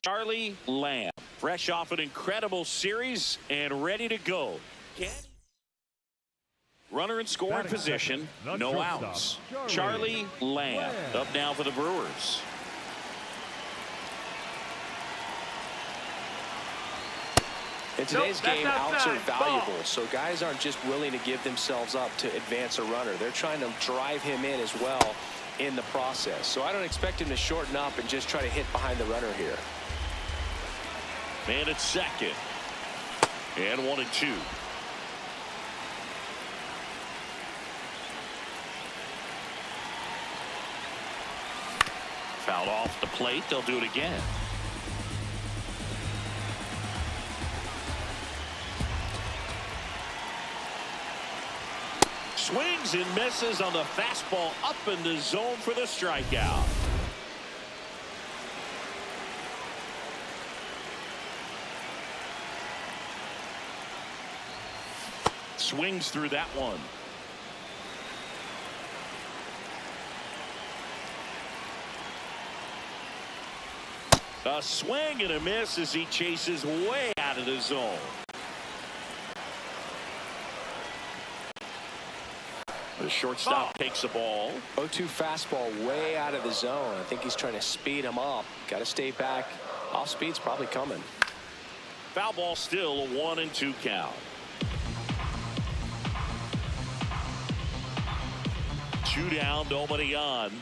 Charlie Lamb, fresh off an incredible series and ready to go. Runner in scoring position, no outs. Charlie Lamb up now for the Brewers. In today's game, outs are valuable, so guys aren't just willing to give themselves up to advance a runner. They're trying to drive him in as well in the process. So I don't expect him to shorten up and just try to hit behind the runner here. Man at second. And 1-2. Fouled off the plate. They'll do it again. Swings and misses on the fastball up in the zone for the strikeout. Swings through that one. A swing and a miss as he chases way out of the zone. The shortstop takes the ball. 0-2 fastball way out of the zone. I think he's trying to speed him up. Got to stay back. Off speed's probably coming. Foul ball still, a 1-2 count. 2 down, nobody on.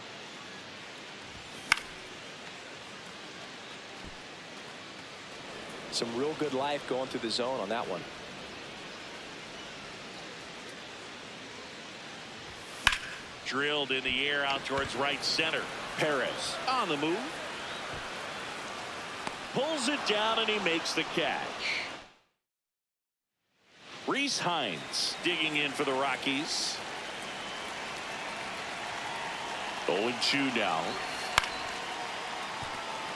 Some real good life going through the zone on that one. Drilled in the air out towards right center. Perez on the move. Pulls it down and he makes the catch. Reese Hines digging in for the Rockies. 0-2 now.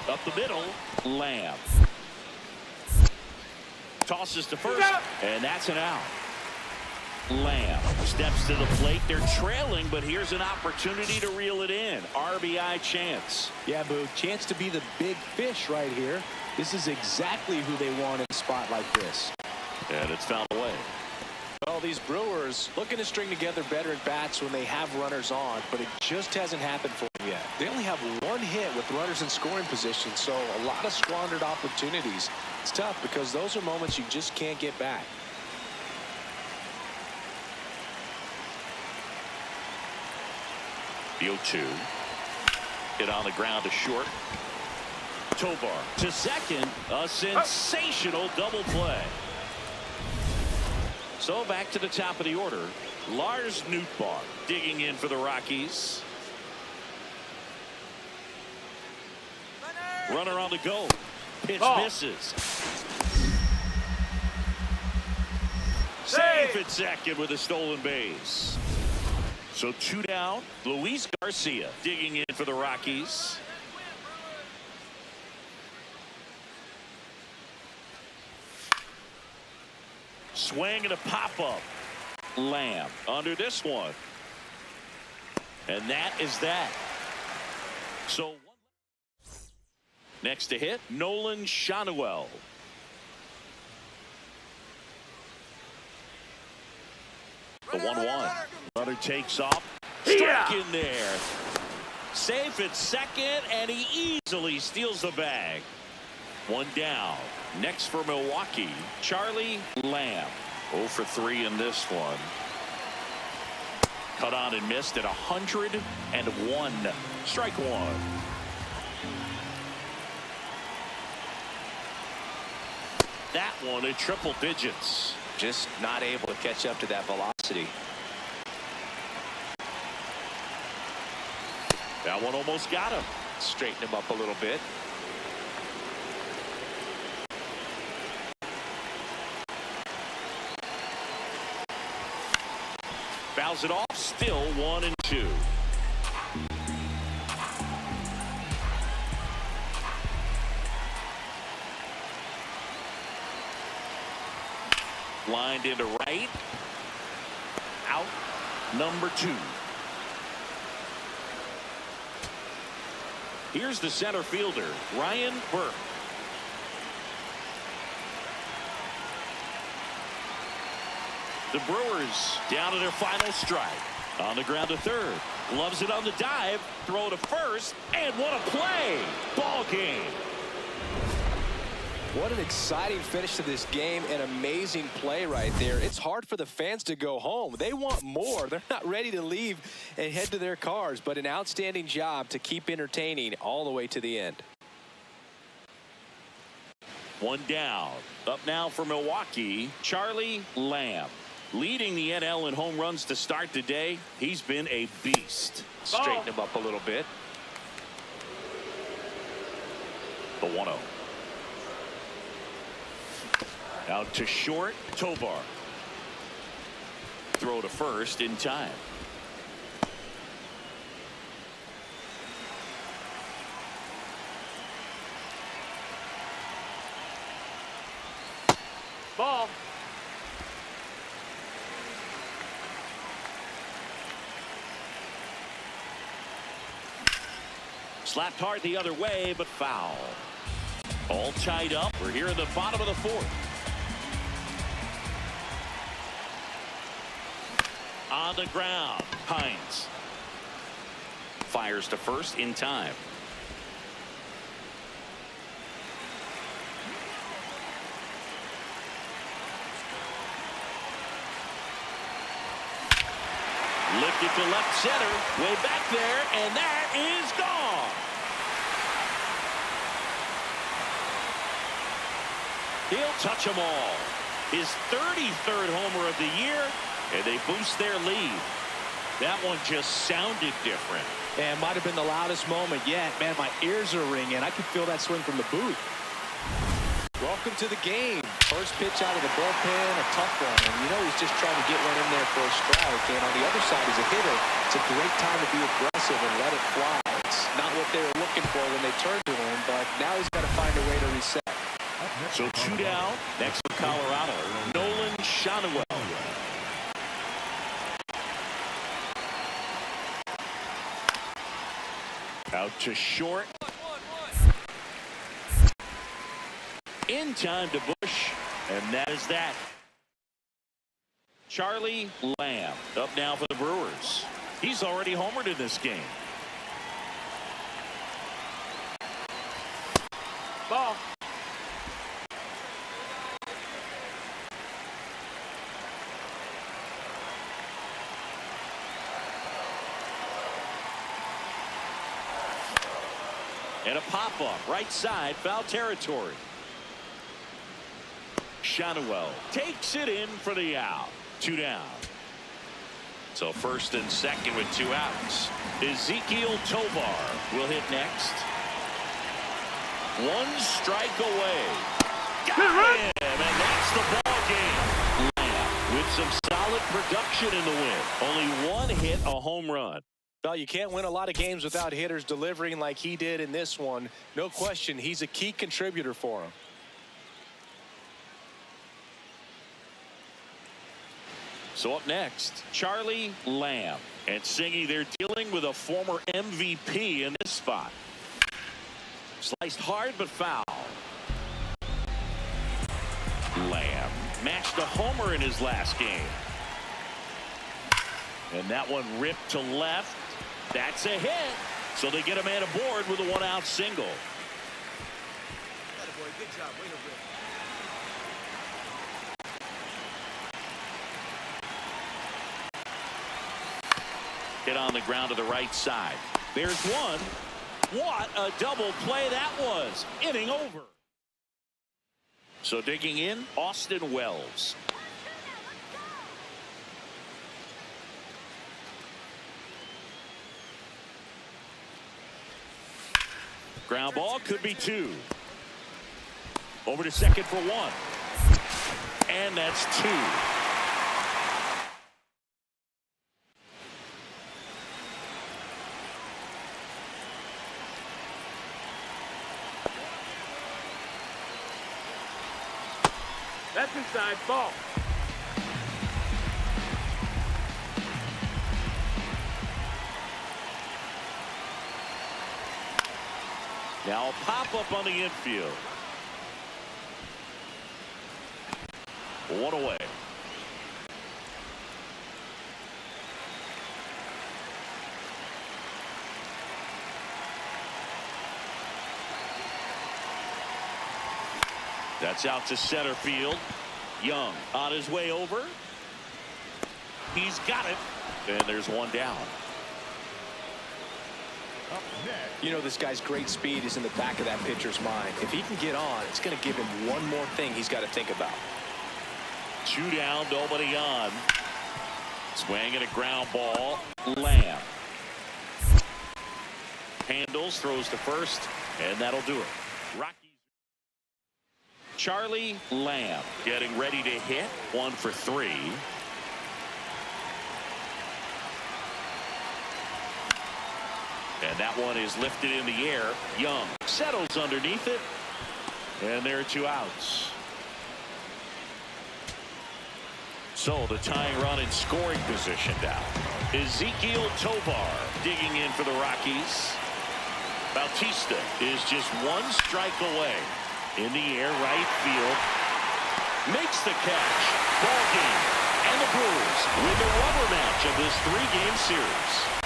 Up the middle, Lamb. Tosses to first, and that's an out. Lamb steps to the plate. They're trailing, but here's an opportunity to reel it in. RBI chance. Yeah, Boog, chance to be the big fish right here. This is exactly who they want in a spot like this. And it's fouled away. Well, these Brewers looking to string together better at bats when they have runners on, but it just hasn't happened for them yet. They only have one hit with runners in scoring position, so a lot of squandered opportunities. It's tough because those are moments you just can't get back. The 0-2. Hit on the ground to short. Tovar to second. A sensational double play. So back to the top of the order. Lars Nootbaar digging in for the Rockies. Runner on the go. Pitch misses. Safe at second with a stolen base. So 2 down. Luis Garcia digging in for the Rockies. Swing and a pop-up. Lamb under this one. And that is that. So next to hit, Nolan Shanuel. The 1-1. Runner takes off. Strike in there. Safe at second, and he easily steals the bag. 1 down. Next for Milwaukee, Charlie Lamb. 0 for 3 in this one. Cut on and missed at 101. Strike 1. That one at triple digits. Just not able to catch up to that velocity. That one almost got him. Straighten him up a little bit. Fouls it off. Still 1-2. Lined into right. Out. Number 2. Here's the center fielder, Ryan Burke. The Brewers down to their final strike. On the ground to third. Loves it on the dive. Throw to first. And what a play. Ball game. What an exciting finish to this game. An amazing play right there. It's hard for the fans to go home. They want more. They're not ready to leave and head to their cars. But an outstanding job to keep entertaining all the way to the end. One down. Up now for Milwaukee, Charlie Lamb. Leading the NL in home runs to start the day. He's been a beast. Straighten him up a little bit. The 1-0. Out to short, Tovar. Throw to first in time. Ball. Slapped hard the other way, but foul. All tied up. We're here in the bottom of the fourth. On the ground, Hines. Fires to first in time. Lifted to left center, way back there, and that is gone. He'll touch them all. His 33rd homer of the year, and they boost their lead. That one just sounded different. And might have been the loudest moment yet. Man, my ears are ringing. I can feel that swing from the booth. Welcome to the game. First pitch out of the bullpen, a tough one. And you know he's just trying to get one in there for a strike. And on the other side, he's a hitter. It's a great time to be aggressive and let it fly. It's not what they were looking for when they turned to him, but now he's got to find a way to reset. So 2 down. Next for Colorado, Nolan Schanuel. Out to short. In time to Bush, and that is that. Charlie Lamb up now for the Brewers. He's already homered in this game. Ball. And a pop-up, right side, foul territory. Schanuel takes it in for the out. 2 down. So first and second with 2 outs. Ezekiel Tovar will hit next. 1 strike away. Got him, and that's the ball game. Lamb with some solid production in the win. Only 1 hit, a home run. Well, you can't win a lot of games without hitters delivering like he did in this one. No question, he's a key contributor for him. So up next, Charlie Lamb. And singing, they're dealing with a former MVP in this spot. Sliced hard but foul. Lamb matched a homer in his last game. And that one ripped to left. That's a hit. So they get a man aboard with a 1-out single. Good job. Way to rip. Hit on the ground to the right side. There's one. What a double play that was. Inning over. So digging in, Austin Wells. Ground ball, could be 2. Over to second for 1. And that's 2. That's inside. Ball. Now a pop-up on the infield. 1 away. That's out to center field. Young on his way over. He's got it. And there's one down. You know, this guy's great speed is in the back of that pitcher's mind. If he can get on, it's going to give him one more thing he's got to think about. 2 down, nobody on. Swing and a ground ball. Lamb handles, throws to first, and that'll do it. Rockies. Charlie Lamb getting ready to hit. 1 for 3. And that one is lifted in the air. Young settles underneath it. And there are 2 outs. So the tying run in scoring position now. Ezekiel Tovar digging in for the Rockies. Bautista is just 1 strike away. In the air, right field. Makes the catch. Ball game. And the Brewers win the rubber match of this 3-game series.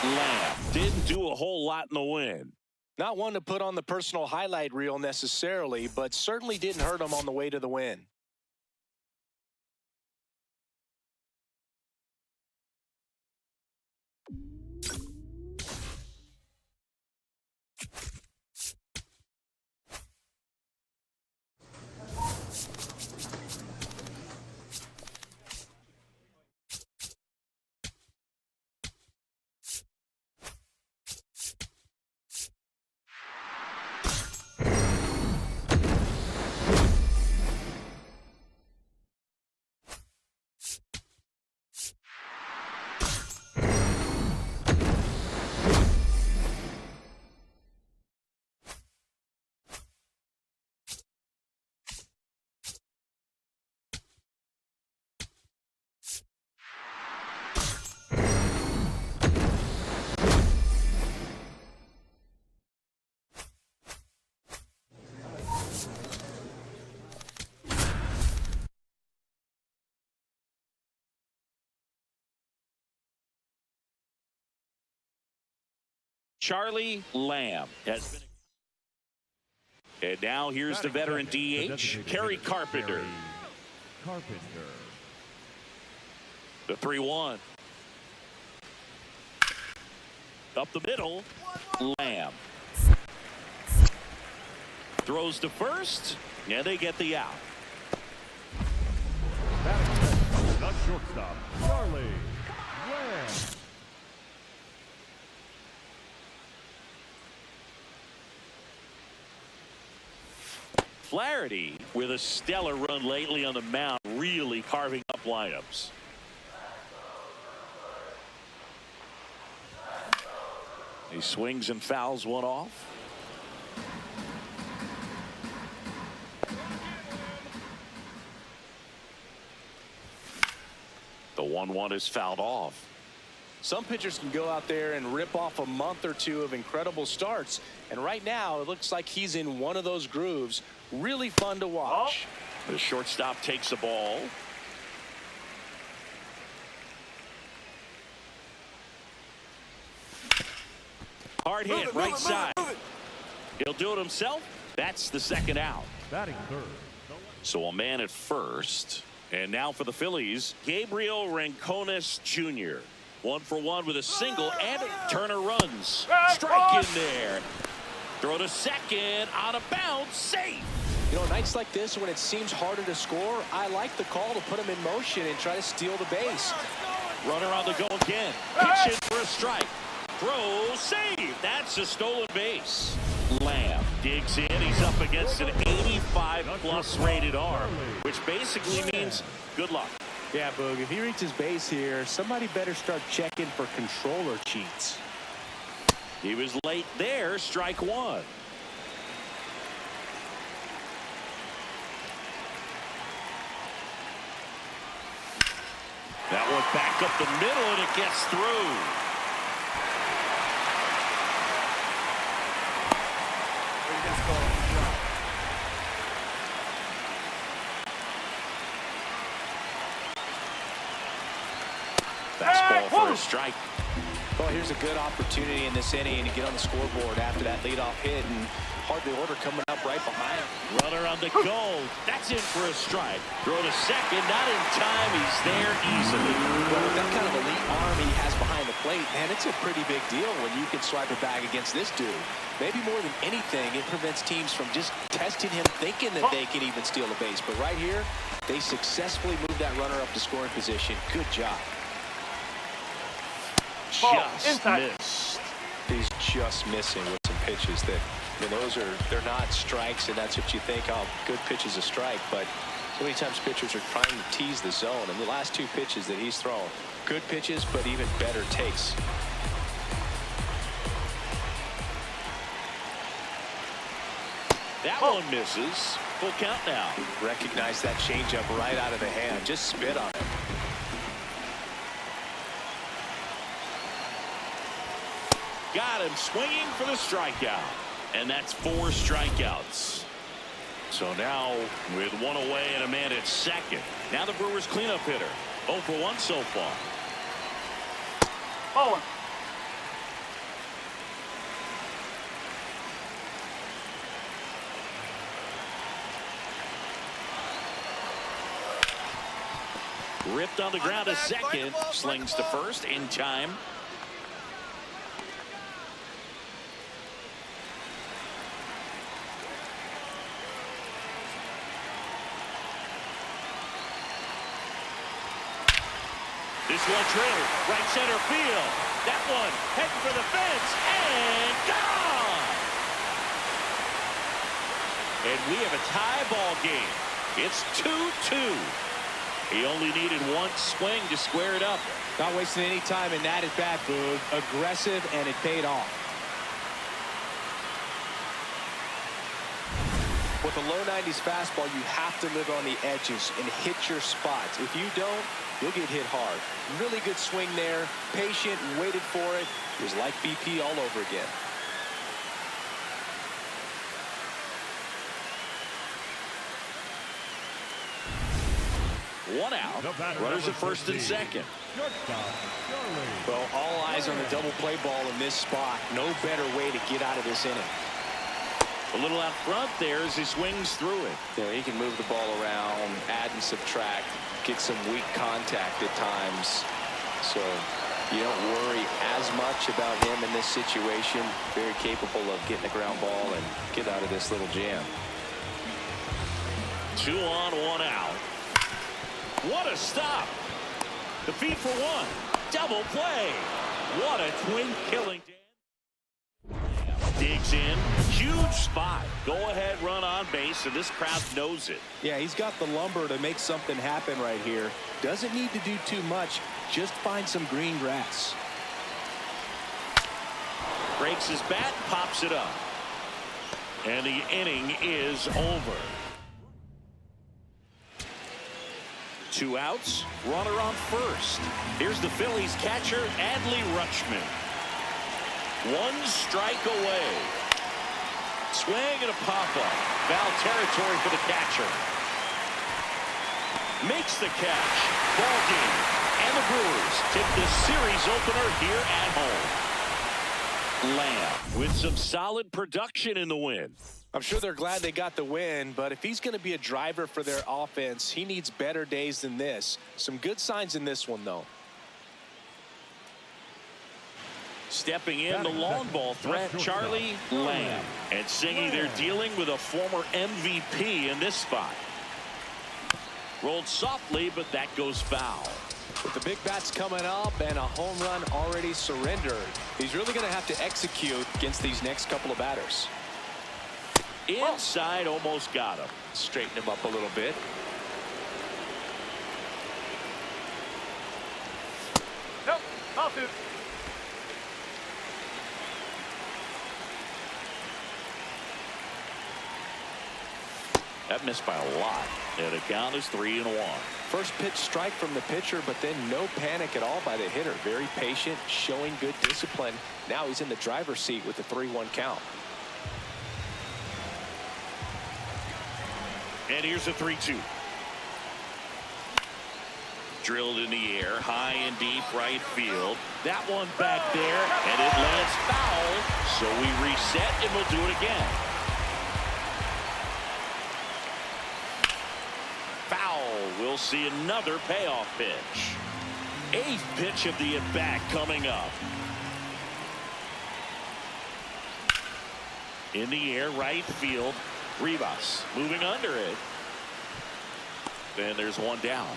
Lamb didn't do a whole lot in the win. Not one to put on the personal highlight reel necessarily, but certainly didn't hurt him on the way to the win. Charlie Lamb has been. And now here's the veteran DH, Kerry Carpenter. The 3-1. Up the middle, Lamb. Throws to first, and they get the out. The shortstop, Charlie Lamb. Flaherty with a stellar run lately on the mound, really carving up lineups. He swings and fouls one off. The 1-1 is fouled off. Some pitchers can go out there and rip off a month or 2 of incredible starts. And right now, it looks like he's in one of those grooves. Really fun to watch. The shortstop takes the ball. Hard hit, right side. He'll do it himself. That's the 2nd out. Batting third. So a man at first. And now for the Phillies, Gabriel Rincones Jr. 1 for 1 with a single, and Turner runs. Strike in there. Throw to second, on a bounce, safe. You know, nights like this when it seems harder to score, I like the call to put him in motion and try to steal the base. Runner on the go again. Pitch in for a strike. Throw, save. That's a stolen base. Lamb digs in. He's up against an 85-plus rated arm, which basically means good luck. Yeah, Boog, if he reaches base here, somebody better start checking for controller cheats. He was late there. Strike 1. That one back up the middle, and it gets through. Fastball for a strike. Well, here's a good opportunity in this inning to get on the scoreboard after that leadoff hit, and hardly order coming up right behind. Runner on the go. That's in for a strike. Throw to second, not in time. He's there easily. Well, with that kind of elite arm he has behind the plate, man, it's a pretty big deal when you can swipe it back against this dude. Maybe more than anything, it prevents teams from just testing him, thinking that they can even steal a base. But right here, they successfully moved that runner up to scoring position. Good job. Just missed. He's just missing with some pitches that, I mean, they're not strikes, and that's what you think, oh, good pitch is a strike. But so many times pitchers are trying to tease the zone, and the last two pitches that he's thrown, good pitches, but even better takes. That one misses. Full count now. Recognize that changeup right out of the hand. Just spit on it. Got him swinging for the strikeout. And that's 4 strikeouts. So now with 1 away and a man at second. Now the Brewers cleanup hitter. 0 for 1 so far. Ball 1. Ripped on the ground to second. Slings to first in time. This one drilled right center field. That one heading for the fence and gone. And we have a tie ball game. It's 2-2. He only needed 1 swing to square it up. Not wasting any time in that at bat, Boog. Aggressive, and it paid off. With a low 90s fastball, you have to live on the edges and hit your spots. If you don't, you'll get hit hard. Really good swing there. Patient, waited for it. It was like BP all over again. One out. Runners at first and second. Well, all eyes on the double play ball in this spot. No better way to get out of this inning. A little out front there as he swings through it. Yeah, he can move the ball around, add and subtract, get some weak contact at times. So you don't worry as much about him in this situation. Very capable of getting a ground ball and get out of this little jam. 2 on, 1 out. What a stop. The feed for 1. Double play. What a twin killing. Digs in. Huge spot. Go ahead run on base, and this crowd knows it. Yeah, he's got the lumber to make something happen right here. Doesn't need to do too much. Just find some green grass. Breaks his bat, pops it up. And the inning is over. 2 outs, runner on first. Here's the Phillies catcher, Adley Rutschman. 1 strike away. Swing and a pop-up. Foul territory for the catcher. Makes the catch. Ball game. And the Brewers take the series opener here at home. Lamb with some solid production in the win. I'm sure they're glad they got the win, but if he's going to be a driver for their offense, he needs better days than this. Some good signs in this one, though. Stepping in, the long ball threat, Charlie Lamb. And Singy, they're dealing with a former MVP in this spot. Rolled softly, but that goes foul. With the big bats coming up and a home run already surrendered, he's really going to have to execute against these next couple of batters. Inside, almost got him. Straighten him up a little bit. Nope. Ball 2. That missed by a lot. And the count is 3-1. First pitch strike from the pitcher, but then no panic at all by the hitter. Very patient, showing good discipline. Now he's in the driver's seat with the 3-1 count. And here's a 3-2. Drilled in the air, high and deep right field. That one back there, and it lands foul. So we reset, and we'll do it again. Foul. We'll see another payoff pitch. 8th pitch of the at-bat coming up. In the air, right field. Rivas moving under it. And there's one down.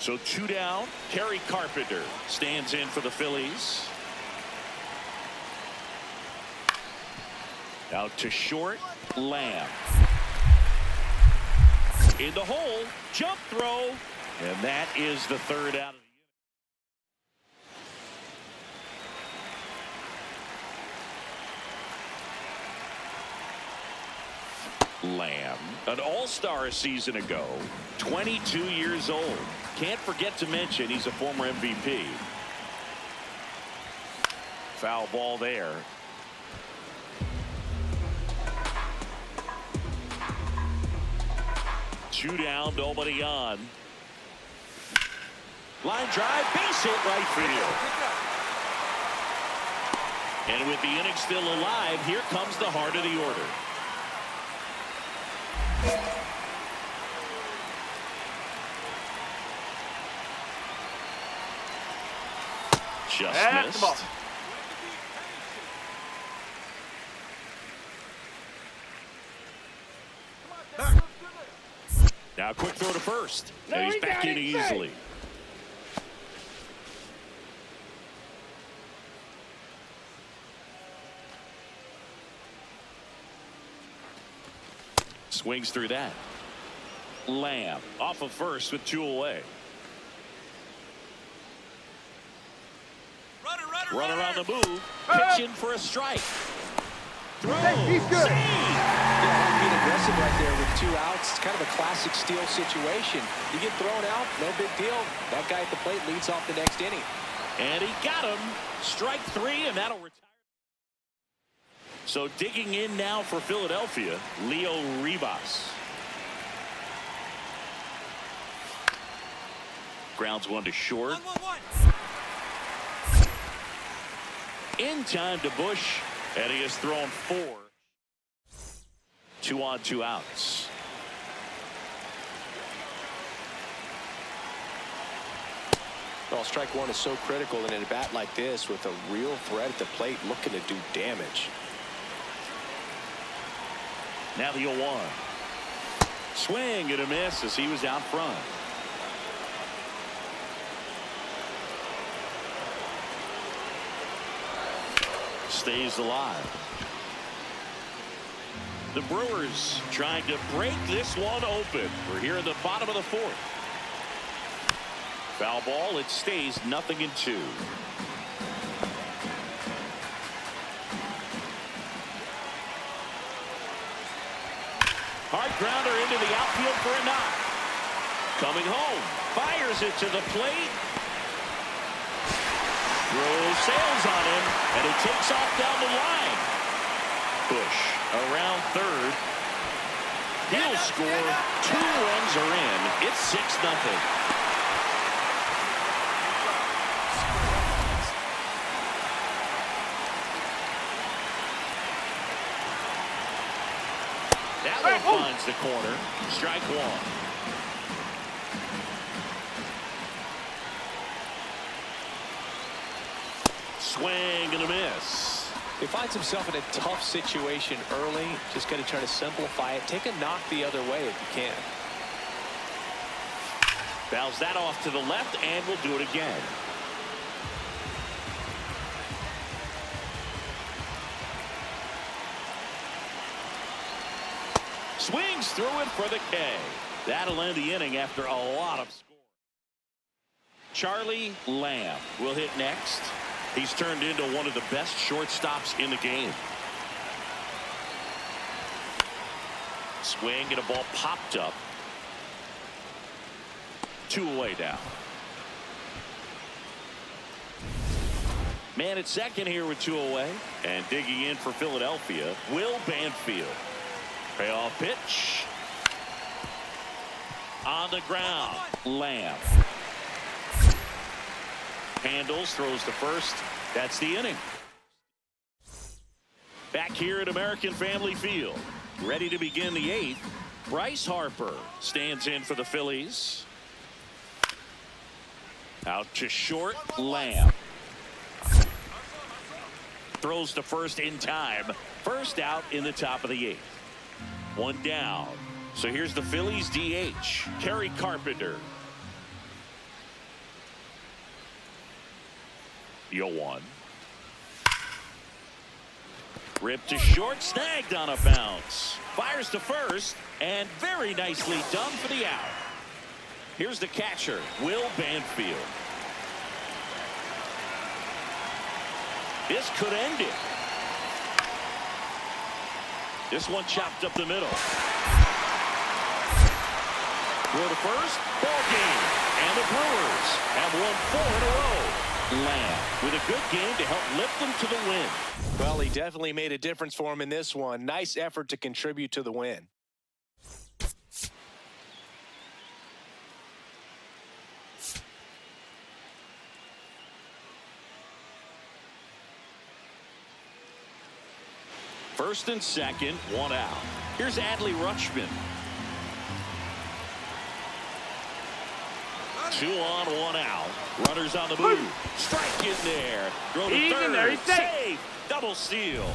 So 2 down. Terry Carpenter stands in for the Phillies. Out to short. Lamb. In the hole. Jump throw. And that is the 3rd out of the Lamb, an all-star a season ago, 22 years old. Can't forget to mention he's a former MVP. Foul ball there. Two down, nobody on. Line drive, base hit right field. And with the inning still alive, here comes the heart of the order. Just missed. Now quick throw to first. And he's back in easily. Swings through that. Lamb off of first with 2 away. Runner on the move. Pitching for a strike. Throw. Hey, he's good. Yeah, being aggressive right there with 2 outs. It's kind of a classic steal situation. You get thrown out, no big deal. That guy at the plate leads off the next inning. And he got him. Strike 3, and that'll retire. So digging in now for Philadelphia, Leo Rivas. Grounds one to short. 1-1-1. In time to Bush, and he has thrown 4. 2 on, 2 outs. Well, strike one is so critical in a bat like this with a real threat at the plate looking to do damage. Now the 0-1. Swing and a miss as he was out front. Stays alive. The Brewers trying to break this one open. We're here in the bottom of the 4th. Foul ball. It stays 0-2. Hard grounder into the outfield for a knock. Coming home. Fires it to the plate. Throws sails on him, and he takes off down the line. Bush around third. He'll score. 2 runs are in. It's 6-0. That one finds the corner. Strike 1. Swing and a miss. He finds himself in a tough situation early. Just got to try to simplify it. Take a knock the other way if you can. Fouls that off to the left, and we'll do it again. Swings through it for the K. That'll end the inning after a lot of scoring. Charlie Lamb will hit next. He's turned into one of the best shortstops in the game. Swing and a ball popped up. 2 away now. Man at second here with 2 away. And digging in for Philadelphia, Will Banfield. Payoff pitch. On the ground, Lamb. Handles, throws to first. That's the inning. Back here at American Family Field, ready to begin the 8th. Bryce Harper stands in for the Phillies. Out to short, Lamb. Throws to first in time. First out in the top of the 8th. One down. So here's the Phillies DH, Kerry Carpenter. 0-1. Ripped to short, snagged on a bounce. Fires to first, and very nicely done for the out. Here's the catcher, Will Banfield. This could end it. This one chopped up the middle. Throw to first, ball game. And the Brewers have won 4 in a row. Lamb with a good game to help lift them to the win. Well, he definitely made a difference for him in this one. Nice effort to contribute to the win. First and second, one out. Here's Adley Rutschman. 2 on, 1 out. Runners on the move. Strike in there. Throw to third. Save. Double steal.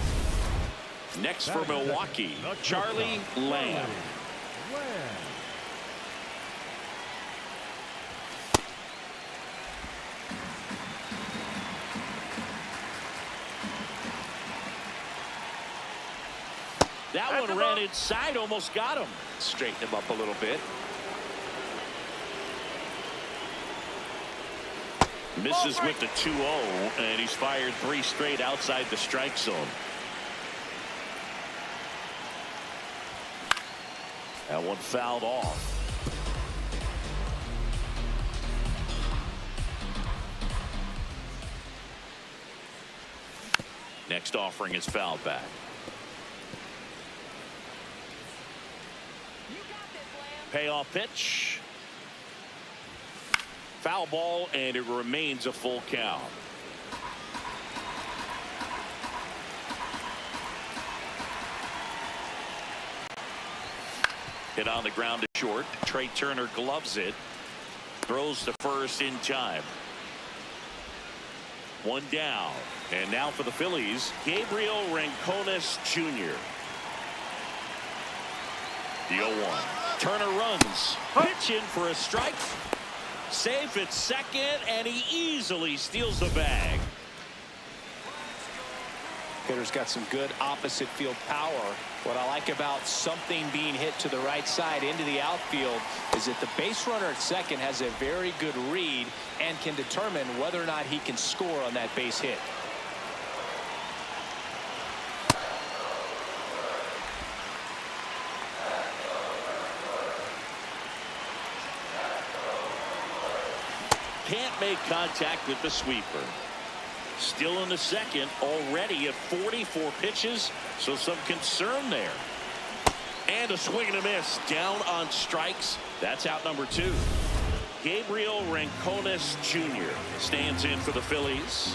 Next for Milwaukee, Charlie Lamb. That one ran inside, almost got him. Straighten him up a little bit. Misses with the 2-0, and he's fired 3 straight outside the strike zone. That one fouled off. Next offering is fouled back. Payoff pitch. Foul ball, and it remains a full count. Hit on the ground to short. Trey Turner gloves it. Throws to first in time. One down. And now for the Phillies, Gabriel Rincones Jr. The 0-1. Turner runs. Pitch in for a strike. Safe at second, and he easily steals the bag. Hitter's got some good opposite field power. What I like about something being hit to the right side into the outfield is that the base runner at second has a very good read and can determine whether or not he can score on that base hit. Can't make contact with the sweeper. Still in the second, already at 44 pitches, so some concern there. And a swing and a miss, down on strikes. That's out number 2. Gabriel Rincones Jr. stands in for the Phillies.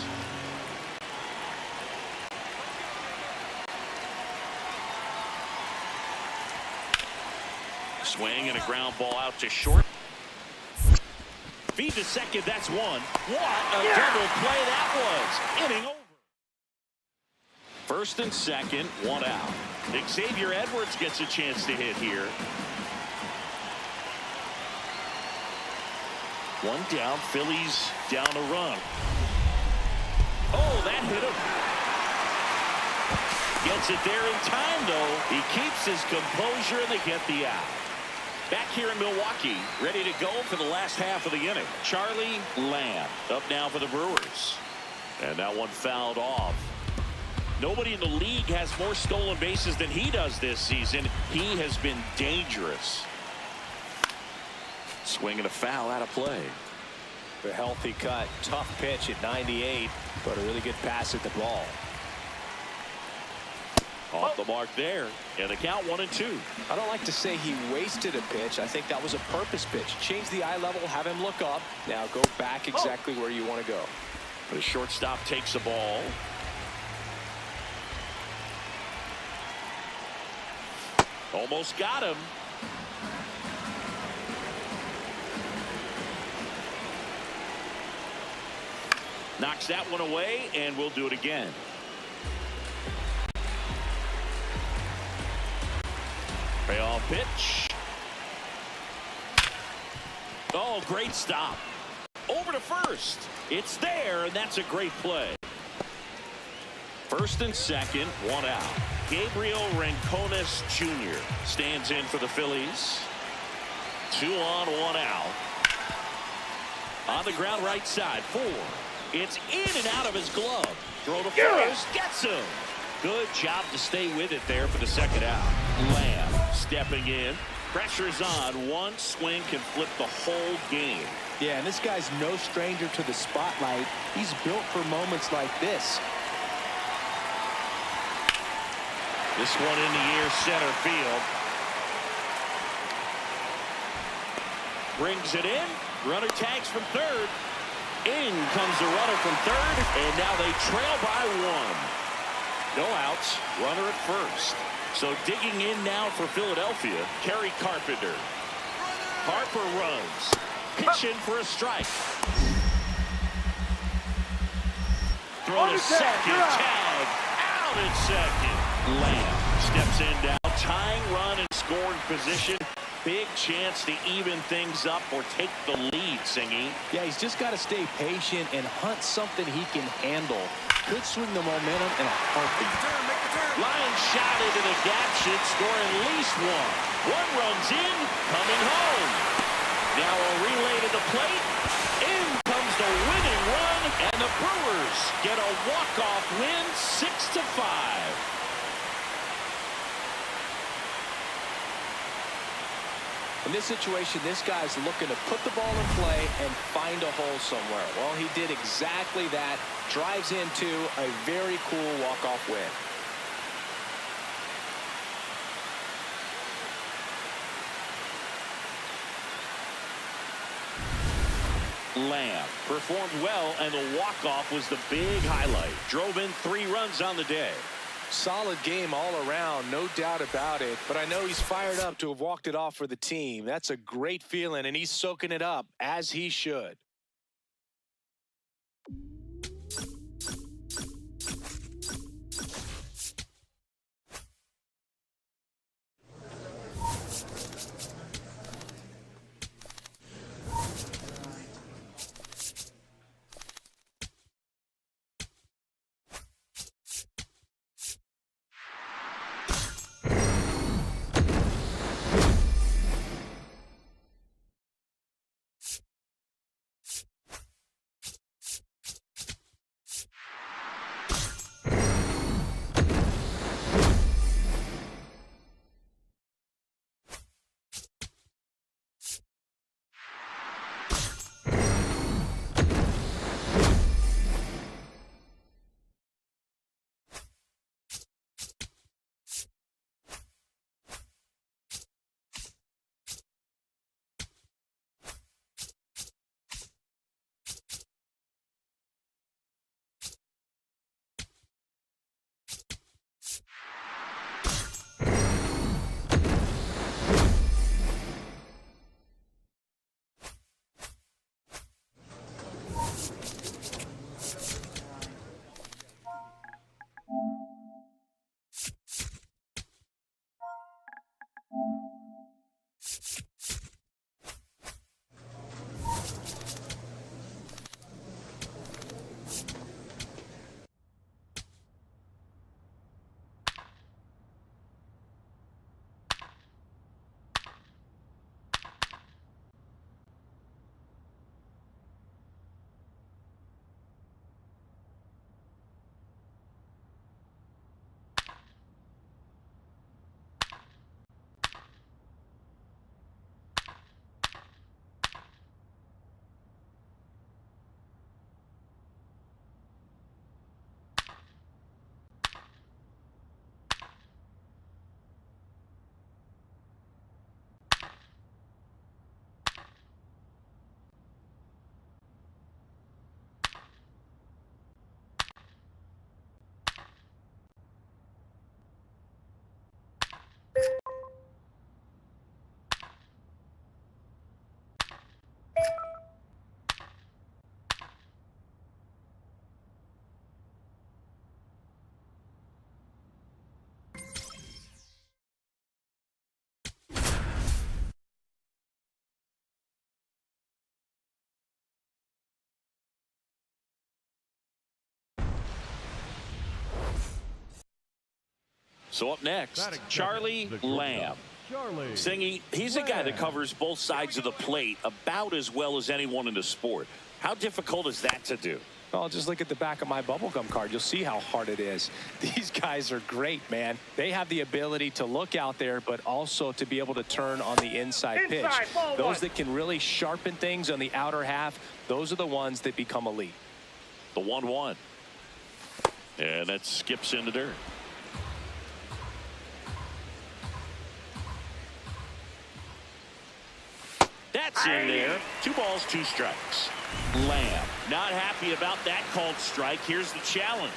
Swing and a ground ball out to short. Feed to second, that's one. What a double play that was. Inning over. First and second, one out. Xavier Edwards gets a chance to hit here. One down, Phillies down a run. Oh, that hit him. Gets it there in time, though. He keeps his composure, and they get the out. Back here in Milwaukee, ready to go for the last half of the inning. Charlie Lamb up now for the Brewers. And that one fouled off. Nobody in the league has more stolen bases than he does this season. He has been dangerous. Swing and a foul out of play. A healthy cut. Tough pitch at 98, but a really good pass at the ball. Off the mark there. And the count 1-2. I don't like to say he wasted a pitch. I think that was a purpose pitch. Change the eye level, have him look up. Now go back exactly where you want to go. The shortstop takes the ball. Almost got him. Knocks that one away, and we'll do it again. Payoff pitch. Oh, great stop. Over to first. It's there, and that's a great play. First and second, one out. Gabriel Rincones Jr. stands in for the Phillies. 2 on, 1 out. On the ground right side, 4. It's in and out of his glove. Throw to first, gets him. Good job to stay with it there for the second out. Lamb stepping in. Pressure's on. One swing can flip the whole game. Yeah, and this guy's no stranger to the spotlight. He's built for moments like this. This one in the air, center field. Brings it in. Runner tags from third. In comes the runner from third, and now they trail by 1. No outs. Runner at first. So digging in now for Philadelphia, Kerry Carpenter. Harper runs. Pitch in for a strike. Throw to second. Tag. Out at second. Lamb steps in now. Tying run in scoring position. Big chance to even things up or take the lead, Singy. Yeah, he's just got to stay patient and hunt something he can handle. Could swing the momentum in a heartbeat. Line shot into the gap should score at least 1. One runs in, coming home. Now a relay to the plate. In comes the winning run, and the Brewers get a walk-off win, 6-5. In this situation, this guy's looking to put the ball in play and find a hole somewhere. Well, he did exactly that. Drives into a very cool walk-off win. Lamb performed well, and the walk-off was the big highlight. Drove in 3 runs on the day. Solid game all around, no doubt about it. But I know he's fired up to have walked it off for the team. That's a great feeling, and he's soaking it up, as he should. So up next, Batting Charlie second, the Lamb. Charlie Singy, he's a guy that Lamb. covers both sides of the plate about as well as anyone in the sport. How difficult is that to do? Well, just look at the back of my bubblegum card. You'll see how hard it is. These guys are great, man. They have the ability to look out there, but also to be able to turn on the inside pitch. ball Those one. that can really sharpen things on the outer half, those are the ones that become elite. The 1-1. And that skips into dirt. That's in there. 2 balls, 2 strikes. Lamb not happy about that called strike. Here's the challenge.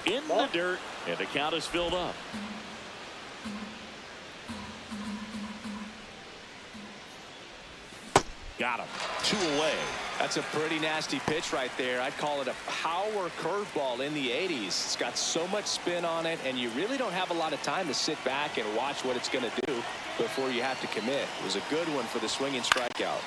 In the dirt, and the count is filled up. Got him. 2 away. That's a pretty nasty pitch right there. I'd call it a power curveball in the 80s. It's got so much spin on it, and you really don't have a lot of time to sit back and watch what it's going to do before you have to commit. It was a good one for the swinging strikeout.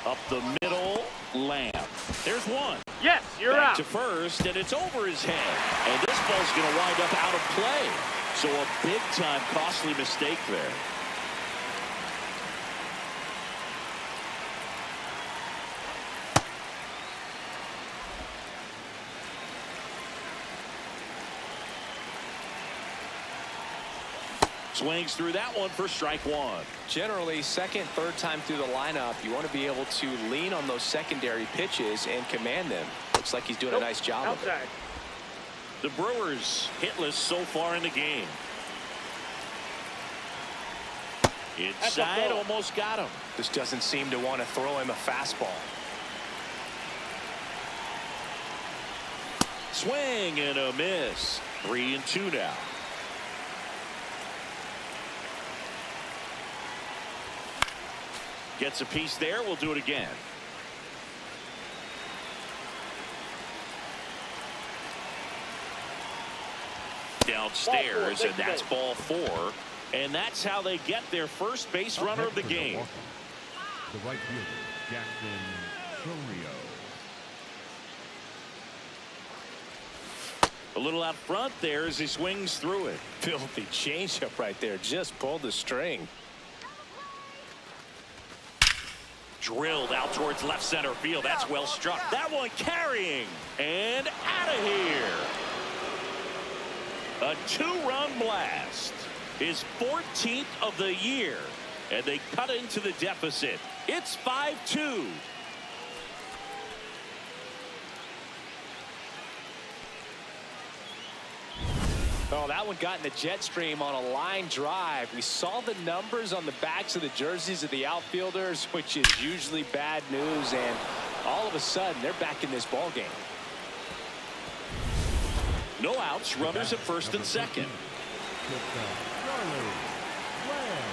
Up the middle, Lamb. There's one. Yes, you're Back out. to first, and it's over his head. And this ball's going to wind up out of play. So a big-time costly mistake there. Swings through that one for strike 1. Generally, second, third time through the lineup, you want to be able to lean on those secondary pitches and command them. Looks like he's doing a nice job of it. Outside. The Brewers hitless so far in the game. Inside, ball. almost got him. This doesn't seem to want to throw him a fastball. Swing and a miss. 3-2 now. Gets a piece there. We'll do it again. Downstairs, and that's ball 4. And that's how they get their first base runner of the game. The right fielder, Jackson Chourio. A little out front there as he swings through it. Filthy changeup right there. Just pulled the string. Drilled out towards left center field. That's well struck. That one carrying and out of here. A 2-run blast. His 14th of the year. And they cut into the deficit. It's 5-2. Oh, that one got in the jet stream on a line drive. We saw the numbers on the backs of the jerseys of the outfielders, which is usually bad news, and all of a sudden they're back in this ball game. No outs, runners at first and second. Charlie Lamb.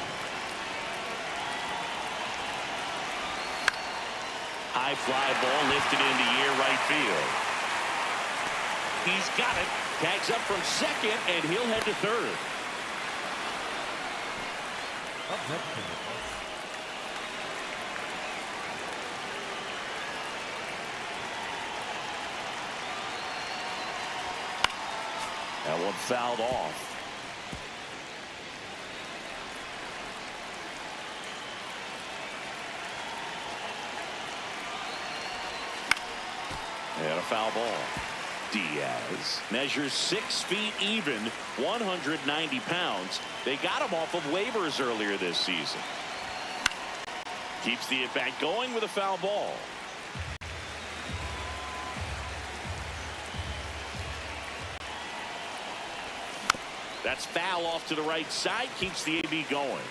High fly ball lifted into air right field. He's got it. Tags up from second, and he'll head to third. Up next in the That one fouled off. And a foul ball. Diaz measures 6 feet even, 190 pounds. They got him off of waivers earlier this season. Keeps the at-bat going with a foul ball. That's foul off to the right side, keeps the AB going.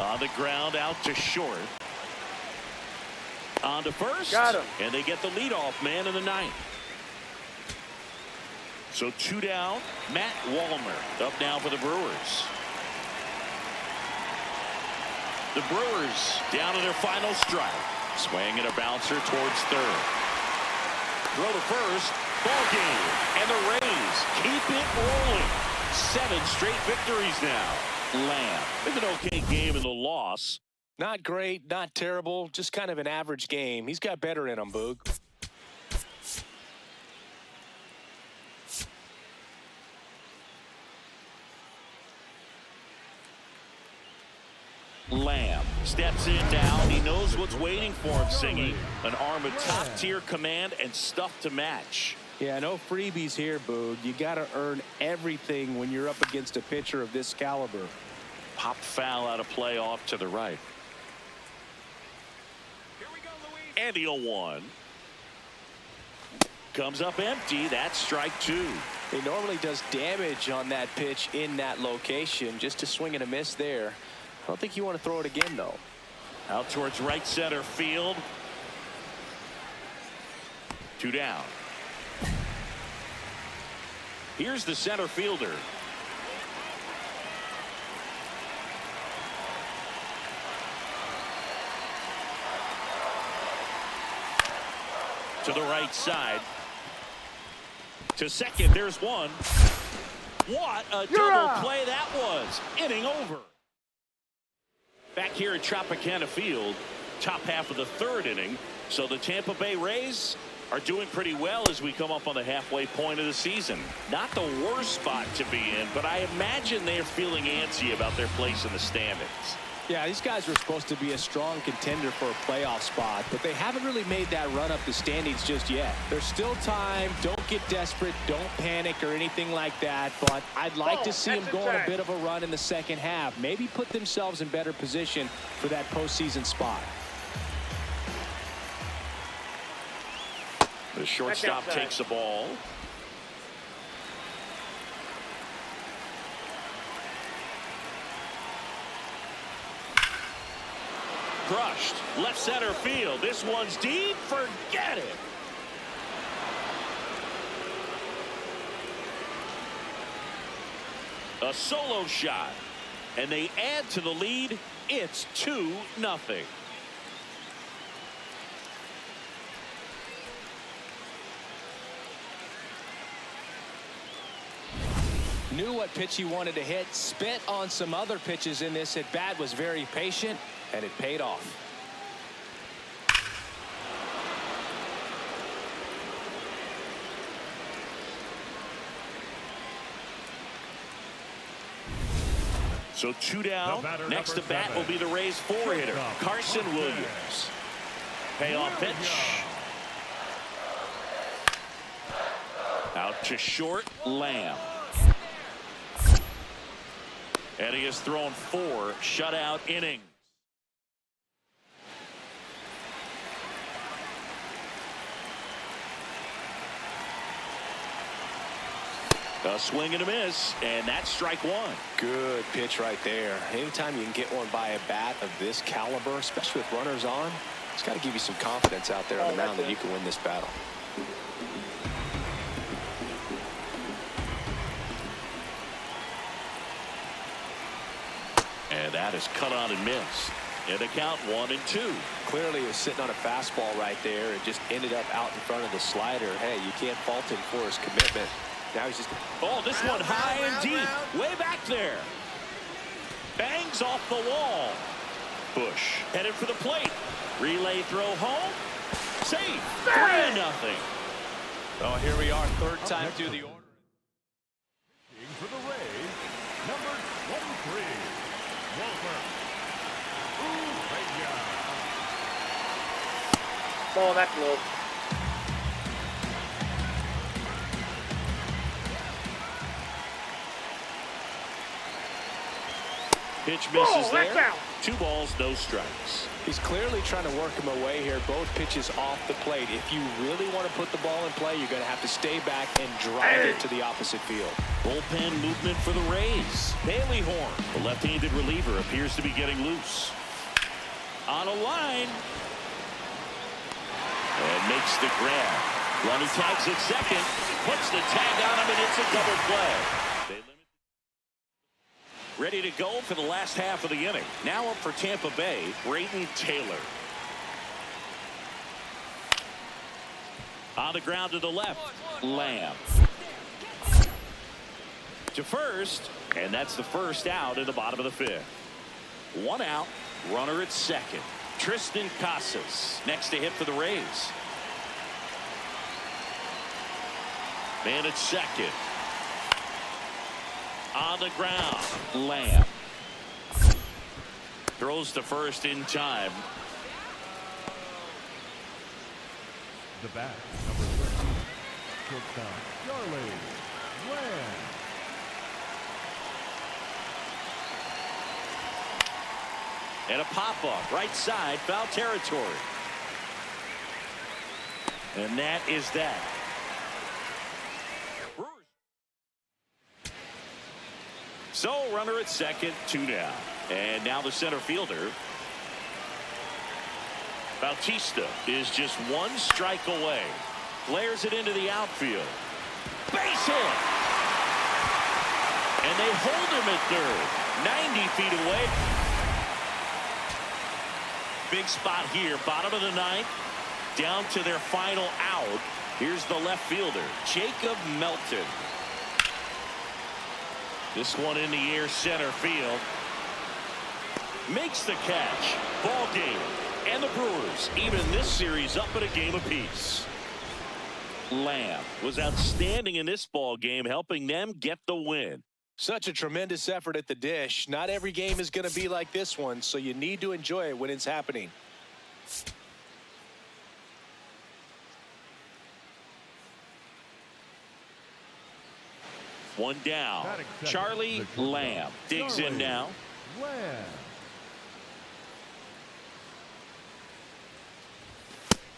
On the ground, out to short. On to first. Got him. And they get the leadoff man in the 9th. So 2 down. Matt Wallner up now for the Brewers. The Brewers down to their final strike. Swing and a bouncer towards third. Throw to first. Ball game. And the Rays keep it rolling. 7 straight victories now. Lamb with an okay game in the loss. Not great, not terrible, just kind of an average game. He's got better in him, Boog. Lamb steps in now. He knows what's waiting for him, singing an arm of top-tier command and stuff to match. Yeah, no freebies here, Boog. You got to earn everything when you're up against a pitcher of this caliber. Pop foul out of play off to the right. Here we go, Luis. And the 0-1. Comes up empty. That's strike two. He normally does damage on that pitch in that location. Just a swing and a miss there. I don't think you want to throw it again, though. Out towards right center field. 2 down. Here's the center fielder. To the right side. To second, there's one. What a double play that was. Inning over. Back here at Tropicana Field, top half of the 3rd inning. So the Tampa Bay Rays are doing pretty well as we come up on the halfway point of the season. Not the worst spot to be in, but I imagine they're feeling antsy about their place in the standings. Yeah, these guys are supposed to be a strong contender for a playoff spot, but they haven't really made that run up the standings just yet. There's still time. Don't get desperate. Don't panic or anything like that, but I'd like to see them go on a bit of a run in the second half. Maybe put themselves in better position for that postseason spot. The shortstop takes the ball. Crushed. Left center field. This one's deep. Forget it. A solo shot. And they add to the lead. It's 2-0. Knew what pitch he wanted to hit. Spit on some other pitches in this at bat. Was very patient. And it paid off. So 2 down. Next to bat will be the Rays 4-hitter, Carson Williams. Payoff pitch. Out to short, Lamb. And he has thrown 4 shutout innings. A swing and a miss, and that's strike 1. Good pitch right there. Anytime you can get one by a bat of this caliber, especially with runners on, it's got to give you some confidence out there on the mound that you can win this battle. And that is cut on and missed. And the count 1-2. Clearly he was sitting on a fastball right there and just ended up out in front of the slider. Hey, you can't fault him for his commitment. Now he's just... Oh, this one high and deep. Way back there. Bangs off the wall. Bush headed for the plate. Relay throw home. Safe. 3-0. Oh, here we are. 3rd time through the order. For the Rays, number 23, Walker. Oh, that's low. Pitch misses that's there. out. 2 balls, no strikes. He's clearly trying to work him away here. Both pitches off the plate. If you really want to put the ball in play, you're going to have to stay back and drive it to the opposite field. Bullpen movement for the Rays. Bailey Horn, the left-handed reliever, appears to be getting loose. On a line. And makes the grab. Runner tags at second. Puts the tag on him, and it's a double play. Ready to go for the last half of the inning. Now up for Tampa Bay, Brayden Taylor. On the ground to the left, Lamb. To first, and that's the first out in the bottom of the 5th. 1 out, Runner at second. Tristan Casas next to hit for the Rays. Man at second. On the ground. Lamb. Throws to first in time. The bat, number 13, shortstop, Charlie Lamb. And a pop-up right side, foul territory. And that is that. So runner at second, 2 down. And now the center fielder. Bautista is just 1 strike away. Flares it into the outfield. Base hit. And they hold him at third. 90 feet away. Big spot here. Bottom of the 9th. Down to their final out. Here's the left fielder, Jacob Melton. This one in the air, center field. Makes the catch. Ball game. And the Brewers even this series up at a game apiece. Lamb was outstanding in this ball game, helping them get the win. Such a tremendous effort at the dish. Not every game is going to be like this one, so you need to enjoy it when it's happening. One down. Charlie Lamb digs in now. Lamb.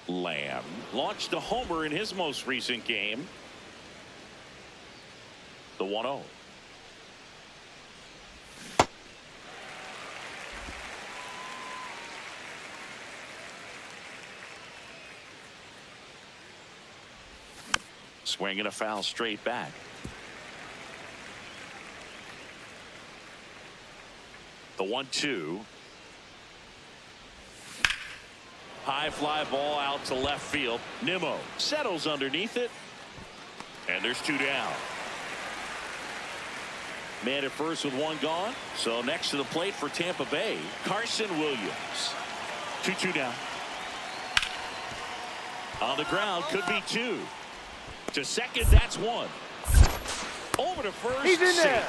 Lamb launched a homer in his most recent game. The 1-0. Swinging a foul straight back. The 1-2. High fly ball out to left field. Nimmo settles underneath it. And there's 2 down. Man at first with 1 gone. So next to the plate for Tampa Bay, Carson Williams. 2-2 down. On the ground, could be 2. To second, that's 1. Over to first. He's in there.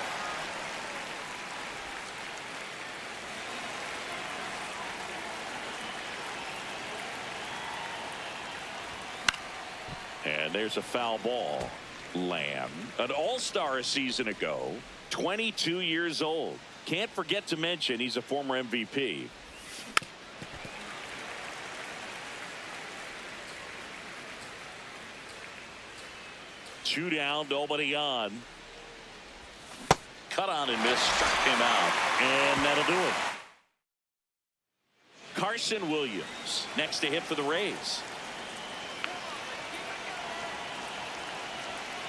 And there's a foul ball. Lamb, an all-star a season ago, 22 years old. Can't forget to mention he's a former MVP. Two down, nobody on. Cut on and miss, struck him out, and that'll do it. Carson Williams next to hit for the Rays.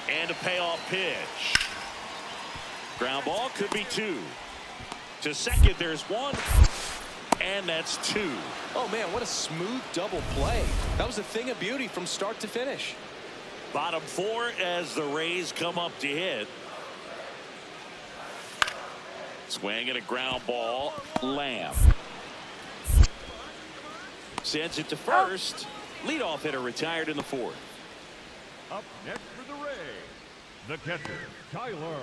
And a payoff pitch. Ground ball, could be 2. To second, there's 1. And that's 2. Oh, man, what a smooth double play. That was a thing of beauty from start to finish. Bottom 4 as the Rays come up to hit. Swing and a ground ball. Lamb sends it to first. Leadoff hitter retired in the 4th. Up next for the Rays, the catcher, Tyler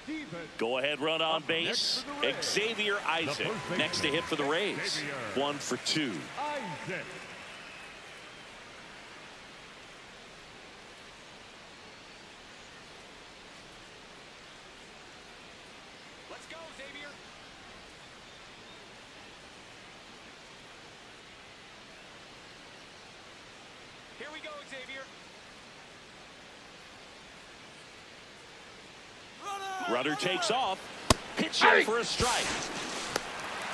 Stephen. Go ahead run on base. Xavier Isaac next to hit for the Rays. 1 for 2. Isaac. Let's go, Xavier. Here we go, Xavier. Runner takes off. Pitching for a strike.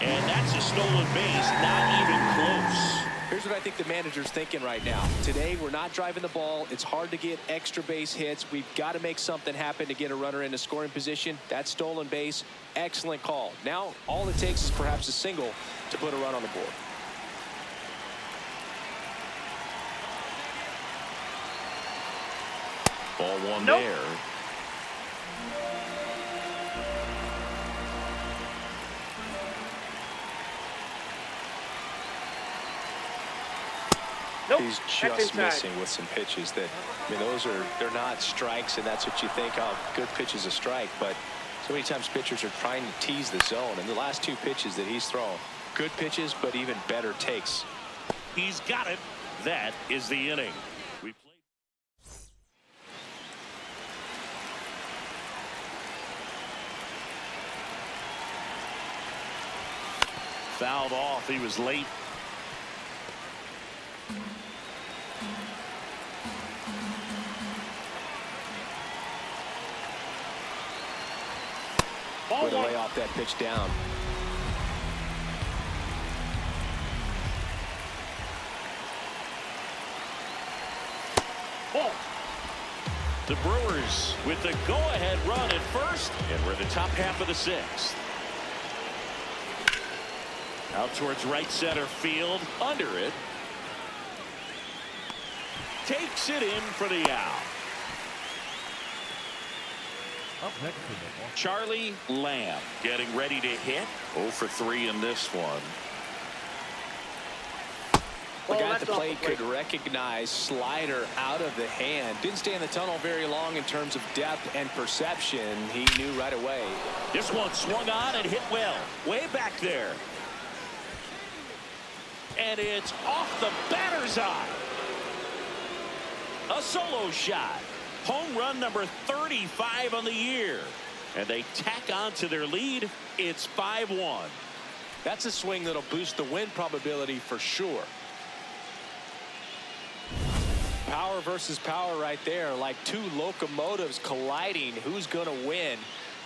And that's a stolen base. Not even close. Here's what I think the manager's thinking right now. Today, we're not driving the ball. It's hard to get extra base hits. We've got to make something happen to get a runner into scoring position. That stolen base, excellent call. Now, all it takes is perhaps a single to put a run on the board. Ball 1 there. He's just missing with some pitches that, I mean, they're not strikes, and that's what you think of. Good pitch is a strike, but so many times pitchers are trying to tease the zone, and the last 2 pitches that he's thrown, good pitches, but even better takes. He's got it. That is the inning. We played. Fouled off. He was late. Way to lay off that pitch down. Ball. The Brewers with the go-ahead run at first, and we're in the top half of the 6th. Out towards right center field, under it. Takes it in for the out. Up next to the Charlie Lamb getting ready to hit. 0 for 3 in this one. The guy at the plate could recognize slider out of the hand. Didn't stay in the tunnel very long in terms of depth and perception. He knew right away. This one swung on and hit well. Way back there. And it's off the batter's eye. A solo shot. Home run number 35 on the year. And they tack on to their lead. It's 5-1. That's a swing that'll boost the win probability for sure. Power versus power right there, like 2 locomotives colliding. Who's going to win?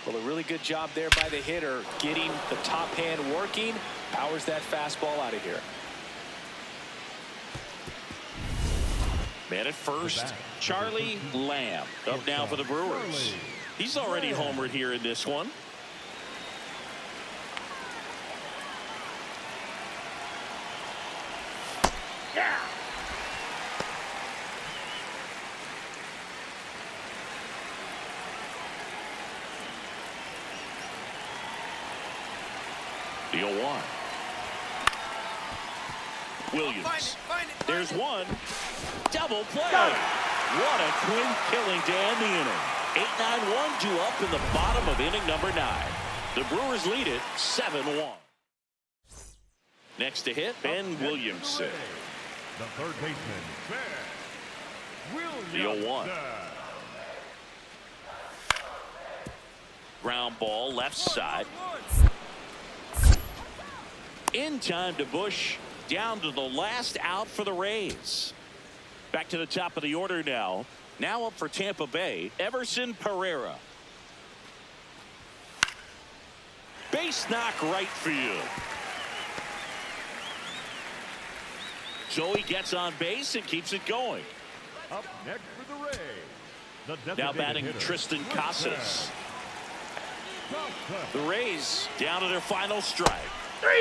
Well, a really good job there by the hitter, getting the top hand working. Powers that fastball out of here. Man at first, Charlie Lamb up now for the Brewers. He's already homered here in this one. Yeah. The 0-1. Williams. There's one. Double play. What a twin killing to end the inning. 8-9-1 due up in the bottom of inning number 9. The Brewers lead it 7-1. Next to hit, Ben Williamson. The third baseman, Ben The Williamson. 0-1. Ground ball left side. In time to Bush. Down to the last out for the Rays. Back to the top of the order now. Now up for Tampa Bay, Everson Pereira. Base knock right field. So he gets on base and keeps it going. Up next for the Rays. The Now designated batting hitter, Tristan Casas. The The Rays down to their final strike.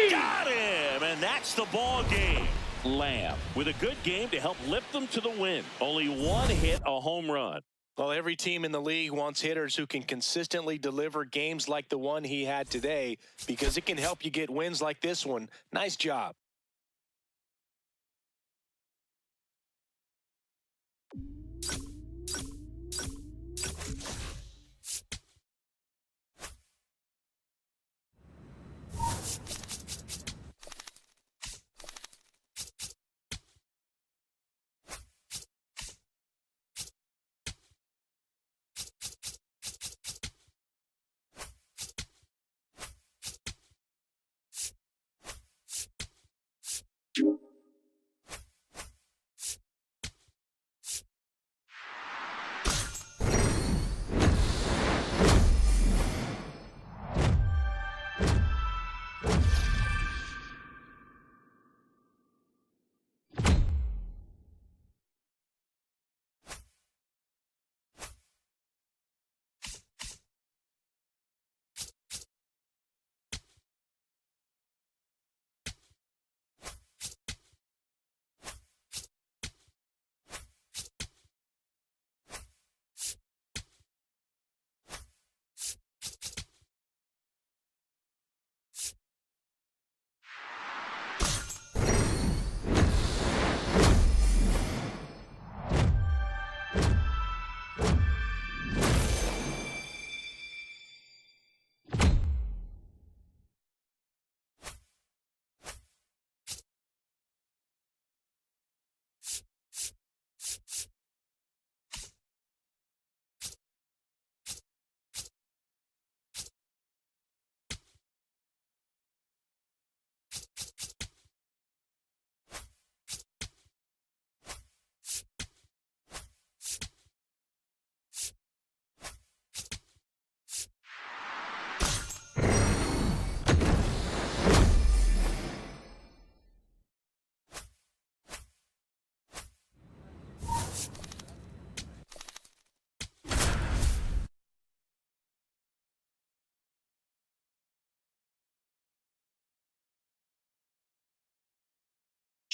Got him, and that's the ball game. Lamb with a good game to help lift them to the win. Only 1 hit, a home run. Well, every team in the league wants hitters who can consistently deliver games like the one he had today, because it can help you get wins like this one. Nice job.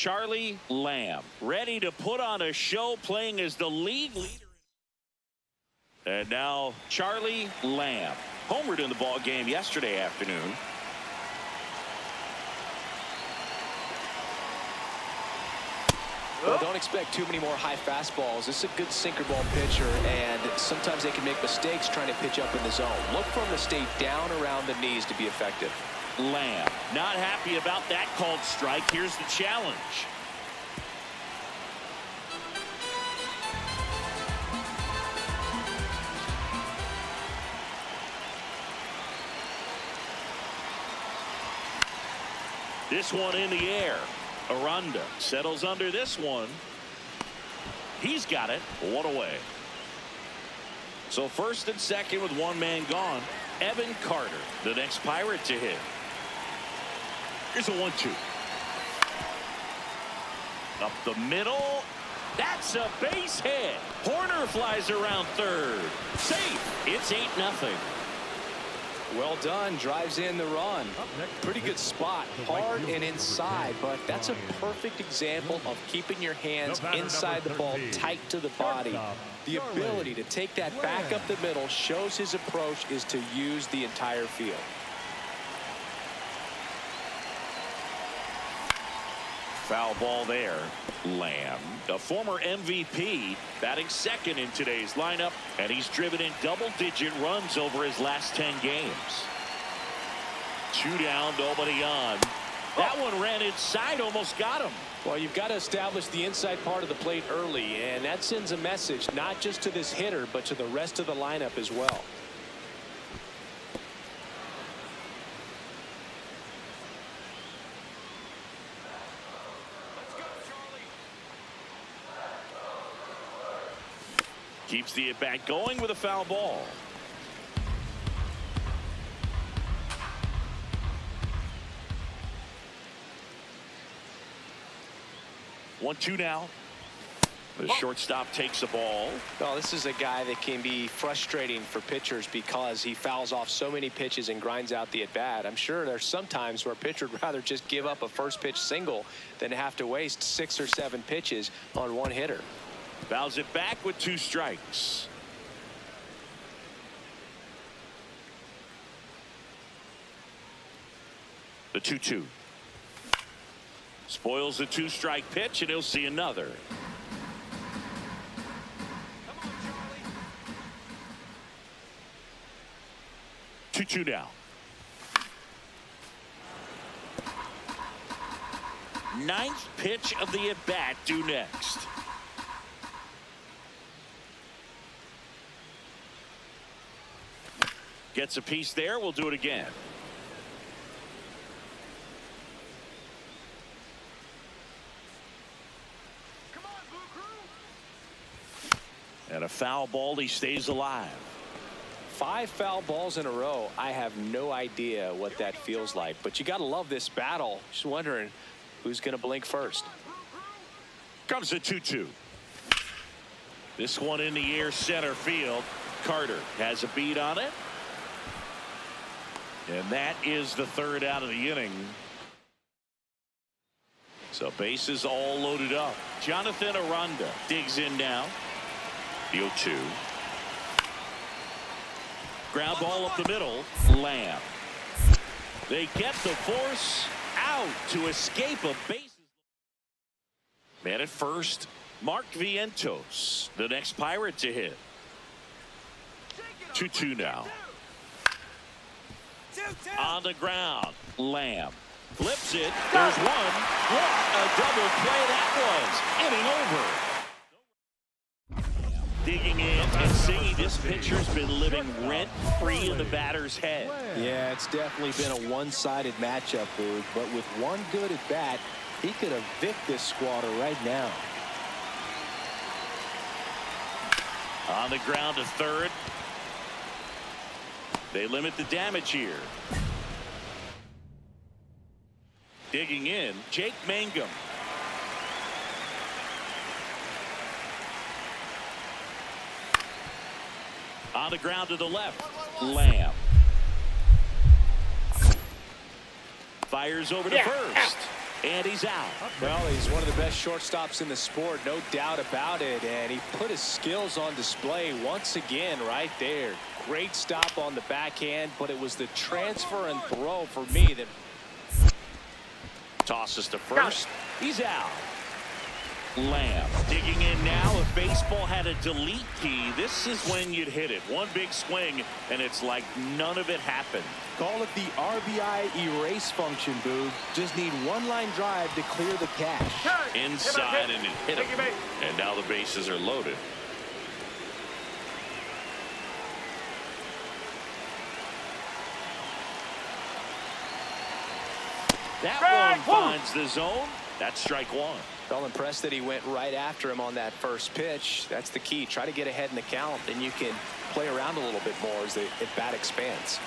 Charlie Lamb, ready to put on a show, playing as the league leader. And now Charlie Lamb, homered in the ball game yesterday afternoon. Well, don't expect too many more high fastballs. This is a good sinker ball pitcher, and sometimes they can make mistakes trying to pitch up in the zone. Look for them to stay down around the knees to be effective. Lamb not happy about that called strike. Here's the challenge. This one in the air. Aranda settles under this one. He's got it. One away. So first and second with one man gone. Evan Carter, the next Pirate to hit. Here's a 1-2. Up the middle. That's a base hit. Horner flies around third. Safe. It's 8-0. Well done. Drives in the run. Pretty good spot. Hard and inside, but that's a perfect example of keeping your hands inside the ball, tight to the body. The ability to take that back up the middle shows his approach is to use the entire field. Foul ball there. Lamb, a former MVP, batting second in today's lineup, and he's driven in double-digit runs over his last 10 games. 2 down, nobody on. That one ran inside, almost got him. Well, you've got to establish the inside part of the plate early, and that sends a message not just to this hitter, but to the rest of the lineup as well. Keeps the at-bat going with a foul ball. One, two now. The shortstop takes the ball. Well, this is a guy that can be frustrating for pitchers because he fouls off so many pitches and grinds out the at-bat. I'm sure there's some times where a pitcher would rather just give up a first pitch single than have to waste 6 or 7 pitches on one hitter. Fouls it back with 2 strikes. The 2-2. Spoils the 2-strike pitch, and he'll see another. Come on, Charlie. 2-2 now. Ninth pitch of the at-bat due next. Gets a piece there. We'll do it again. Come on, Blue Crew. And a foul ball. He stays alive. 5 foul balls in a row. I have no idea what that feels like, but you got to love this battle. Just wondering who's going to blink first. Comes the 2-2. This one in the air, center field. Carter has a beat on it. And that is the 3rd out of the inning. So bases all loaded up. Jonathan Aranda digs in now. The 0-2. Ground ball up the middle. Lamb. They get the force out to escape a bases. Man at first. Mark Vientos, the next Pirate to hit. 2-2 now. On the ground. Lamb flips it. There's one. What a double play that was. Inning over. Digging in and seeing this pitcher's been living rent-free in the batter's head. Yeah, it's definitely been a one-sided matchup, Boog, but with one good at bat, he could evict this squatter right now. On the ground to third. They limit the damage here. Digging in, Jake Mangum. On the ground to the left. Lamb. Fires over to first. And he's out. Well, he's one of the best shortstops in the sport, no doubt about it. And he put his skills on display once again right there. Great stop on the backhand, but it was the transfer and throw for me that tosses to first. He's out. Lamb digging in now. If baseball had a delete key, this is when you'd hit it. One big swing, and it's like none of it happened. Call it the RBI erase function, Boog. Just need one line drive to clear the cache. Inside, and it hit him. And now the bases are loaded. That one finds the zone. That's strike one. felt impressed that he went right after him on that first pitch. That's the key. Try to get ahead in the count, then you can play around a little bit more as the at-bat expands.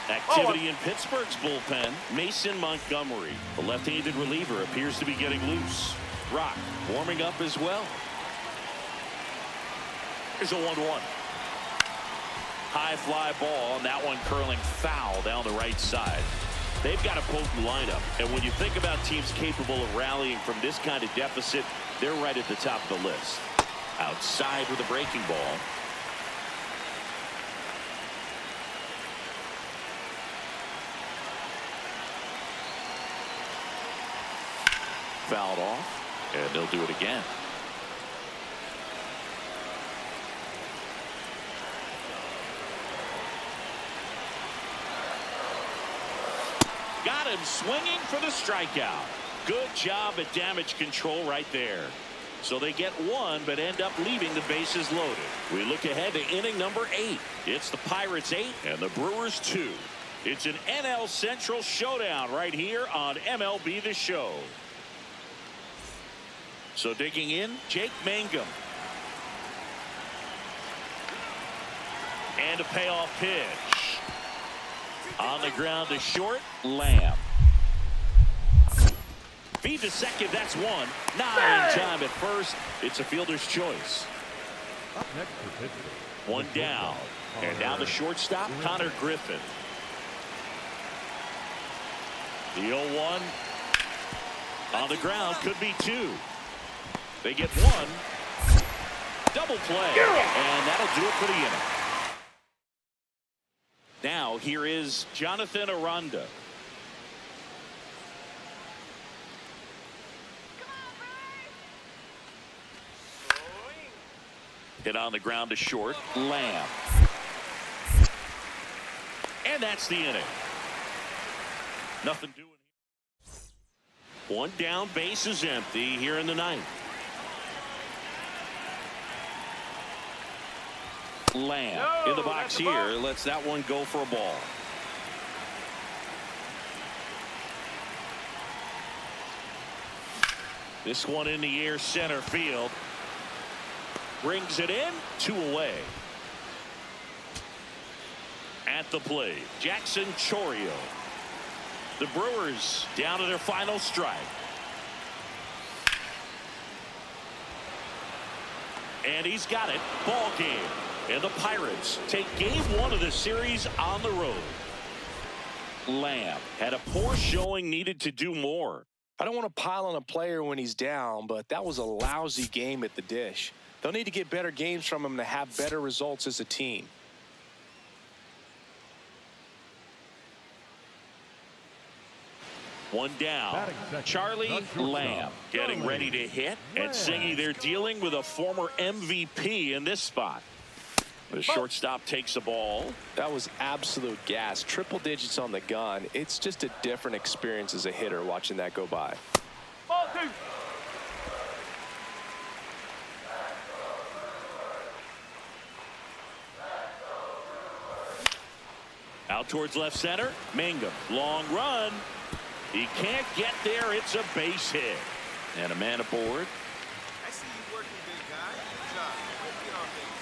Activity in Pittsburgh's bullpen. Mason Montgomery, the left-handed reliever, appears to be getting loose. Rock warming up as well. Here's a 1-1. High fly ball, and that one curling foul down the right side. They've got a potent lineup, and when you think about teams capable of rallying from this kind of deficit, they're right at the top of the list. Outside with a breaking ball. Fouled off, and they'll do it again. Got him swinging for the strikeout. Good job at damage control right there. So they get one, but end up leaving the bases loaded. We look ahead to inning number 8. It's the Pirates 8 and the Brewers 2. It's an NL Central showdown right here on MLB The Show. So digging in, Jake Mangum. And a payoff pitch. On the ground to short, Lamb. Feed to second, that's one. Not in time at first. It's a fielder's choice. Up next for Pittsburgh. One down. And now the shortstop, Connor Griffin. The 0-1. On the ground, could be 2. They get 1. Double play. And that'll do it for the inning. Now here is Jonathan Aranda. Hit on the ground to short. Lamb. And that's the inning. Nothing doing here. One down, base is empty here in the 9th. Lamb in the box here, lets that one go for a ball. This one in the air, center field. Brings it in, 2 away. At the plate, Jackson Chourio. The Brewers down to their final strike. And he's got it. Ball game. And the Pirates take game 1 of the series on the road. Lamb had a poor showing, needed to do more. I don't want to pile on a player when he's down, but that was a lousy game at the dish. They'll need to get better games from him to have better results as a team. One down. Charlie Lamb getting ready to hit, and Singy, they're dealing with a former MVP in this spot. The shortstop takes the ball. That was absolute gas. Triple digits on the gun. It's just a different experience as a hitter watching that go by. Ball 2. Out towards left center. Mangum. Long run. He can't get there. It's a base hit. And a man aboard. I see you working, big guy. Good job. Let's get on base.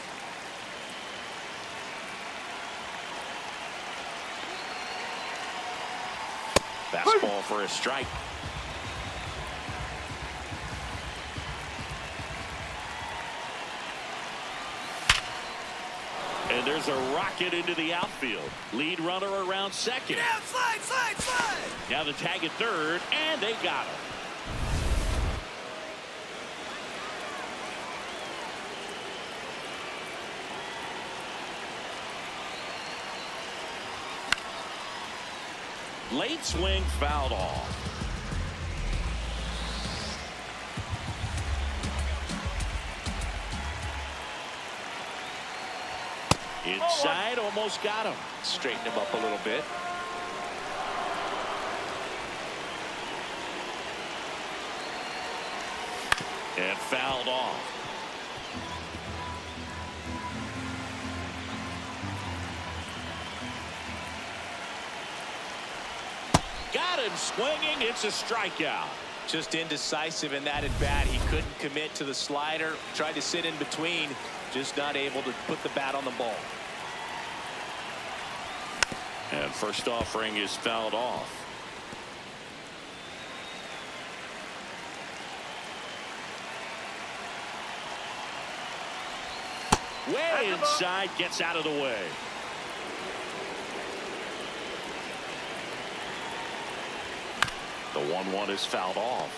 Fastball for a strike. And there's a rocket into the outfield. Lead runner around second. Down, slide, slide, slide. Now the tag at third, and they got him. Late swing fouled off. Inside, almost got him. Straighten him up a little bit. And fouled off. Got him swinging. It's a strikeout. Just indecisive in that at bat. He couldn't commit to the slider. Tried to sit in between. Just not able to put the bat on the ball. And first offering is fouled off. Way inside, gets out of the way. The 1-1 is fouled off.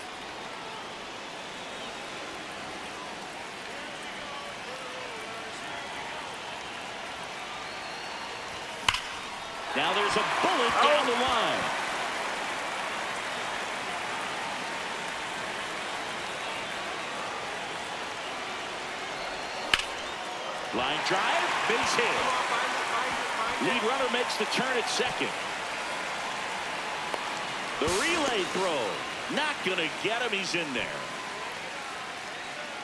Now there's a bullet down the line. Line drive, base hit. Lead runner makes the turn at second. The relay throw, not going to get him. He's in there.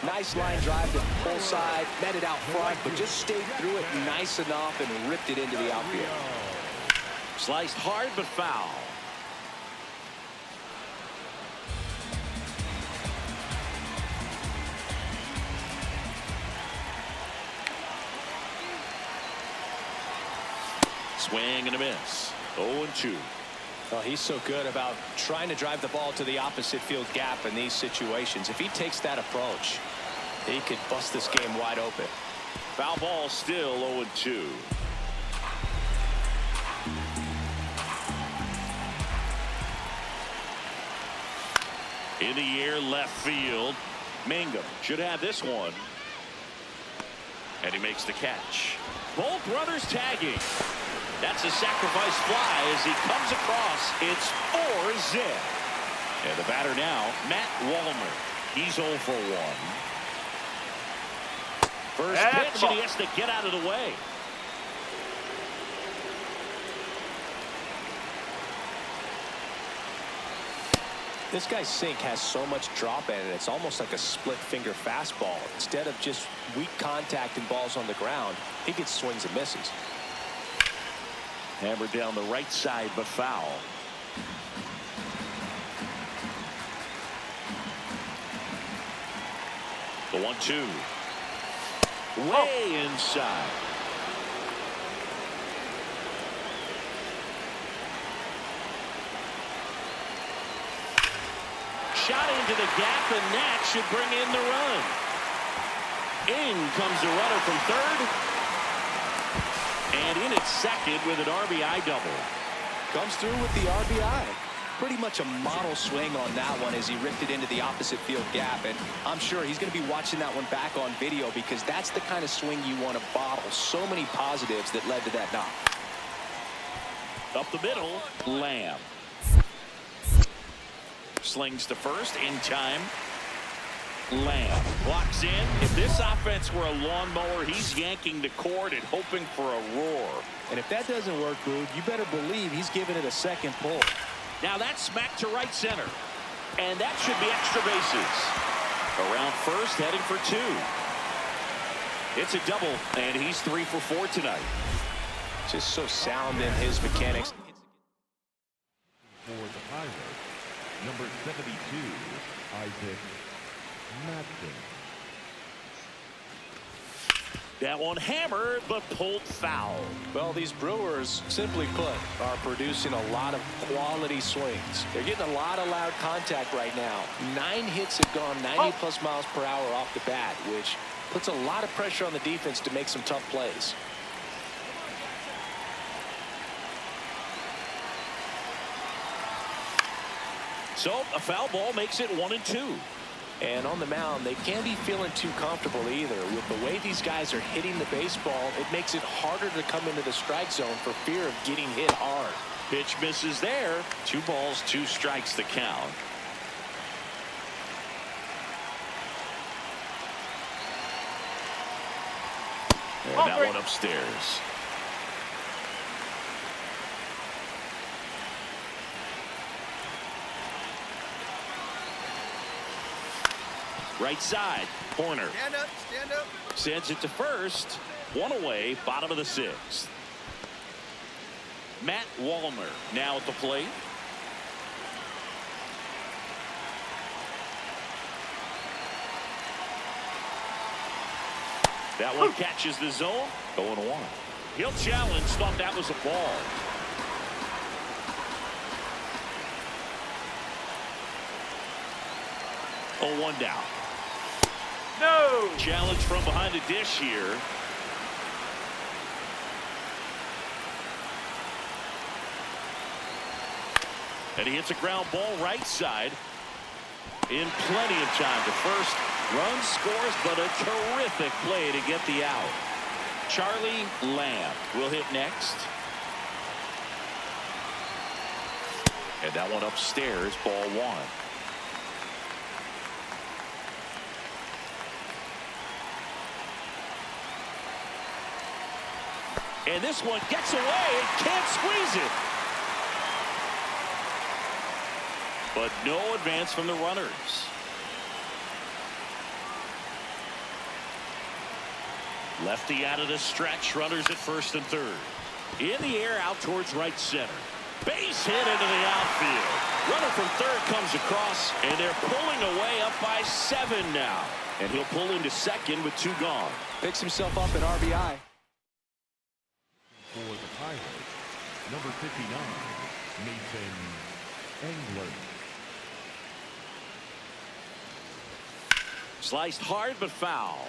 Nice line drive to the pull side, met it out front, but just stayed through it nice enough and ripped it into the outfield. Sliced hard but foul. Swing and a miss. 0-2. Well, he's so good about trying to drive the ball to the opposite field gap in these situations. If he takes that approach, he could bust this game wide open. Foul ball, still 0-2. In the air, left field. Mangum should have this one. And he makes the catch. Both runners tagging. That's a sacrifice fly as he comes across. It's 4-zip. And the batter now, Matt Wallner. He's 0 for 1. First pitch, and he has to get out of the way. This guy's sink has so much drop in it. It's almost like a split finger fastball. Instead of just weak contact and balls on the ground, he gets swings and misses. Hammered down the right side, but foul. The 1-2. Way inside. Shot into the gap, and that should bring in the run. In comes the runner from third. And in at second with an RBI double. Comes through with the RBI. Pretty much a model swing on that one as he ripped it into the opposite field gap. And I'm sure he's going to be watching that one back on video because that's the kind of swing you want to bottle. So many positives that led to that knock. Up the middle, Lamb. Slings to first in time. Lamb walks in. If this offense were a lawnmower, he's yanking the cord and hoping for a roar. And if that doesn't work, Boog, you better believe he's giving it a second pull. Now that's smacked to right center. And that should be extra bases. Around first, heading for 2. It's a double, and he's 3 for 4 tonight. Just so sound in his mechanics. For the Pirates, number 72, Isaac Madsen. That one hammered, but pulled foul. Well, these Brewers, simply put, are producing a lot of quality swings. They're getting a lot of loud contact right now. 9 hits have gone 90+ miles per hour off the bat, which puts a lot of pressure on the defense to make some tough plays. So a foul ball makes it 1-2. And on the mound, they can't be feeling too comfortable either. With the way these guys are hitting the baseball, it makes it harder to come into the strike zone for fear of getting hit hard. Pitch misses there. 2 balls, 2 strikes the count. And that one upstairs. Right side, corner. Stand up, stand up. Sends it to first. 1 away, bottom of the 6th. Matt Wallner now at the plate. That one catches the zone. 0-1. He'll challenge. Thought that was a ball. Oh, 1 down. No. Challenge from behind the dish here. And he hits a ground ball right side. In plenty of time to first. Run scores, but a terrific play to get the out. Charlie Lamb will hit next. And that one upstairs, ball 1. And this one gets away and can't squeeze it. But no advance from the runners. Lefty out of the stretch. Runners at first and third. In the air out towards right center. Base hit into the outfield. Runner from third comes across, and they're pulling away up by 7 now. And he'll pull into second with 2 gone. Picks himself up an RBI. For the Pirates, number 59, Nathan Engler. Sliced hard but foul.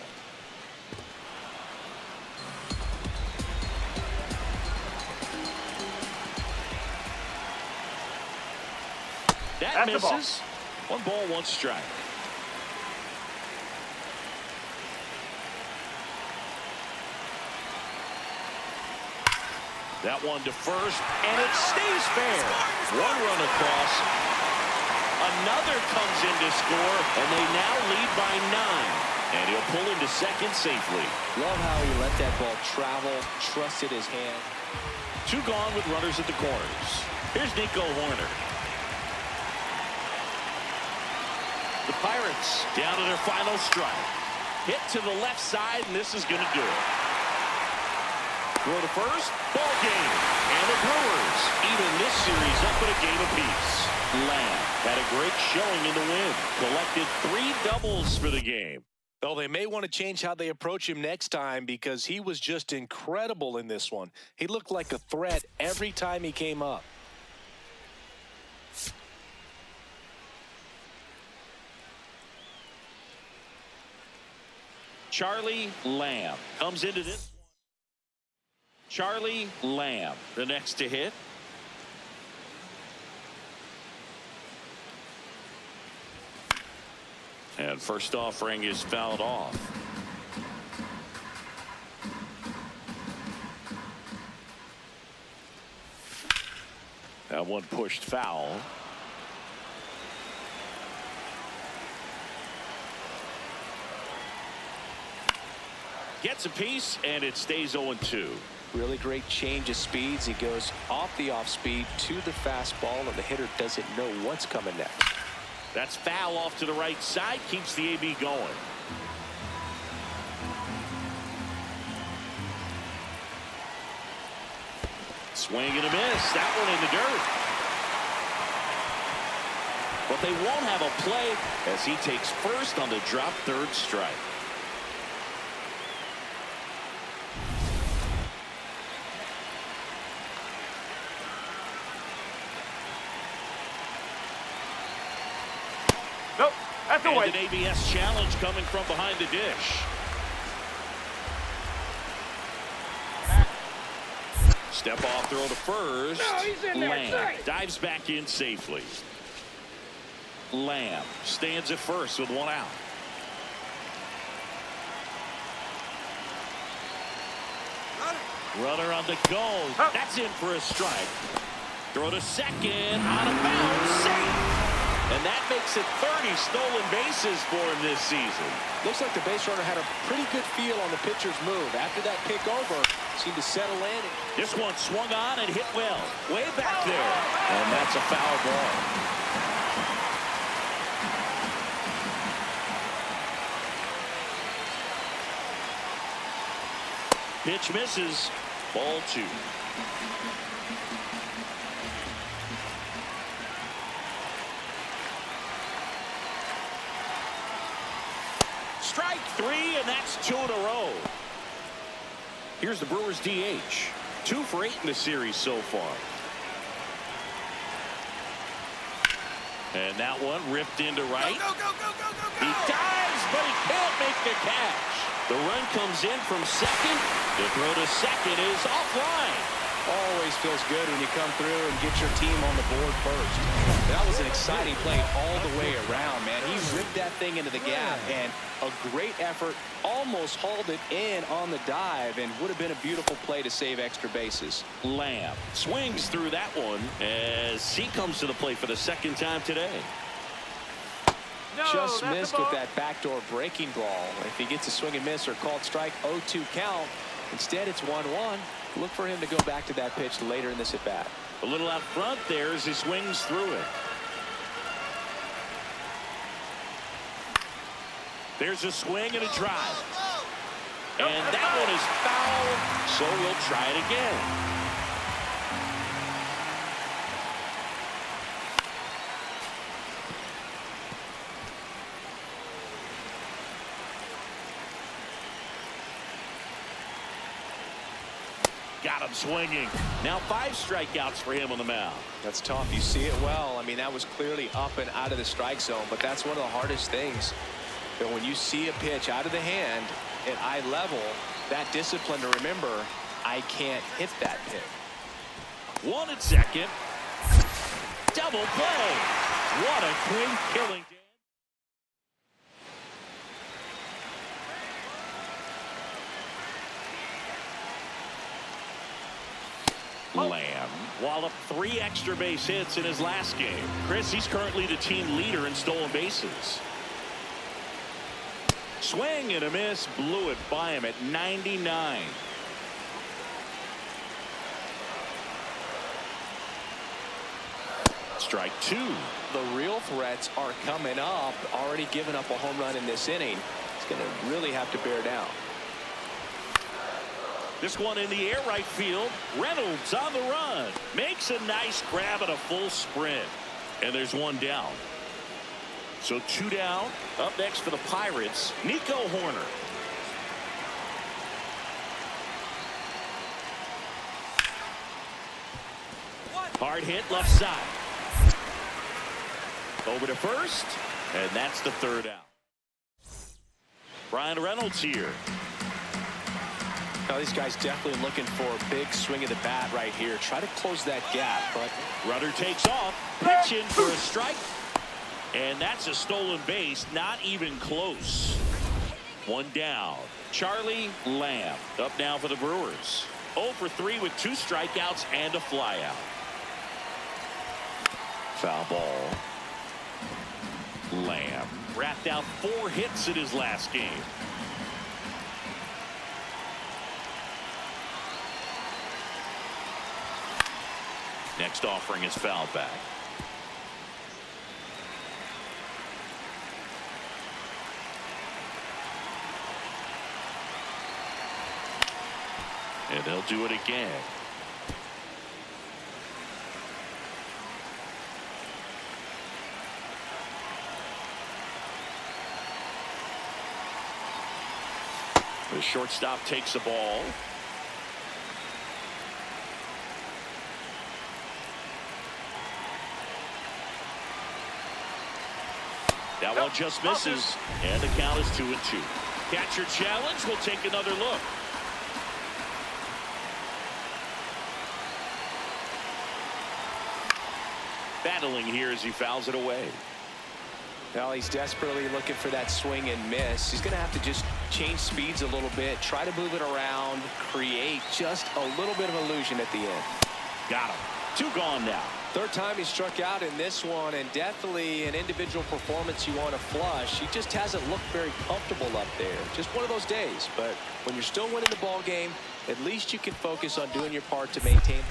That misses. 1 ball, 1 strike. That one to first, and it stays fair. 1 run across. Another comes in to score, and they now lead by 9. And he'll pull into second safely. Love how he let that ball travel, trusted his hand. 2 gone with runners at the corners. Here's Nico Horner. The Pirates down to their final strike. Hit to the left side, and this is going to do it. Throw to first, ball game. And the Brewers even this series up at a game apiece. Lamb had a great showing in the win. Collected 3 doubles for the game. Well, they may want to change how they approach him next time because he was just incredible in this one. He looked like a threat every time he came up. Charlie Lamb comes into this one. Charlie Lamb, the next to hit. And first offering is fouled off. That one pushed foul. Gets a piece, and it stays 0-2. Really great change of speeds. He goes off the off speed to the fastball, and the hitter doesn't know what's coming next. That's foul off to the right side. Keeps the AB going. Swing and a miss. That one in the dirt. But they won't have a play as he takes first on the drop third strike. Nope, that's And an ABS challenge coming from behind the dish. Step off throw to first. No, he's in there. Lamb dives back in safely. Lamb stands at first with one out. Runner on the go. That's in for a strike. Throw to second. Out of bounds. Safe. And that makes it 30 stolen bases for him this season. Looks like the base runner had a pretty good feel on the pitcher's move. After that kick over, seemed to settle in. This one swung on and hit well. Way back there. And that's a foul ball. Pitch misses. Ball 2. Strike 3, and that's 2 in a row. Here's the Brewers DH. 2 for 8 in the series so far. And that one ripped into right. Go, go, go, go, go, go. He dives, but he can't make the catch. The run comes in from second. The throw to second is offline. Always feels good when you come through and get your team on the board first. That was an exciting play all the way around, man. He ripped that thing into the gap, and a great effort. Almost hauled it in on the dive, and would have been a beautiful play to save extra bases. Lamb swings through that one as he comes to the plate for the second time today. Just missed with that backdoor breaking ball. If he gets a swing and miss or called strike, 0-2 count. Instead, it's 1-1. Look for him to go back to that pitch later in this at-bat. A little out front there as he swings through it. There's a swing and a drive. And that one is foul, so we'll try it again. Got him swinging. Now 5 strikeouts for him on the mound. That's tough. You see it well. I mean, that was clearly up and out of the strike zone, but that's one of the hardest things. But when you see a pitch out of the hand at eye level, that discipline to remember, I can't hit that pitch. 1 at second. Double play. What a clean killing. Lamb walloped 3 extra base hits in his last game. Chris, he's currently the team leader in stolen bases. Swing and a miss, blew it by him at 99. Strike 2. The real threats are coming up. Already given up a home run in this inning. He's going to really have to bear down. This one in the air right field. Reynolds on the run. Makes a nice grab at a full sprint. And there's 1 down. So 2 down. Up next for the Pirates, Nico Horner. Hard hit left side. Over to first. And that's the 3rd out. Brian Reynolds here. Now, these guys definitely looking for a big swing of the bat right here. Try to close that gap, but Runner takes off. Pitch in for a strike. And that's a stolen base. Not even close. 1 down. Charlie Lamb up now for the Brewers. 0 for 3 with 2 strikeouts and a flyout. Foul ball. Lamb wrapped out 4 hits in his last game. Next offering is fouled back. And they'll do it again. The shortstop takes the ball. That one just misses, and the count is 2-2. Catcher challenge. We'll take another look. Battling here as he fouls it away. Well, he's desperately looking for that swing and miss. He's going to have to just change speeds a little bit, try to move it around, create just a little bit of illusion at the end. Got him. 2 gone now. Third time he struck out in this one, and definitely an individual performance you want to flush. He just hasn't looked very comfortable up there. Just one of those days. But when you're still winning the ball game, at least you can focus on doing your part to maintain.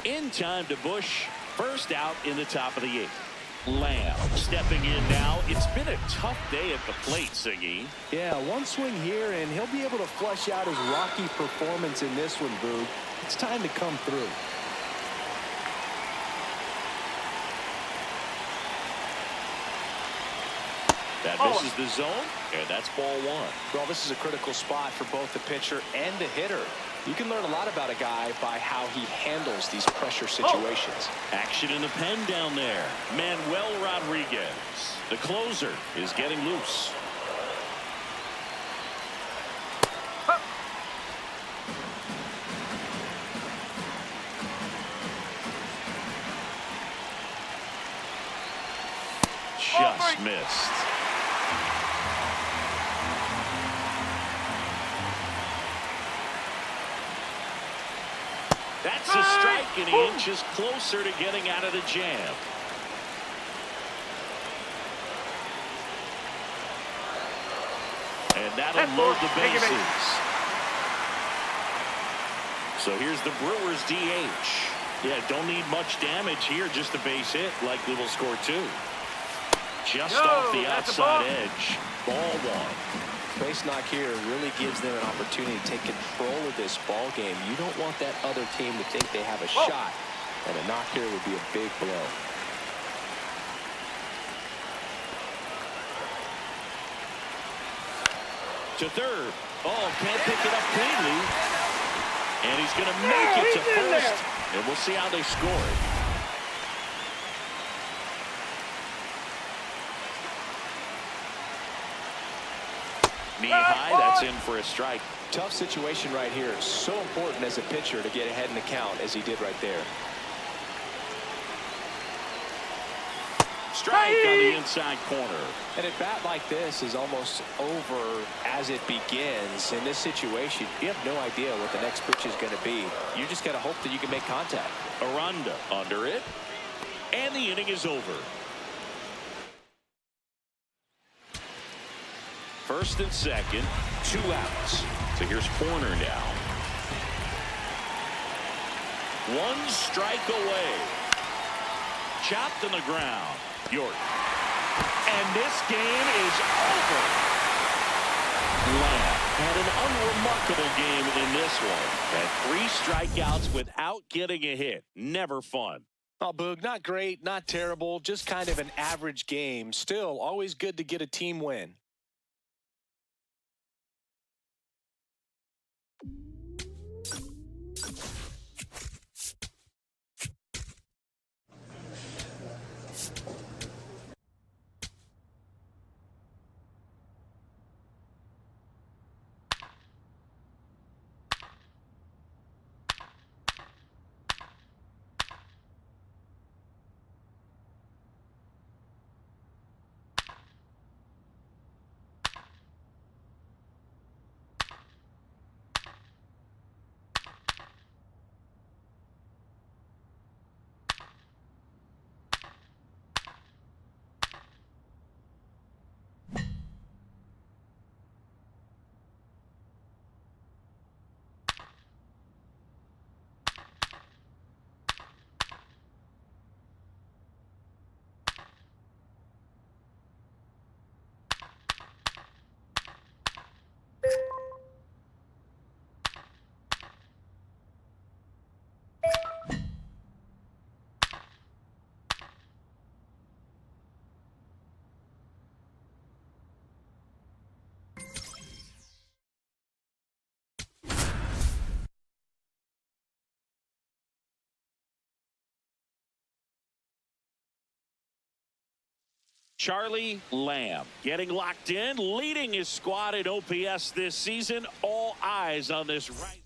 In time to Bush. First out in the top of the 8th. Lamb stepping in now. It's been a tough day at the plate, Siggy. Yeah, one swing here, and he'll be able to flush out his rocky performance in this one, Boog. It's time to come through. That misses the zone, and that's ball 1. Well, this is a critical spot for both the pitcher and the hitter. You can learn a lot about a guy by how he handles these pressure situations. Action in the pen down there. Manuel Rodriguez, the closer, is getting loose. Just missed. That's a strike, and he inches closer to getting out of the jam. And that'll load the bases. So here's the Brewers DH. Yeah, don't need much damage here, just a base hit. Likely will score 2. Just off the outside edge. Ball 1. Base knock here really gives them an opportunity to take control of this ball game. You don't want that other team to think they have a shot, and a knock here would be a big blow. To third. Oh, can't pick it up cleanly. And he's going to make it to first. And we'll see how they score it. Knee high, that's in for a strike. Tough situation right here. So important as a pitcher to get ahead in the count as he did right there. Strike on the inside corner. And a bat like this is almost over as it begins. In this situation, you have no idea what the next pitch is going to be. You just got to hope that you can make contact. Aranda under it. And the inning is over. First and second, 2 outs. So here's Corner now. 1 strike away. Chopped on the ground. York. And this game is over. Lamb had an unremarkable game in this one. Had 3 strikeouts without getting a hit. Never fun. Oh, Boog, not great, not terrible, just kind of an average game. Still, always good to get a team win. Charlie Lamb getting locked in, leading his squad in OPS this season. All eyes on this right.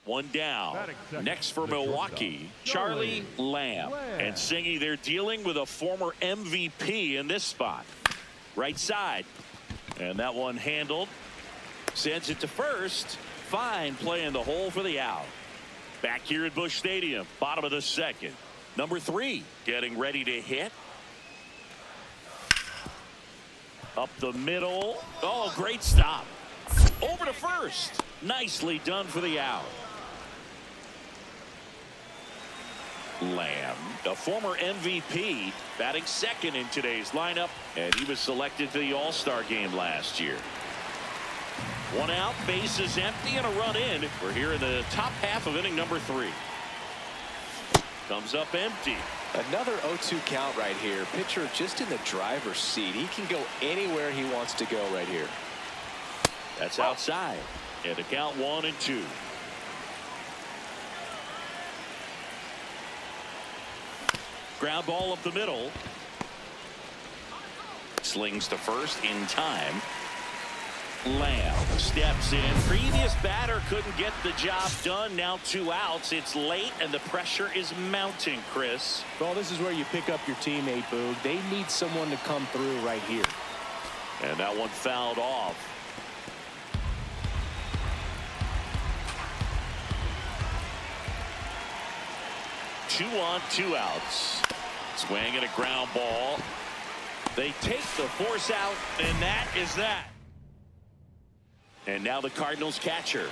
One down. Batting second, Next for the shortstop, Milwaukee, Charlie Lamb. And Singy, they're dealing with a former MVP in this spot. Right side. And that one handled. Sends it to first. Fine play in the hole for the out. Back here at Busch Stadium, bottom of the second. Number 3 getting ready to hit. Up the middle. Oh, great stop. Over to first. Nicely done for the out. Lamb, a former MVP, batting second in today's lineup, and he was selected for the All-Star game last year. One out, bases empty, and a run in. We're here in the top half of inning number 3. Comes up empty. Another 0-2 count right here. Pitcher just in the driver's seat. He can go anywhere he wants to go right here. That's outside. And the count 1-2. Ground ball up the middle. Slings to first in time. Lamb steps in. Previous batter couldn't get the job done. Now 2 outs. It's late and the pressure is mounting, Chris. Well, this is where you pick up your teammate, Boog. They need someone to come through right here. And that one fouled off. Two on, 2 outs. Swing and a ground ball. They take the force out, and that is that. And now the Cardinals catcher.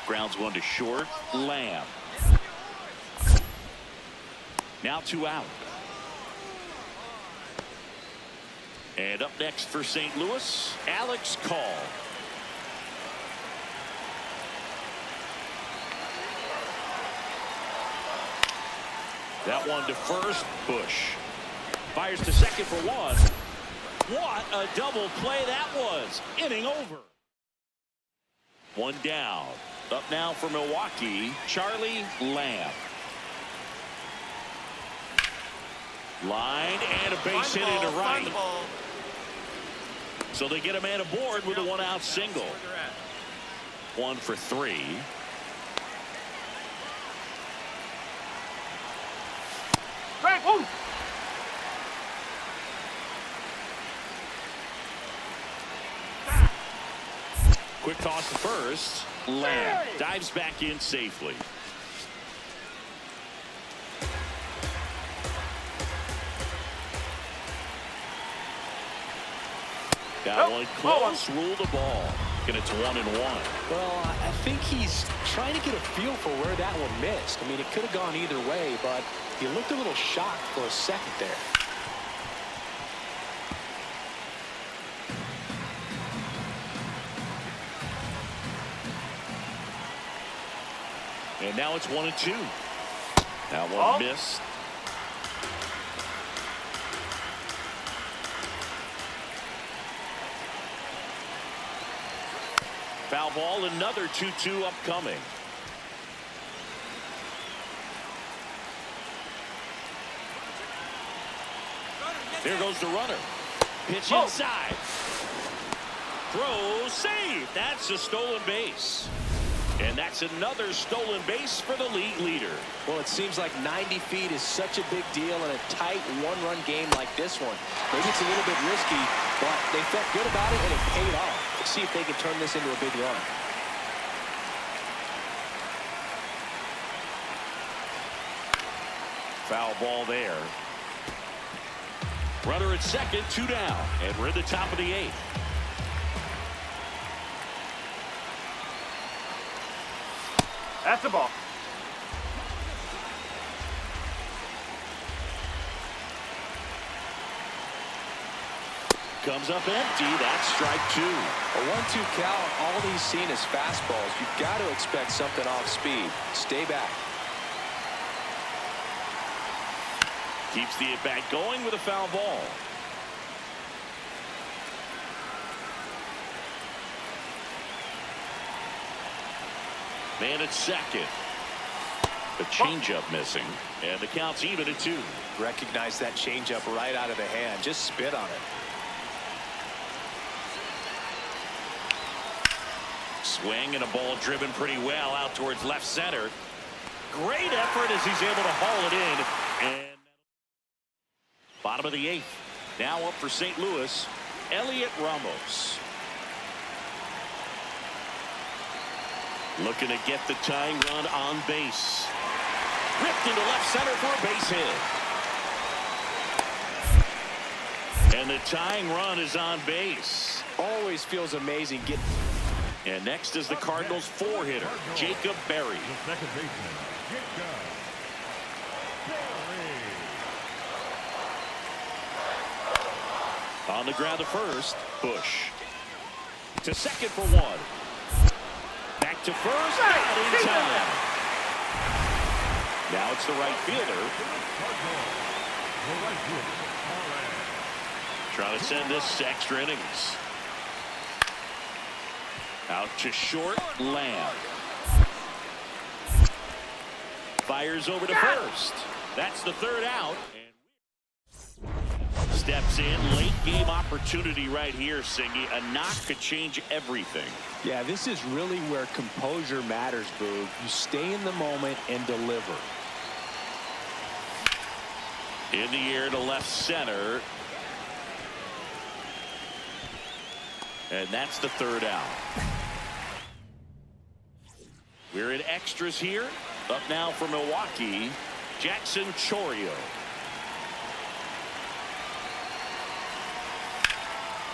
Grounds one to short. Lamb. Now 2 out. And up next for St. Louis, Alex Call. That one to first. Busch fires to second for 1. What a double play that was. Inning over. 1 down. Up now for Milwaukee, Charlie Lamb. Line and a base hit into right. So they get a man aboard with a 1-out single. 1 for 3. Quick toss to first. Lamb dives back in safely. That one close. Rule the ball. And it's 1-1. Well, I think he's trying to get a feel for where that one missed. I mean, it could have gone either way, but he looked a little shocked for a second there. And now it's 1-2. That one missed. Foul ball, another 2-2 upcoming. There goes the runner. Pitch inside. Throw, save. That's a stolen base. And that's another stolen base for the league leader. Well, it seems like 90 feet is such a big deal in a tight one-run game like this one. Maybe it's a little bit risky, but they felt good about it and it paid off. Let's see if they can turn this into a big run. Foul ball there. Runner at second, 2 down, and we're at the top of the 8th. That's the ball. Comes up empty. That's strike 2. A 1-2 count, all he's seen is fastballs. You've got to expect something off speed. Stay back. Keeps the at-bat going with a foul ball. Man at second. The changeup missing, and the count's even at 2. Recognize that changeup right out of the hand. Just spit on it. Swing and a ball driven pretty well out towards left center. Great effort as he's able to haul it in. And bottom of the 8th. Now up for St. Louis, Elliot Ramos. Looking to get the tying run on base. Ripped into left center for a base hit. And the tying run is on base. Always feels amazing getting. And next is the Cardinals 4-hitter, Jacob Berry. The second baseman, Jacob Berry. On the ground to first, Bush. To second for 1. Back to first, not in time. Now it's the right fielder. The right fielder, Trying to send this to extra innings. Out to short, Lamb. Fires over to first. That's the 3rd out. And steps in, late game opportunity right here, Singy. A knock could change everything. Yeah, this is really where composure matters, Boog. You stay in the moment and deliver. In the air to left center. And that's the 3rd out. We're in extras here. Up now for Milwaukee, Jackson Chourio.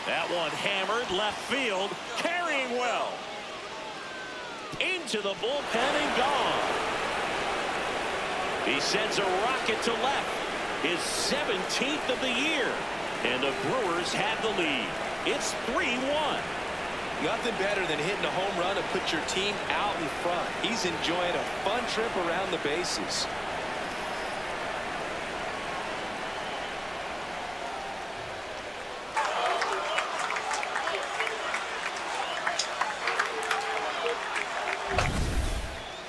That one hammered left field, carrying well. Into the bullpen and gone. He sends a rocket to left. His 17th of the year. And the Brewers have the lead. It's 3-1. Nothing better than hitting a home run and put your team out in front. He's enjoying a fun trip around the bases.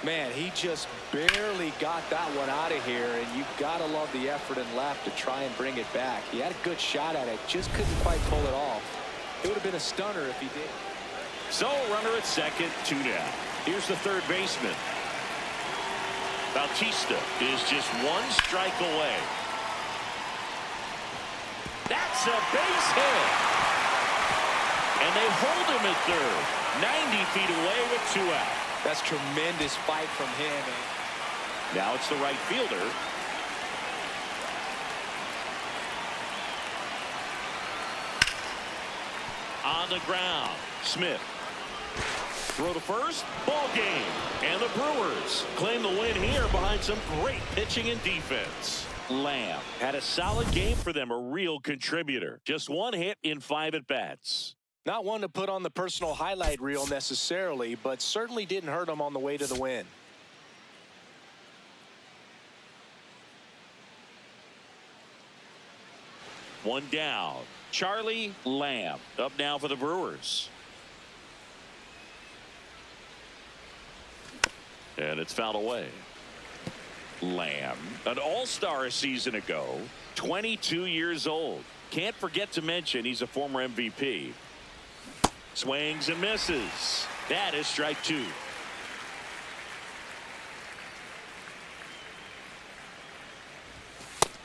Man, he just barely got that one out of here, and you've got to love the effort and left to try and bring it back. He had a good shot at it, just couldn't quite pull it off. It would have been a stunner if he did. So, runner at second, 2 down. Here's the 3rd baseman. Bautista is just 1 strike away. That's a base hit. And they hold him at 3rd. 90 feet away with 2 out. That's tremendous fight from him. Now it's the right fielder. On the ground, Smith. Throw to first, ball game. And the Brewers claim the win here behind some great pitching and defense. Lamb had a solid game for them, a real contributor. Just 1 hit in 5 at-bats. Not one to put on the personal highlight reel necessarily, but certainly didn't hurt him on the way to the win. One down. Charlie Lamb up now for the Brewers. And it's fouled away. Lamb, an all-star a season ago, 22 years old. Can't forget to mention he's a former MVP. Swings and misses. That is strike 2.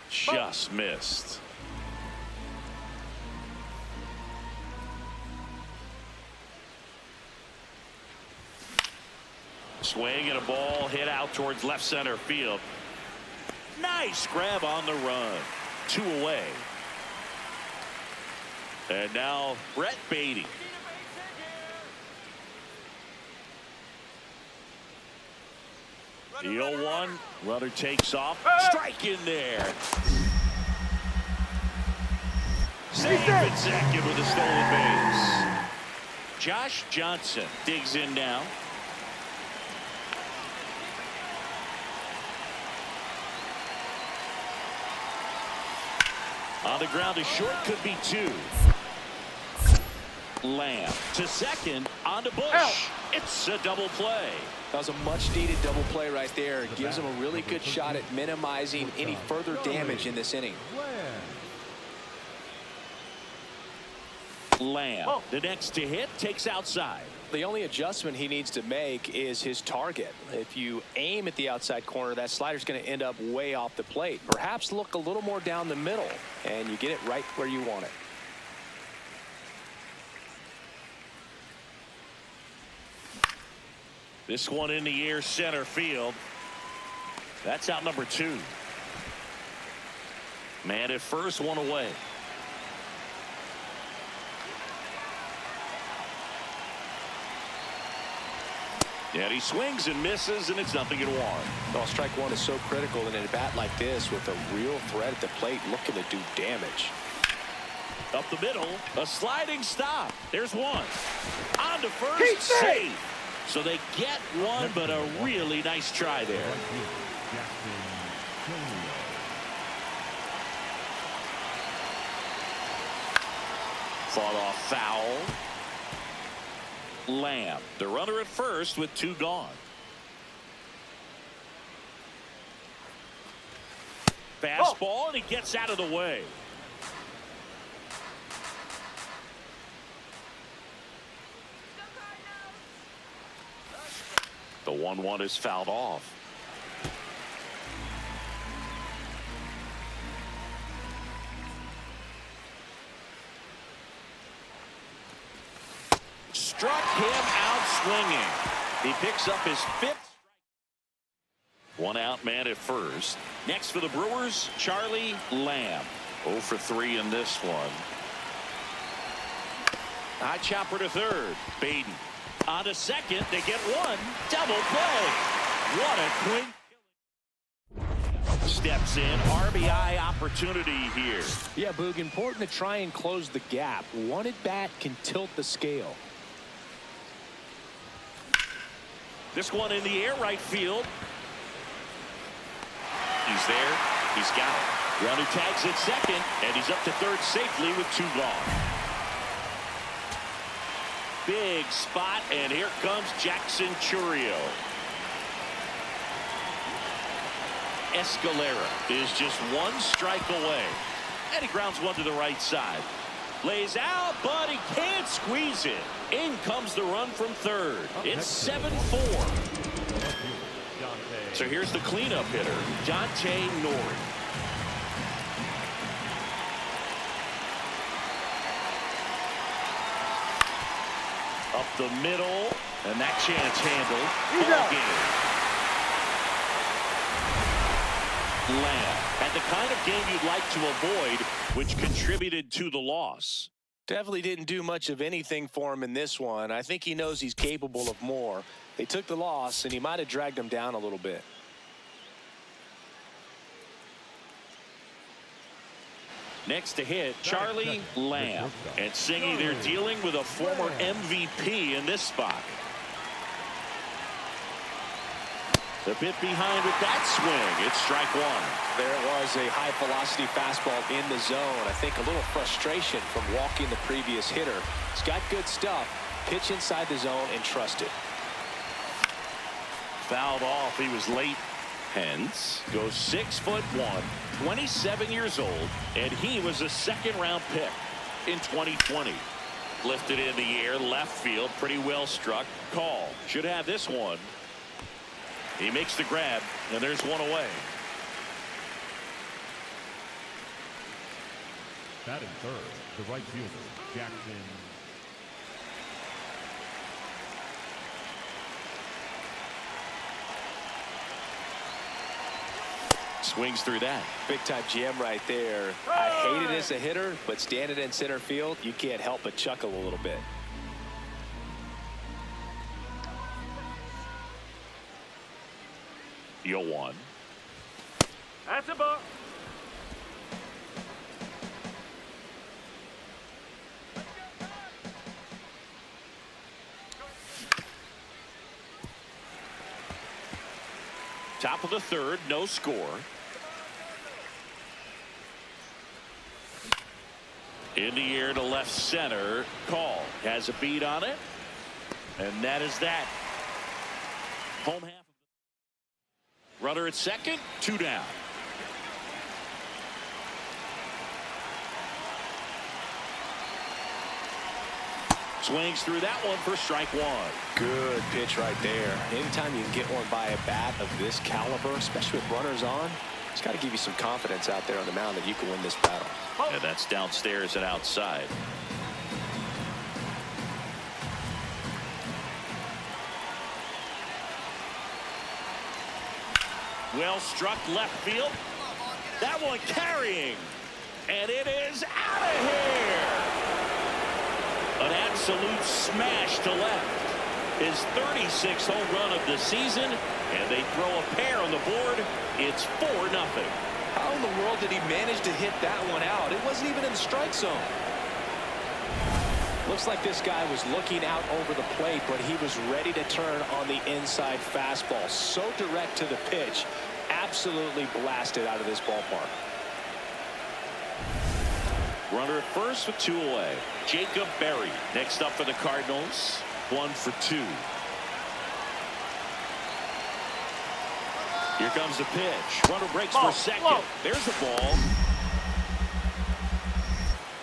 Just missed. Swing and a ball hit out towards left center field. Nice grab on the run. 2 away. And now Brett Beatty. The 0-1. Runner takes off. Strike in there. Save at second with a stolen base. Josh Johnson digs in now. On the ground to short, could be 2. Lamb to second, on to Bush. It's a double play. That was a much-needed double play right there. It gives him a really good shot at minimizing any further damage in this inning. Lamb, the next to hit, takes outside. The only adjustment he needs to make is his target. If you aim at the outside corner, that slider's going to end up way off the plate. Perhaps look a little more down the middle, and you get it right where you want it. This one in the air, center field. That's out number 2. Man at first, one away. And he swings and misses, and it's 0-1. Well, strike one is so critical in a bat like this with a real threat at the plate looking to do damage. Up the middle, a sliding stop. There's one. On to first, safe. So they get one, but a really nice try there. Fought off foul. Lamb, the runner at first with 2 gone. Fastball, and he gets out of the way. The 1-1 is fouled off. Struck him out swinging. He picks up his 5th. 1 out, man at first. Next for the Brewers, Charlie Lamb. 0 for 3 in this one. High chopper to third. Baden on to second. They get one. Double play. What a quick. Steps in. RBI opportunity here. Yeah, Boog, important to try and close the gap. One at bat can tilt the scale. This one in the air, right field. He's there. He's got it. Runner tags at second, and he's up to third safely with 2 gone. Big spot, and here comes Jackson Chourio. Escalera is just 1 strike away, and he grounds one to the right side. Lays out, but he can't squeeze it. In comes the run from third. It's 7-4. So here's the cleanup hitter, Dante Nori. Up the middle, and that chance handled. Ball game. Lamb had the kind of game you'd like to avoid, which contributed to the loss. Definitely didn't do much of anything for him in this one. I think he knows he's capable of more. They took the loss, and he might have dragged him down a little bit. Next to hit, Charlie Lamb. And Singy, they're dealing with a former MVP in this spot. The bit behind with that swing. It's strike 1. There it was, a high-velocity fastball in the zone. I think a little frustration from walking the previous hitter. He's got good stuff. Pitch inside the zone and trust it. Fouled off. He was late. Hence goes 6'1", 27 years old, and he was a 2nd-round pick in 2020. Lifted in the air, left field, pretty well struck. Call. Should have this one. He makes the grab, and there's one away. Batting third, the right fielder, Jackson. Swings through that. Big time jam right there. I hate it as a hitter, but standing in center field, you can't help but chuckle a little bit. You'll one. That's a ball. Top of the third, no score. In the air to left center. Call has a beat on it, and that is that. Home half. Runner at second, 2 down. Swings through that one for strike one. Good pitch right there. Anytime you can get one by a bat of this caliber, especially with runners on, it's got to give you some confidence out there on the mound that you can win this battle. And that's downstairs and outside. Well struck left field. That one carrying. And it is out of here. An absolute smash to left. His 36th home run of the season. And they throw a pair on the board. It's 4-0. How in the world did he manage to hit that one out? It wasn't even in the strike zone. Looks like this guy was looking out over the plate, but he was ready to turn on the inside fastball. So direct to the pitch. Absolutely blasted out of this ballpark. Runner at first with 2 away. Jacob Berry next up for the Cardinals. 1 for 2. Here comes the pitch. Runner breaks for second. There's the ball.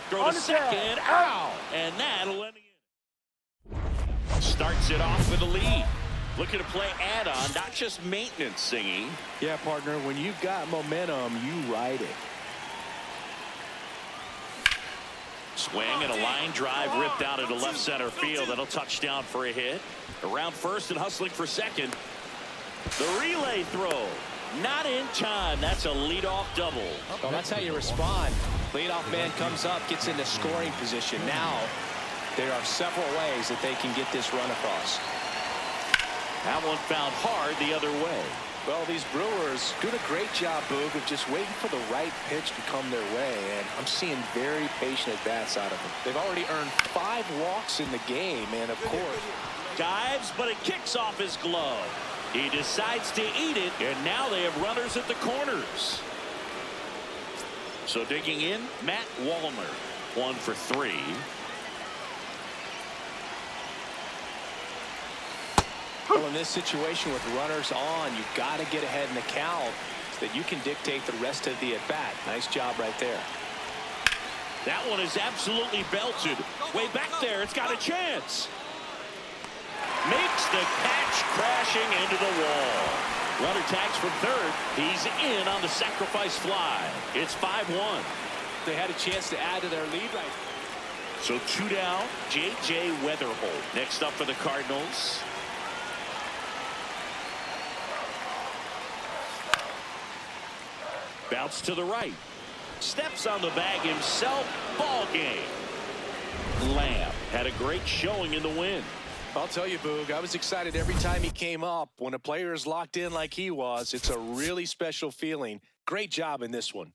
Throw to second. Out. And that'll end the inning. Starts it off with a lead. Looking to play add-on, not just maintenance singing. Yeah, partner, when you've got momentum, you ride it. Swing and a line drive ripped out into left center field. That'll touchdown for a hit. Around first and hustling for second. The relay throw. Not in time. That's a leadoff double. Well, that's how you respond. Leadoff man comes up, gets into scoring position. Now, there are several ways that they can get this run across. That one found hard the other way. Well, these Brewers doing a great job, Boog, of just waiting for the right pitch to come their way, and I'm seeing very patient at-bats out of them. They've already earned 5 walks in the game, and of course, Dives, but it kicks off his glove. He decides to eat it, and now they have runners at the corners. So digging in, Matt Wallner, 1 for 3. Well, in this situation with runners on, you've got to get ahead in the count so that you can dictate the rest of the at-bat. Nice job right there. That one is absolutely belted. Way back there, it's got a chance. Makes the catch, crashing into the wall. Runner tags from third. He's in on the sacrifice fly. It's 5-1. They had a chance to add to their lead right now. So 2 down. J.J. Weatherholt next up for the Cardinals. Bounce to the right. Steps on the bag himself. Ball game. Lamb had a great showing in the win. I'll tell you, Boog, I was excited every time he came up. When a player is locked in like he was, it's a really special feeling. Great job in this one.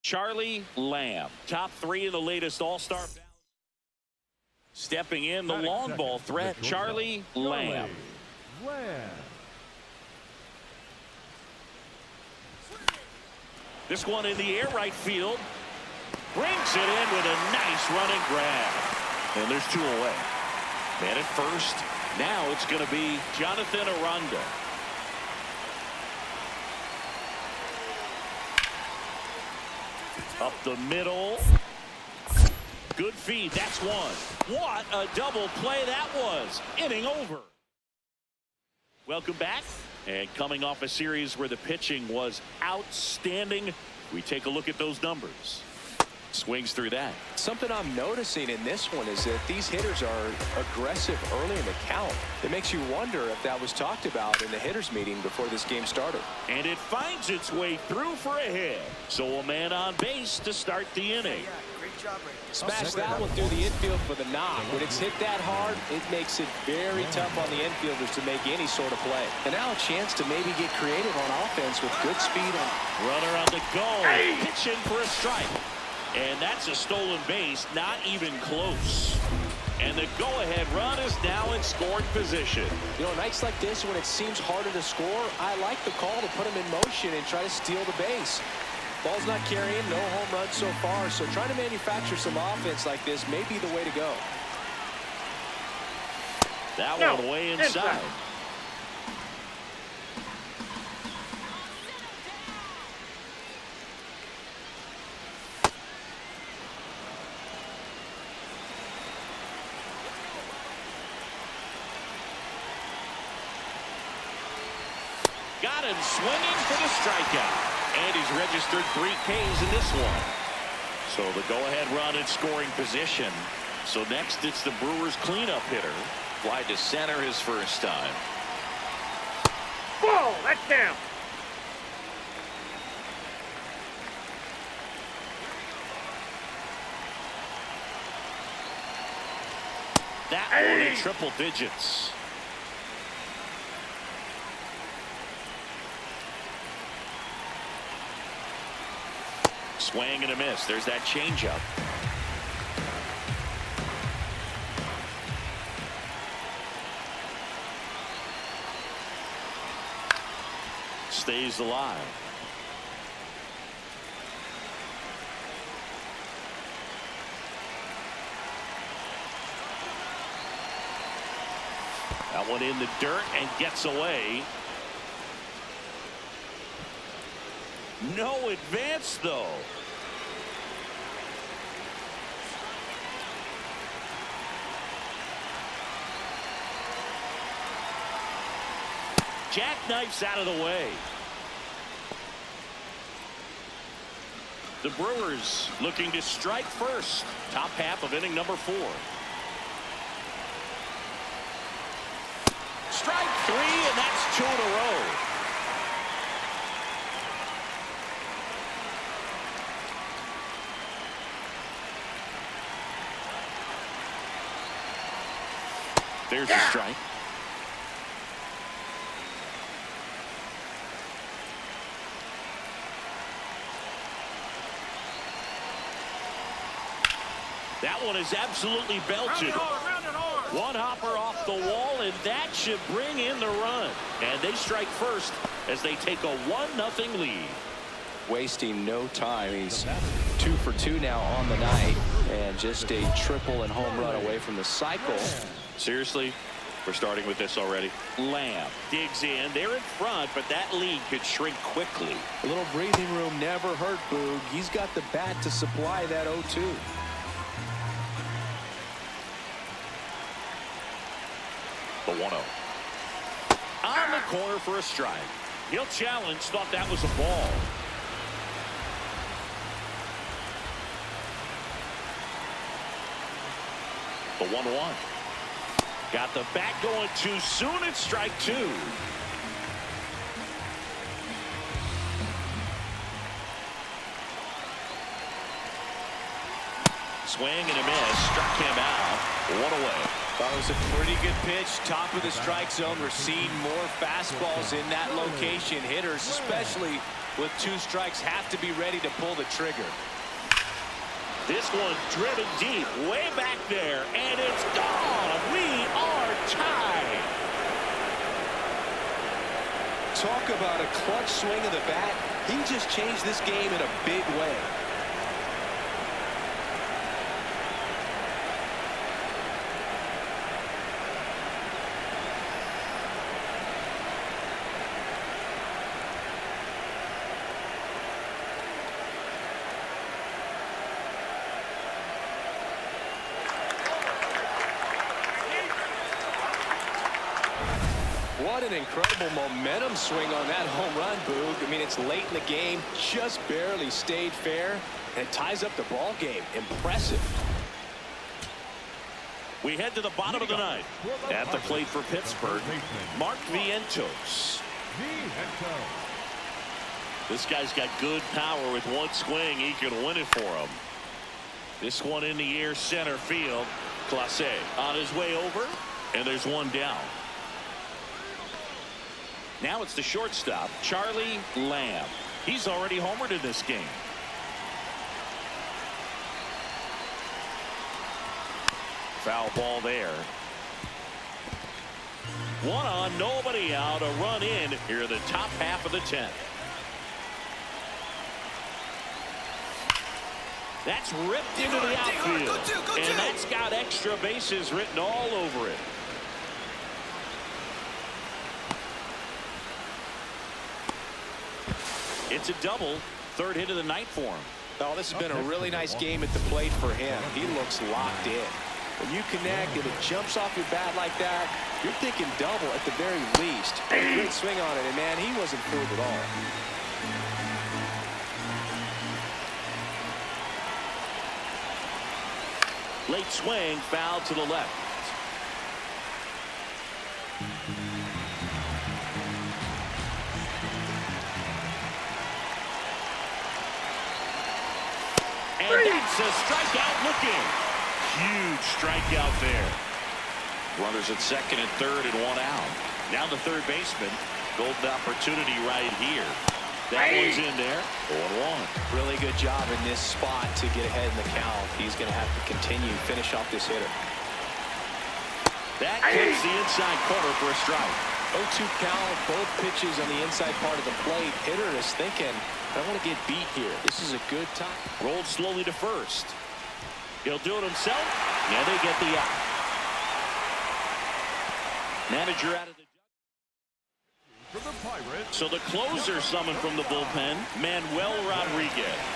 Charlie Lamb, top 3 in the latest All-Star ballot. Stepping in, the long ball threat, Charlie Lamb. This one in the air right field. Brings it in with a nice running grab. And there's 2 away. Man at first. Now it's going to be Jonathan Aranda. Up the middle. Good feed. That's 1. What a double play that was. Inning over. Welcome back. And coming off a series where the pitching was outstanding, we take a look at those numbers. Swings through that. Something I'm noticing in this one is that these hitters are aggressive early in the count. It makes you wonder if that was talked about in the hitters meeting before this game started. And it finds its way through for a hit. So a man on base to start the inning. Yeah, great job right there. Smash that one through the infield for the knock. When it's hit that hard, it makes it very tough on the infielders to make any sort of play. And now a chance to maybe get creative on offense with good speed. Runner on the go. Pitch in for a strike. And that's a stolen base, not even close. And the go-ahead run is now in scoring position. You know, nights like this when it seems harder to score, I like the call to put him in motion and try to steal the base. Ball's not carrying, no home runs so far, so trying to manufacture some offense like this may be the way to go. That one way inside. Got him swinging for the strikeout. And he's registered 3 Ks in this one. So the go-ahead run in scoring position. So next it's the Brewers cleanup hitter. Fly to center his first time. Ball, that's down. That one in triple digits. Swing and a miss. There's that changeup. Stays alive. That one in the dirt and gets away. No advance, though. Jackknifes out of the way. The Brewers looking to strike first. Top half of inning number 4. Strike 3, and that's 2 in a row. There's a strike. That one is absolutely belted. One hopper off the wall, and that should bring in the run. And they strike first as they take a 1-0 lead. Wasting no time. He's 2 for 2 now on the night, and just a triple and home run away from the cycle. Seriously, we're starting with this already. Lamb digs in. They're in front, but that lead could shrink quickly. A little breathing room never hurt Boog. He's got the bat to supply that 0-2. The 1-0. On the corner for a strike. He'll challenge. Thought that was a ball. The 1-1. Got the bat going too soon. It's strike 2. Swing and a miss. Struck him out. 1 away. That was a pretty good pitch. Top of the strike zone. We're seeing more fastballs in that location. Hitters, especially with 2 strikes, have to be ready to pull the trigger. This one driven deep, way back there, and it's gone. We are tied. Talk about a clutch swing of the bat. He just changed this game in a big way. What an incredible momentum swing on that home run, Boog. I mean, it's late in the game, just barely stayed fair, and it ties up the ball game. Impressive. We head to the bottom of the ninth. At the plate for Pittsburgh, Mark Vientos. This guy's got good power. With one swing, he can win it for him. This one in the air, center field. Clase on his way over, and there's one down. Now it's the shortstop, Charlie Lamb. He's already homered in this game. Foul ball there. One on, nobody out. A run in here in the top half of the 10th. That's ripped into the outfield. And that's got extra bases written all over it. It's a double. Third hit of the night for him. Oh, this has been a really nice game at the plate for him. He looks locked in. When you connect and it jumps off your bat like that, you're thinking double at the very least. Great swing on it, and man, he wasn't fooled at all. Late swing, foul to the left. And that's a strikeout looking. Huge strikeout there. Runners at second and third and one out. Now the third baseman. Golden opportunity right here. That one's in there. 0-1. Really good job in this spot to get ahead in the count. He's going to have to continue finish off this hitter. That gets the inside corner for a strike. 0-2 count, both pitches on the inside part of the plate. Hitter is thinking, I don't want to get beat here. This is a good time. Rolled slowly to first. He'll do it himself. Yeah, they get the out. Manager out of the. For the Pirates. So the closer summoned from the bullpen, Manuel Rodriguez.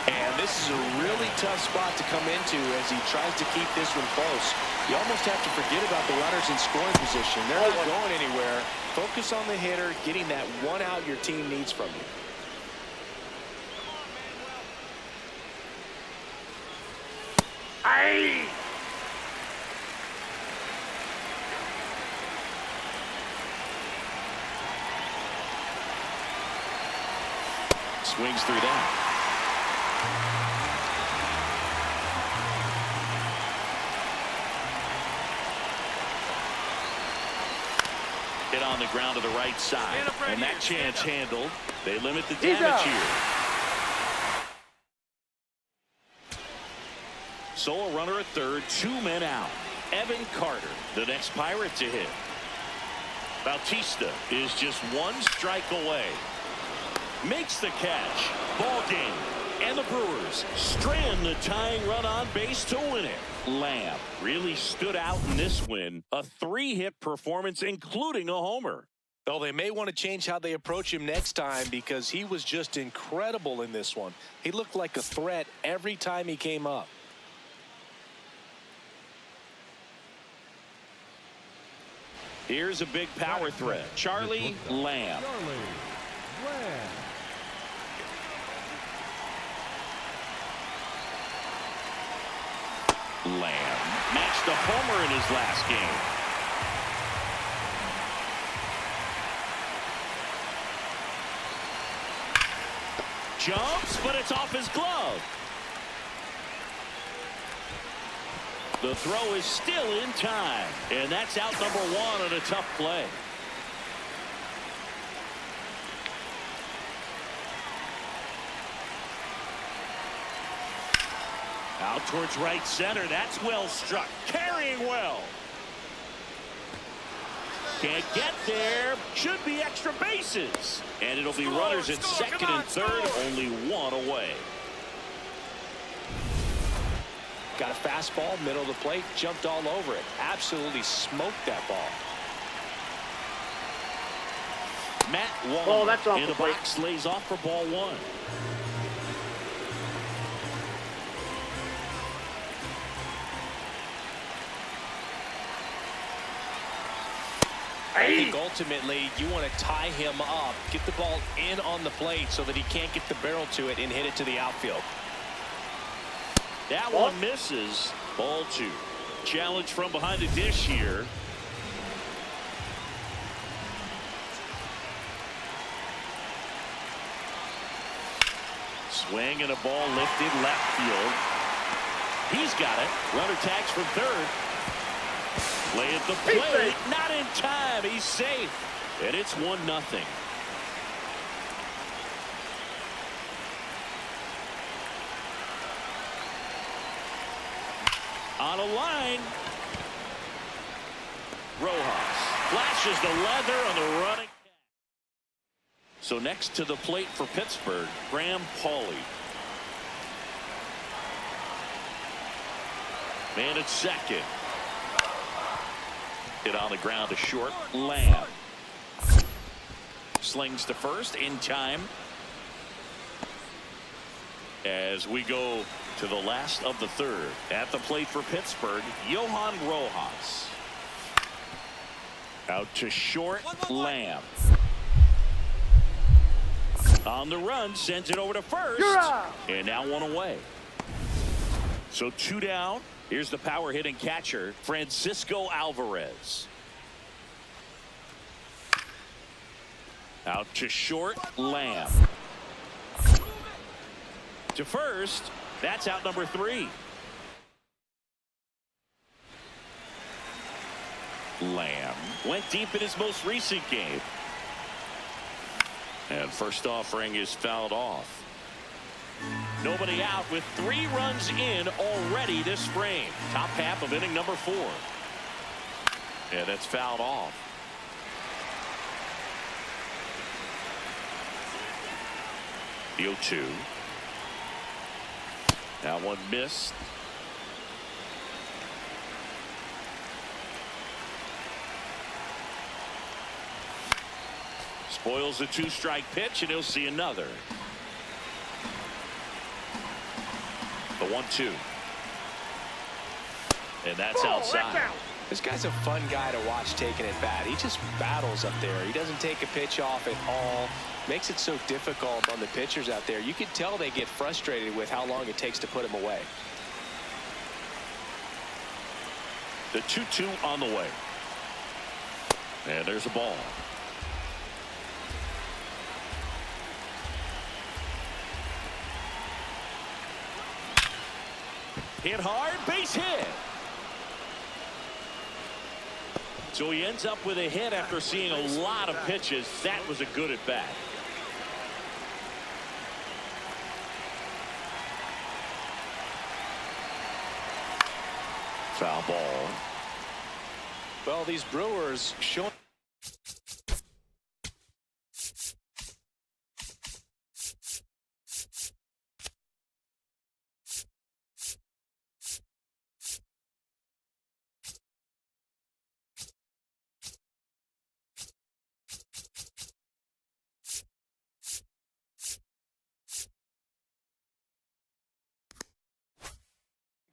And this is a really tough spot to come into as he tries to keep this one close. You almost have to forget about the runners in scoring position. They're not going anywhere. Focus on the hitter, getting that one out your team needs from you. Swings through that. Hit on the ground to the right side. And that chance handled. They limit the damage here. So a runner at third, 2 men out. Evan Carter, the next Pirate to hit. Bautista is just one strike away. Makes the catch. Ball game. And the Brewers strand the tying run on base to win it. Lamb really stood out in this win. A 3-hit performance, including a homer. Well, they may want to change how they approach him next time because he was just incredible in this one. He looked like a threat every time he came up. Here's a big power threat. Charlie Lamb. Lamb matched a homer in his last game. Jumps, but it's off his glove. The throw is still in time, and that's out number 1 on a tough play. Out towards right center. That's well struck. Carrying well. Can't get there. Should be extra bases. And it'll be runners at second and third. Only one away. Got a fastball, middle of the plate, jumped all over it. Absolutely smoked that ball. Matt Wallner in the box, lays off for ball 1. I think ultimately you want to tie him up, get the ball in on the plate so that he can't get the barrel to it and hit it to the outfield. That one misses. Ball 2. Challenge from behind the dish here. Swing and a ball lifted left field. He's got it. Runner tags from third. Play at the plate. Not in time. He's safe. And it's 1-0. On a line. Rojas flashes the leather on the running. So next to the plate for Pittsburgh, Graham Pauley. Man at second. Hit on the ground to short. Lamb slings to first in time. As we go to the last of the third. At the plate for Pittsburgh, Johan Rojas. Out to short. Lamb. On the run, sends it over to first. And now 1 away. So 2 down. Here's the power hitting catcher, Francisco Alvarez. Out to short. Lamb. To first. That's out number 3. Lamb went deep in his most recent game. And first offering is fouled off. Nobody out with 3 runs in already this frame. Top half of inning number 4. And that's fouled off. The 0-2. That one missed. Spoils the 2-strike pitch, and he'll see another. The 1-2. And that's outside. This guy's a fun guy to watch taking at bat. He just battles up there. He doesn't take a pitch off at all. Makes it so difficult on the pitchers out there. You can tell they get frustrated with how long it takes to put him away. The 2-2 on the way. And there's a ball. Hit hard, base hit. So he ends up with a hit after seeing a lot of pitches. That was a good at bat. Foul ball. Well, these Brewers showing.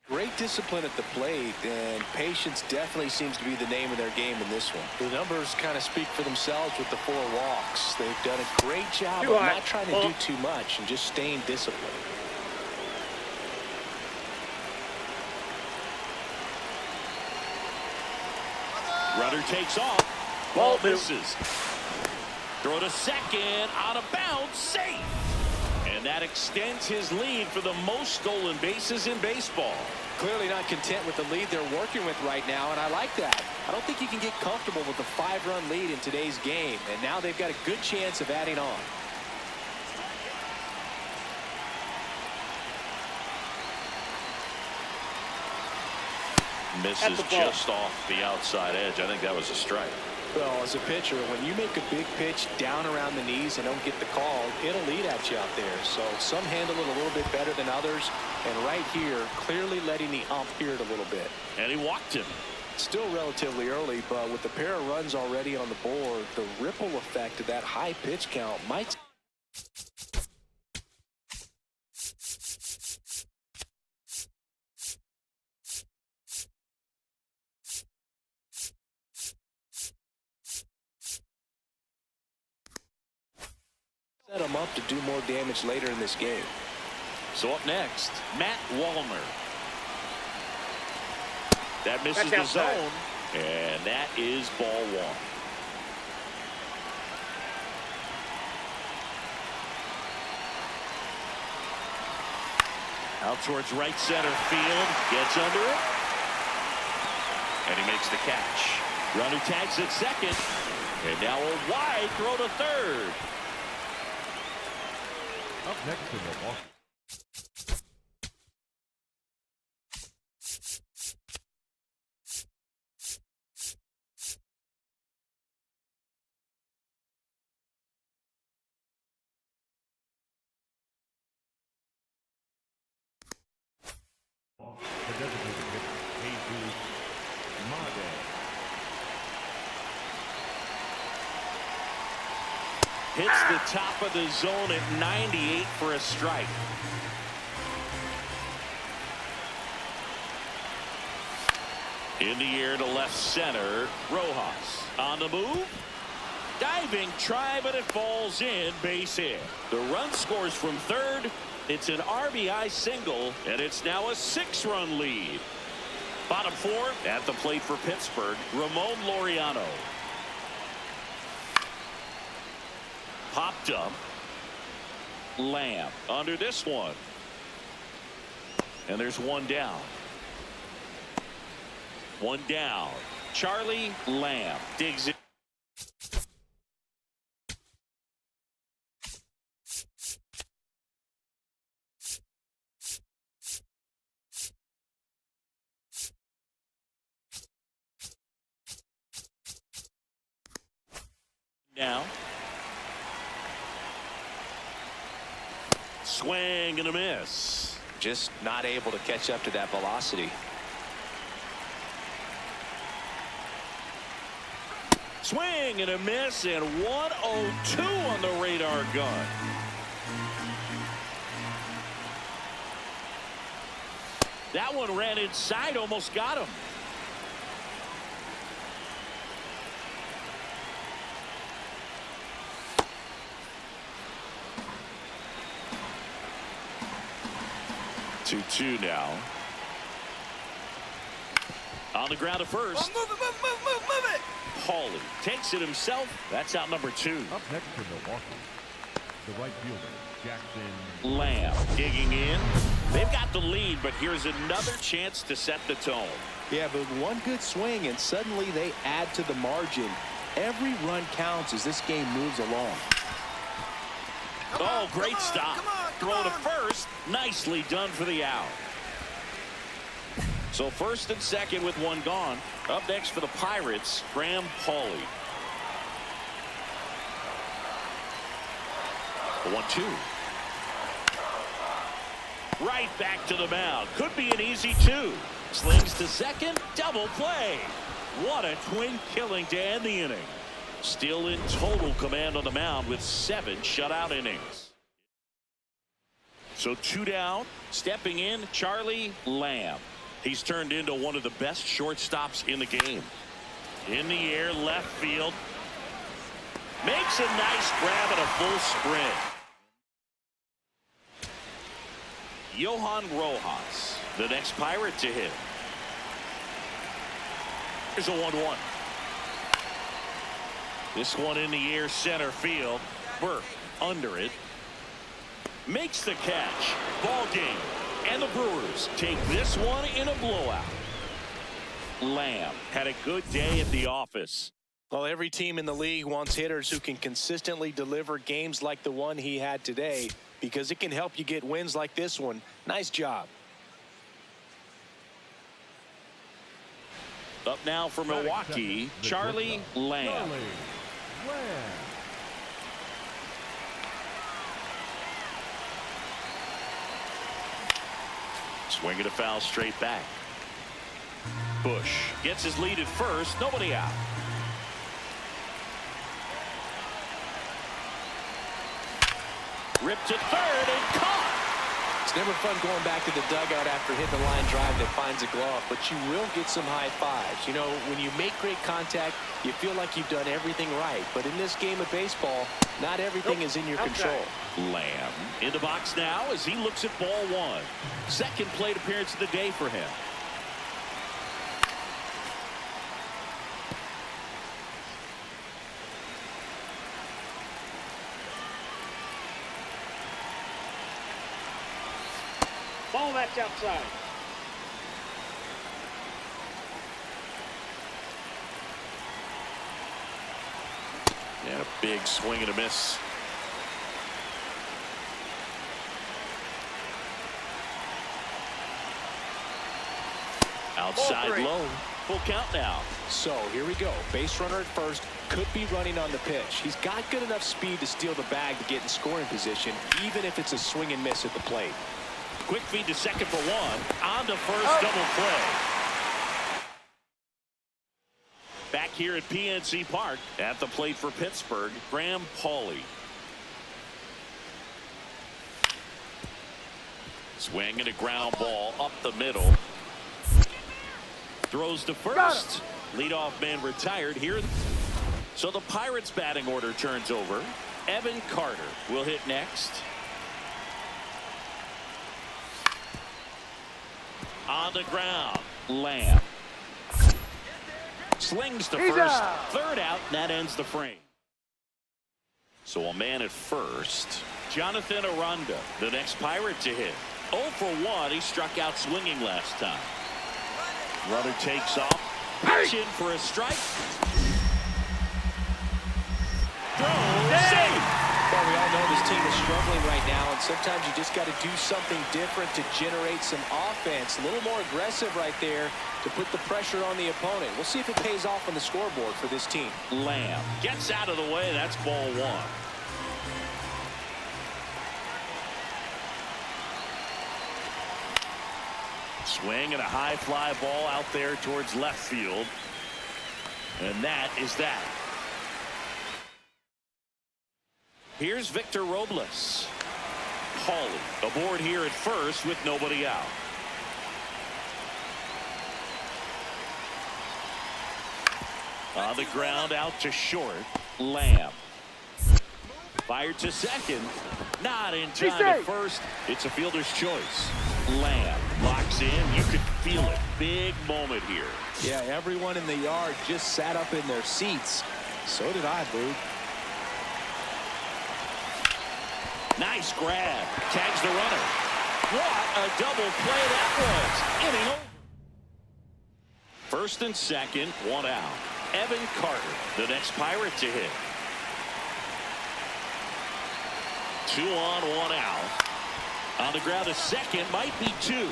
Great discipline at the plate, and patience definitely seems to be the name of their game in this one. The numbers kind of speak for themselves with the 4 walks. They've done a great job of not trying to do too much and just staying disciplined. Runner takes off. Ball misses. Throw to second. On a bounce. Safe. And that extends his lead for the most stolen bases in baseball. Clearly not content with the lead they're working with right now, and I like that. I don't think you can get comfortable with a 5-run lead in today's game, and now they've got a good chance of adding on. Misses just off the outside edge. I think that was a strike. Well, as a pitcher, when you make a big pitch down around the knees and don't get the call, it'll lead at you out there. So some handle it a little bit better than others. And right here, clearly letting the ump hear it a little bit. And he walked him. Still relatively early, but with the pair of runs already on the board, the ripple effect of that high pitch count might... to do more damage later in this game. So up next, Matt Wallner. That misses the zone, and that is ball one. Out towards right center field, gets under it, and he makes the catch. Runner tags at second, and now a wide throw to third. Up next to Milwaukee. The designated hitter, Jesus Made. Hits the top of the zone at 98 for a strike. In the air to left center, Rojas on the move. Diving try, but it falls in, base hit. The run scores from third. It's an RBI single, and it's now a 6-run lead. Bottom four, at the plate for Pittsburgh, Ramon Laureano. Popped up. Lamb under this one. And there's one down. One down. Charlie Lamb digs it. Now. Swing and a miss. Just not able to catch up to that velocity. Swing and a miss, and 102 on the radar gun. That one ran inside, almost got him. Two now. On the ground at first. Oh, move it. Paulie takes it himself. That's out number 2. Up next to Milwaukee, the right fielder, Jackson Lamb digging in. They've got the lead, but here's another chance to set the tone. Yeah, but one good swing, and suddenly they add to the margin. Every run counts as this game moves along. Oh, great stop. Throw to first. Nicely done for the out. So first and second with one gone. Up next for the Pirates, Graham Paulie. The 1-2. Right back to the mound. Could be an easy 2. Slings to second. Double play. What a twin killing to end the inning. Still in total command on the mound with 7 shutout innings. So 2 down. Stepping in, Charlie Lamb. He's turned into one of the best shortstops in the game. In the air, left field. Makes a nice grab at a full sprint. Johan Rojas, the next Pirate to hit. Here's a 1-1. This one in the air, center field. Burke under it. Makes the catch. Ball game. And the Brewers take this one in a blowout. Lamb had a good day at the office. Well, every team in the league wants hitters who can consistently deliver games like the one he had today, because it can help you get wins like this one. Nice job. Up now for Milwaukee, Charlie Lamb. Swinging a foul straight back. Bush gets his lead at first. Nobody out. Ripped to third and caught. It's never fun going back to the dugout after hitting a line drive that finds a glove, but you will get some high fives. You know, when you make great contact, you feel like you've done everything right. But in this game of baseball, not everything is in your control. Lamb in the box now as he looks at ball one. Second plate appearance of the day for him. Ball that's outside. And a big swing and a miss. Outside low. Full count now. So here we go. Base runner at first. Could be running on the pitch. He's got good enough speed to steal the bag to get in scoring position, even if it's a swing and miss at the plate. Quick feed to second for one. On to first, double play. Back here at PNC Park at the plate for Pittsburgh, Graham Pauley. Swing and a ground ball up the middle. Throws to first. Leadoff man retired here. So the Pirates batting order turns over. Evan Carter will hit next. On the ground, Lamb. Slings to first. Third out, and that ends the frame. So a man at first. Jonathan Aranda, the next Pirate to hit. 0 for 1. He struck out swinging last time. Runner takes off. Pitch in for a strike. Throw. Safe. Well, we all know this team is struggling right now, and sometimes you just got to do something different to generate some offense. A little more aggressive right there to put the pressure on the opponent. We'll see if it pays off on the scoreboard for this team. Lamb gets out of the way. That's ball one. Swing and a high fly ball out there towards left field. And that is that. Here's Victor Robles. Pauley aboard here at first with nobody out. On the ground out to short. Lamb. Fired to second. Not in time at first. It's a fielder's choice. Lamb locks in. You could feel it. Big moment here. Yeah, everyone in the yard just sat up in their seats. So did I, Boog. Nice grab. Tags the runner. What a double play that was. Inning over. First and second, one out. Evan Carter, the next Pirate to hit. 2 on, 1 out. On the ground, a second, might be 2.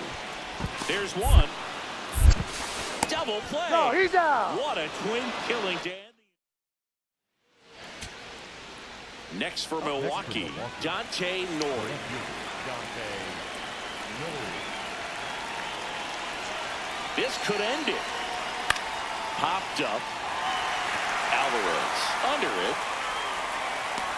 There's one. Double play. No, he's out. What a twin killing, Dan. Next for Milwaukee, Dante Nori. This could end it. Popped up. Alvarez under it.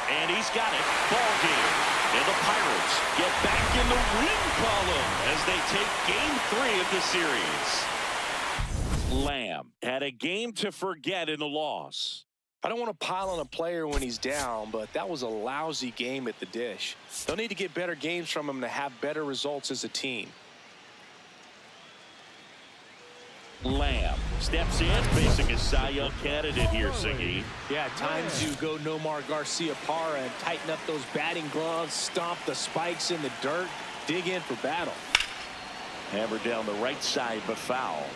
And he's got it. Ball game. And the Pirates get back in the win column as they take game 3 of the series. Lamb had a game to forget in the loss. I don't want to pile on a player when he's down, but that was a lousy game at the dish. They'll need to get better games from him to have better results as a team. Lamb steps in, facing a Cy Young candidate here, Siggy. Yeah, time to go Nomar Garcia-Parra and tighten up those batting gloves, stomp the spikes in the dirt, dig in for battle. Hammered down the right side, but foul.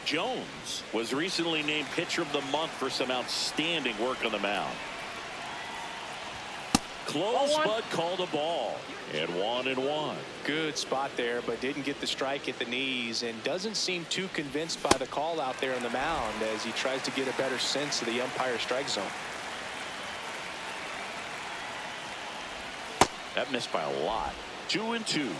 Jones was recently named Pitcher of the Month for some outstanding work on the mound. Close, but called a ball. And 1-1. Good spot there, but didn't get the strike at the knees and doesn't seem too convinced by the call out there on the mound as he tries to get a better sense of the umpire strike zone. That missed by a lot. 2-2.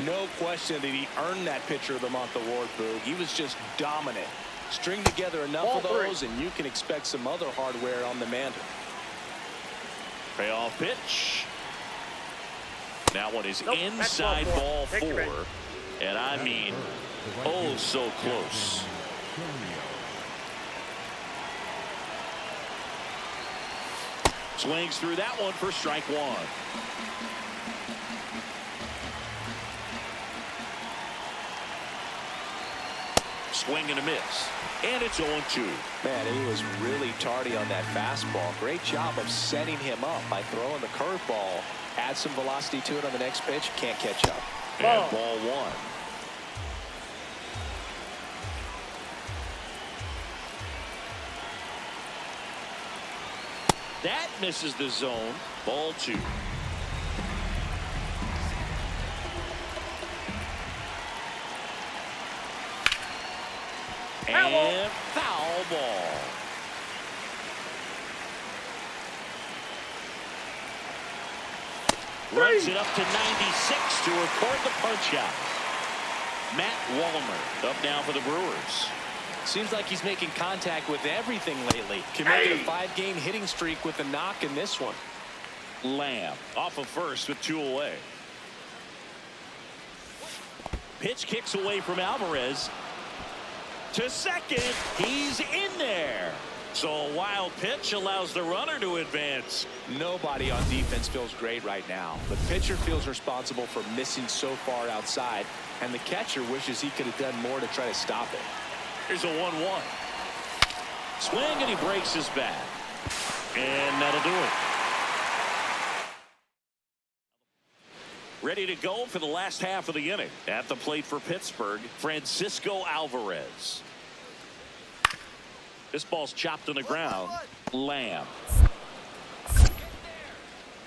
No question that he earned that Pitcher of the Month award, Boog. He was just dominant. String together enough of those, and you can expect some other hardware on the mantle. Payoff pitch. That one is Nope, that's ball inside four. ball Take your 4. And I mean, oh, so close. Swings through that one for strike 1. Swing and a miss. And it's 0-2. Man, he was really tardy on that fastball. Great job of setting him up by throwing the curveball. Add some velocity to it on the next pitch. Can't catch up. And ball 1. That misses the zone. Ball 2. And foul ball. Runs it up to 96 to record the punch out. Matt Wallner up now for the Brewers. Seems like he's making contact with everything lately. Can make it a 5-game hitting streak with a knock in this one. Lamb off of first with 2 away. Pitch kicks away from Alvarez. To second, he's in there. So a wild pitch allows the runner to advance. Nobody on defense feels great right now. The pitcher feels responsible for missing so far outside, and the catcher wishes he could have done more to try to stop it. Here's a 1-1. Swing and he breaks his bat. And that'll do it. Ready to go for the last half of the inning. At the plate for Pittsburgh, Francisco Alvarez. This ball's chopped on the ground. Lamb.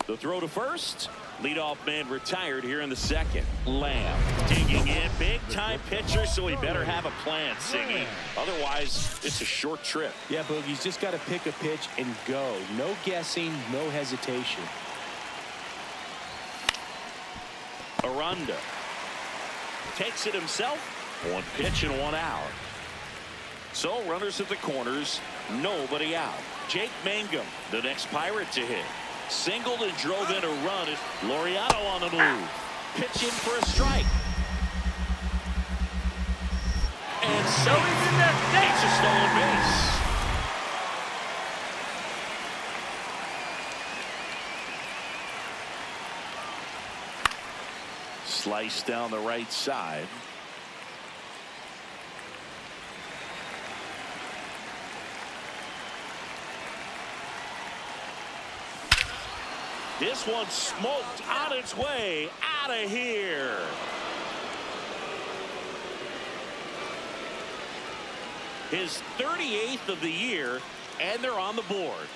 The throw to first. Leadoff man retired here in the second. Lamb digging in. Big time pitcher, so he better have a plan, Siggy. Otherwise, it's a short trip. Yeah, Boogie's just got to pick a pitch and go. No guessing, no hesitation. Aranda takes it himself. 1 pitch and 1 out. So runners at the corners, nobody out. Jake Mangum, the next Pirate to hit. Singled and drove in a run. Laureano on the move. Pitch in for a strike. And so it's a stolen base. Slice down the right side. This one smoked on its way out of here. His 38th of the year, and they're on the board.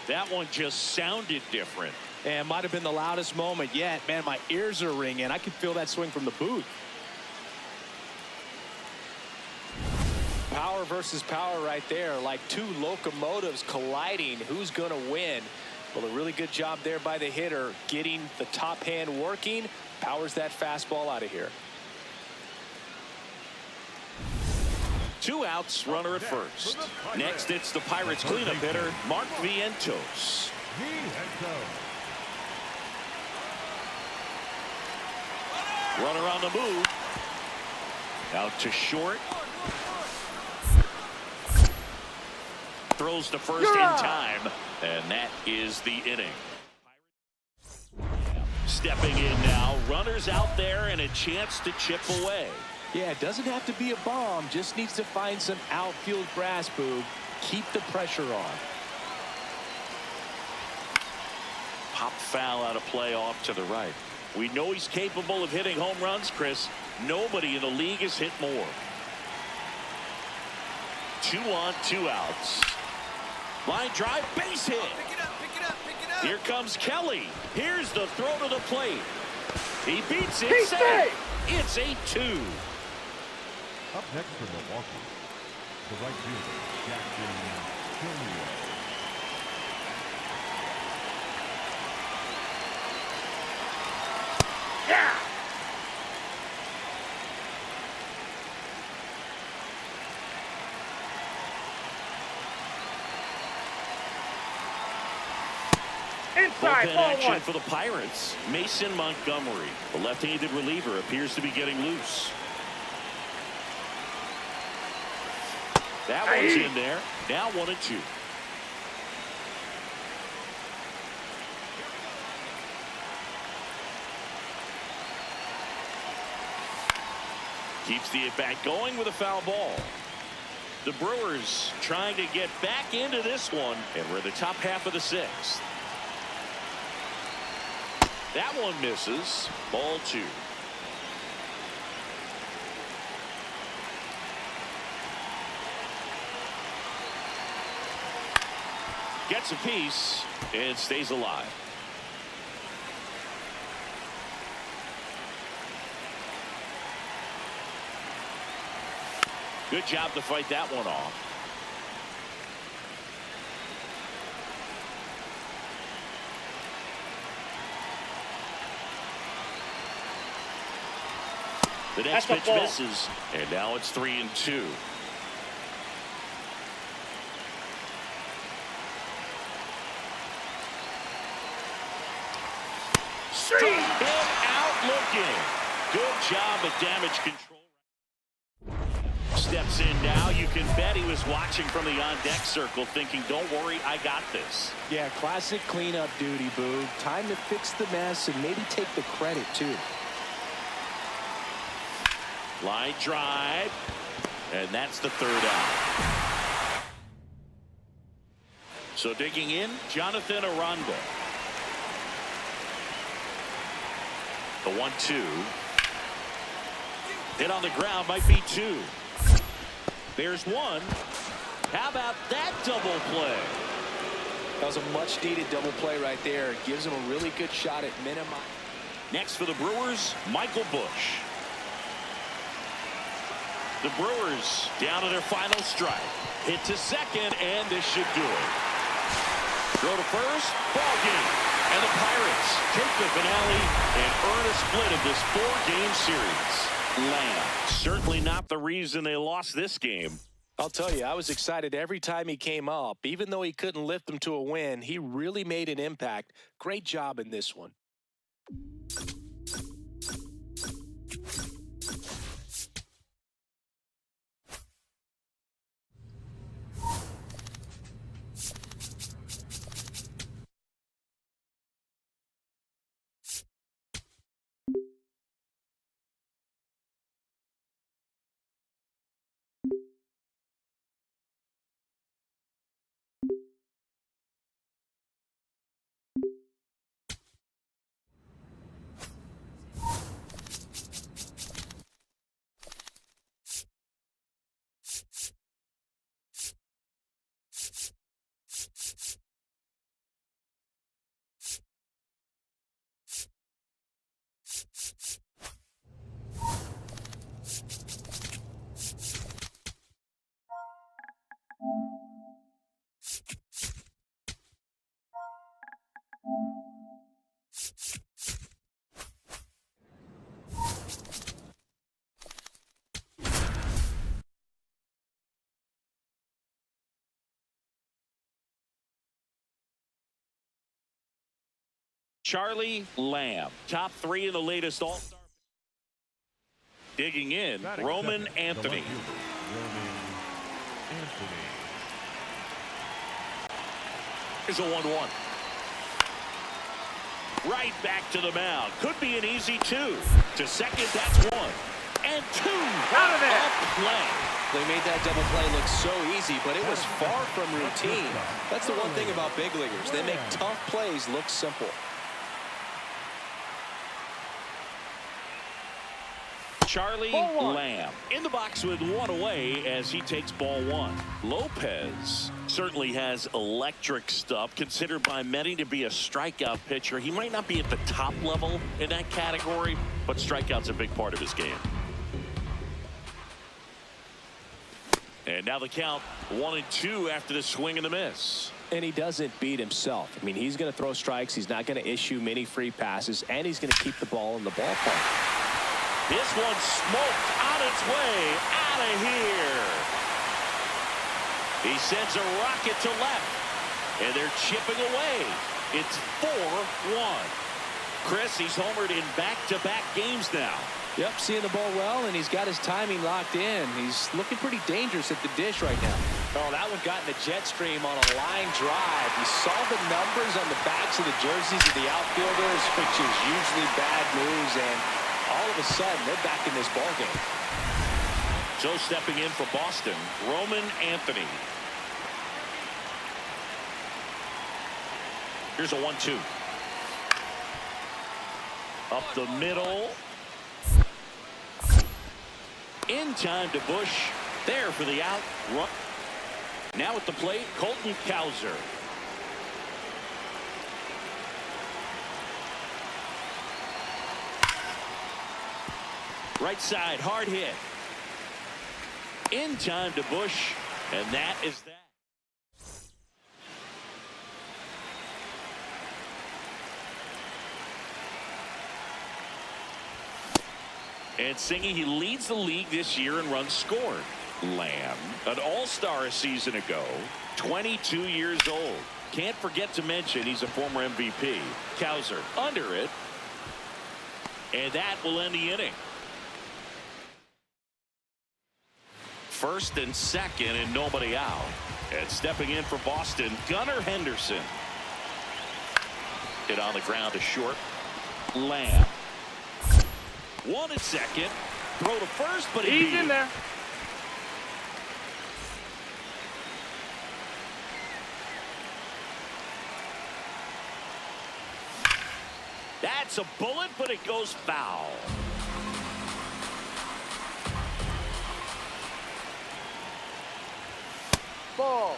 That one just sounded different. And might have been the loudest moment yet. Man, my ears are ringing. I can feel that swing from the booth. Power versus power right there, like 2 locomotives colliding. Who's going to win? Well, a really good job there by the hitter, getting the top hand working. Powers that fastball out of here. 2 outs, runner at first. Next, it's the Pirates cleanup hitter, Mark Vientos. Runner on the move. Out to short. Throws to first in time, and that is the inning. Stepping in now, runners out there and a chance to chip away. Yeah, it doesn't have to be a bomb, just needs to find some outfield grass, Boog. Keep the pressure on. Pop foul out of play off to the right. We know he's capable of hitting home runs, Chris. Nobody in the league has hit more. 2 on, 2 outs. Line drive, base hit. Pick it up, pick it up, pick it up. Here comes Kelly. Here's the throw to the plate. He beats it. He's Safe. safe. It's 8-2. Up next for Milwaukee, the right fielder, Jackson Chilio. Yeah. outside. Bullpen Ball action one. for the Pirates. Mason Montgomery, the left-handed reliever, appears to be getting loose. That one's in there. Now 1-2. Keeps the at-bat going with a foul ball. The Brewers trying to get back into this one, and we're in the top half of the sixth. That one misses. Ball 2. Gets a piece and stays alive. Good job to fight that one off. The next That's a pitch ball. misses, and now it's 3-2. Struck him out looking. Good job at damage control. Steps in now. You can bet he was watching from the on-deck circle thinking, don't worry, I got this. Yeah, classic cleanup duty, Boog. Time to fix the mess and maybe take the credit, too. Line drive, and that's the third out. So digging in, Jonathan Aranda. The 1-2. Hit on the ground, might be 2. There's 1. How about that double play? That was a much-needed double play right there. It gives him a really good shot at minimizing. Next for the Brewers, Michael Busch. The Brewers down to their final strike. Hit to second, and this should do it. Throw to first, ball game. And the Pirates take the finale and earn a split of this 4-game series. Lamb, certainly not the reason they lost this game. I'll tell you, I was excited every time he came up. Even though he couldn't lift them to a win, he really made an impact. Great job in this one. Charlie Lamb, top 3 in the latest All-Star. Digging in, Batting Roman second, Anthony. the left fielder, Roman Anthony. Here's a 1-1. Right back to the mound. Could be an easy 2. To second, that's 1. And 2. Out of there. Play. They made that double play look so easy, but it was far from routine. That's the one thing about big leaguers. They make tough plays look simple. Charlie Lamb in the box with 1 away as he takes ball 1. Lopez certainly has electric stuff, considered by many to be a strikeout pitcher. He might not be at the top level in that category, but strikeout's a big part of his game. And now the count 1-2 after the swing and the miss. And he doesn't beat himself. I mean, he's going to throw strikes. He's not going to issue many free passes, and he's going to keep the ball in the ballpark. This one smoked on its way out of here. He sends a rocket to left, and they're chipping away. It's 4-1. Chris, he's homered in back-to-back games now. Yep, seeing the ball well, and he's got his timing locked in. He's looking pretty dangerous at the dish right now. Oh, that one got in the jet stream on a line drive. You saw the numbers on the backs of the jerseys of the outfielders, which is usually bad news, and all of a sudden, they're back in this ball game. So stepping in for Boston, Roman Anthony. Here's a 1-2. Up the middle. In time to Bush. There for the out. Run. Now at the plate, Colton Cowser. Right side, hard hit. In time to Bush, and that is that. And Singy, he leads the league this year in runs scored. Lamb, an all-star a season ago, 22 years old. Can't forget to mention he's a former MVP. Cowser under it. And that will end the inning. First and second and nobody out. And stepping in for Boston, Gunnar Henderson. Hit on the ground to short. Lamb. 1 at second. Throw to first, but he's in there. That's a bullet, but it goes foul. Ball.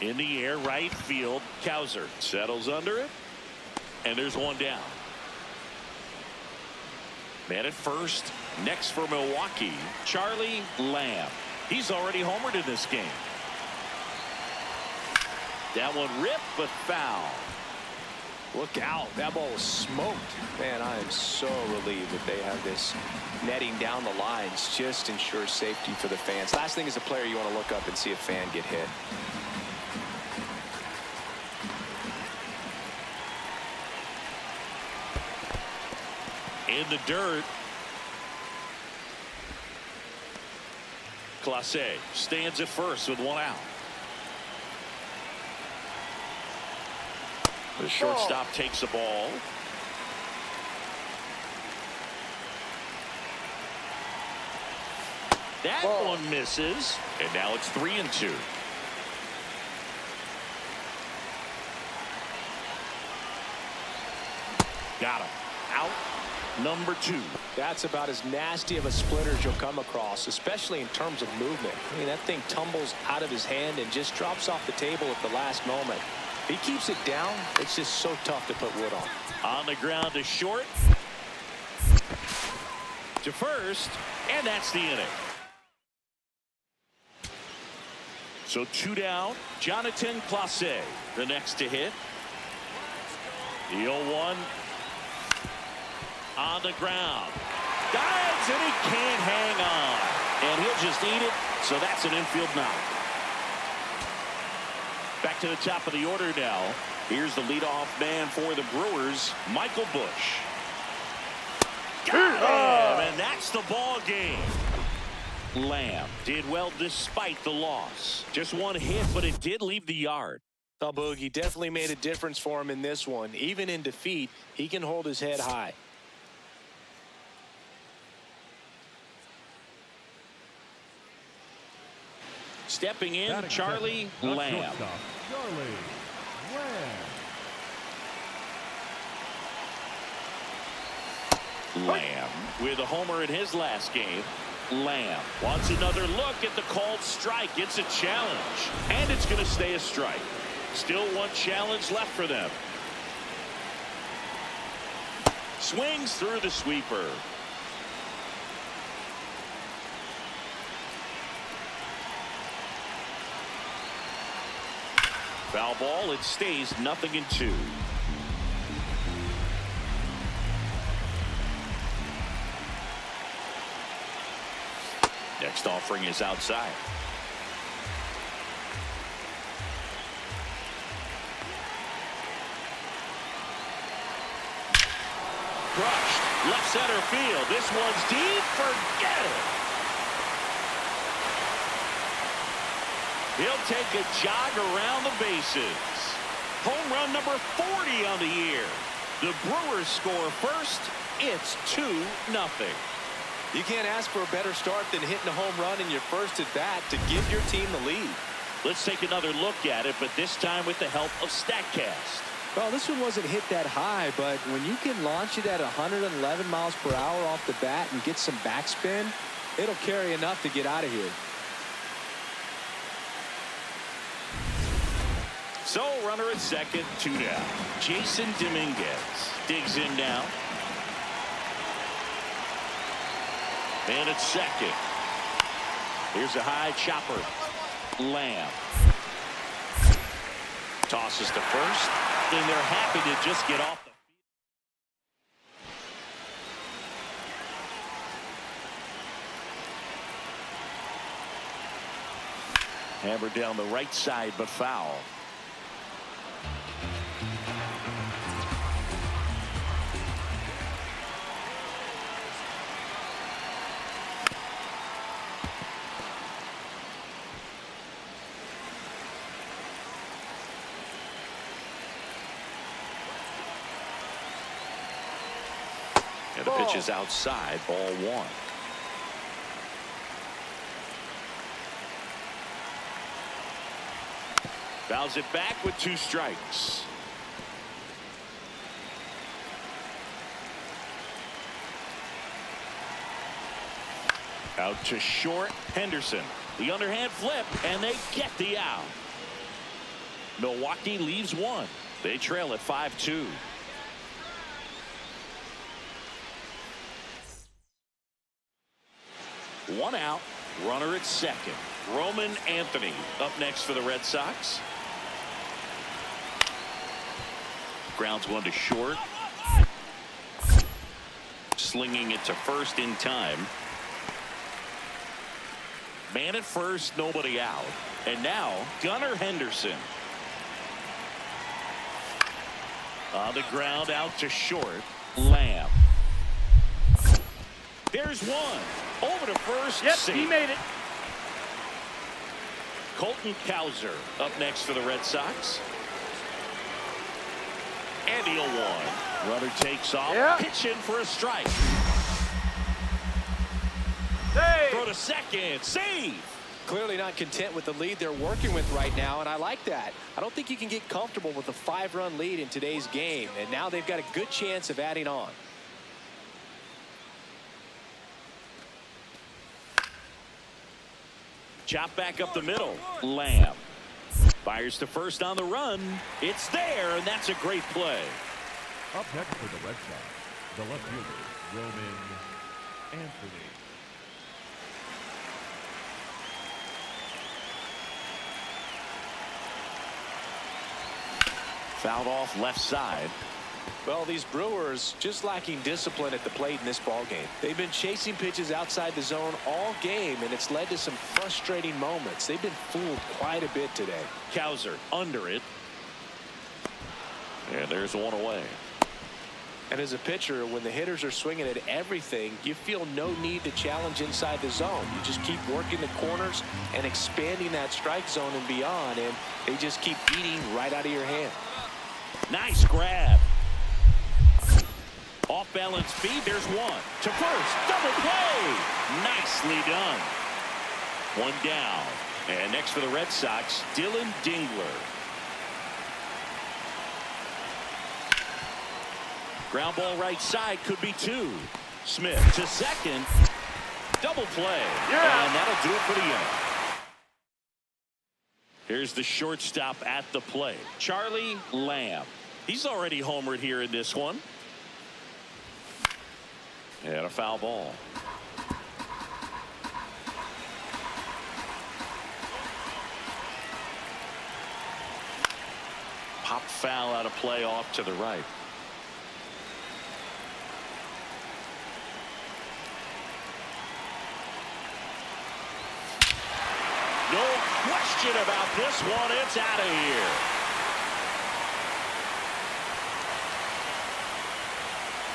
In the air, right field. Cowser settles under it. And there's one down. Man at first. Next for Milwaukee, Charlie Lamb. He's already homered in this game. That one ripped, but foul. Look out. That ball was smoked. Man, I am so relieved that they have this netting down the lines. Just ensures safety for the fans. Last thing as a player, you want to look up and see a fan get hit. In the dirt. Clase stands at first with one out. The shortstop takes the ball. That one misses. And now it's 3-2. Got him. Out. Number 2. That's about as nasty of a splitter as you'll come across, especially in terms of movement. I mean, that thing tumbles out of his hand and just drops off the table at the last moment. If he keeps it down, it's just so tough to put wood on. On the ground to short. To first. And that's the inning. So 2 down. Jonathan Clase, the next to hit. The 0-1. On the ground. Dives, and he can't hang on. And he'll just eat it. So that's an infield knock. Back to the top of the order now. Here's the leadoff man for the Brewers, Michael Bush. Got him, and that's the ball game. Lamb did well despite the loss. Just one hit, but it did leave the yard. Oh, Boogie definitely made a difference for him in this one. Even in defeat, he can hold his head high. Stepping in, Batting Charlie second, Lamb. shortstop, Charlie Lamb. Lamb with a homer in his last game. Lamb wants another look at the called strike. It's a challenge, and it's going to stay a strike. Still one challenge left for them. Swings through the sweeper. Foul ball. It stays 0-2. Next offering is outside. Crushed. Left center field. This one's deep. Forget it. He'll take a jog around the bases. Home run number 40 on the year. The Brewers score first. It's 2-0. You can't ask for a better start than hitting a home run in your first at bat to give your team the lead. Let's take another look at it, but this time with the help of StatCast. Well, this one wasn't hit that high, but when you can launch it at 111 miles per hour off the bat and get some backspin, it'll carry enough to get out of here. So, runner at second, 2 down. Jason Dominguez digs in now. And at second. Here's a high chopper. Lamb. Tosses to first. And they're happy to just get off the field. Hammered down the right side, but foul. And the pitch is outside, ball 1. Fouls it back with 2 strikes. Out to short, Henderson. The underhand flip, and they get the out. Milwaukee leaves 1. They trail at 5-2. One out, runner at second. Roman Anthony up next for the Red Sox. Grounds one to short. Slinging it to first in time. Man at first, nobody out. And now, Gunnar Henderson. On the ground, out to short. Lamb. There's one. Over to first. Yep, safe. he made it. Colton Cowser up next for the Red Sox. And he'll one. Runner takes off. Yeah. Pitch in for a strike. Hey. Throw to second. Save. Clearly not content with the lead they're working with right now, and I like that. I don't think you can get comfortable with a 5-run lead in today's game, and now they've got a good chance of adding on. Chop back up the middle. Lamb fires to first on the run. It's there, and that's a great play. Up next for the Red Sox, the left fielder, Roman Anthony. Fouled off left side. Well, these Brewers just lacking discipline at the plate in this ballgame. They've been chasing pitches outside the zone all game, and it's led to some frustrating moments. They've been fooled quite a bit today. Cowser under it. And there's one away. And as a pitcher, when the hitters are swinging at everything, you feel no need to challenge inside the zone. You just keep working the corners and expanding that strike zone and beyond, and they just keep eating right out of your hand. Nice grab. Off balance feed. There's one. To first. Double play. Nicely done. One down. And next for the Red Sox, Dylan Dingler. Ground ball right side, could be 2. Smith to second. Double play. Yeah. And that'll do it for the inning. Here's the shortstop at the plate, Charlie Lamb. He's already homered here in this one. And a foul ball. Pop foul out of play off to the right. question about this one. It's out of here.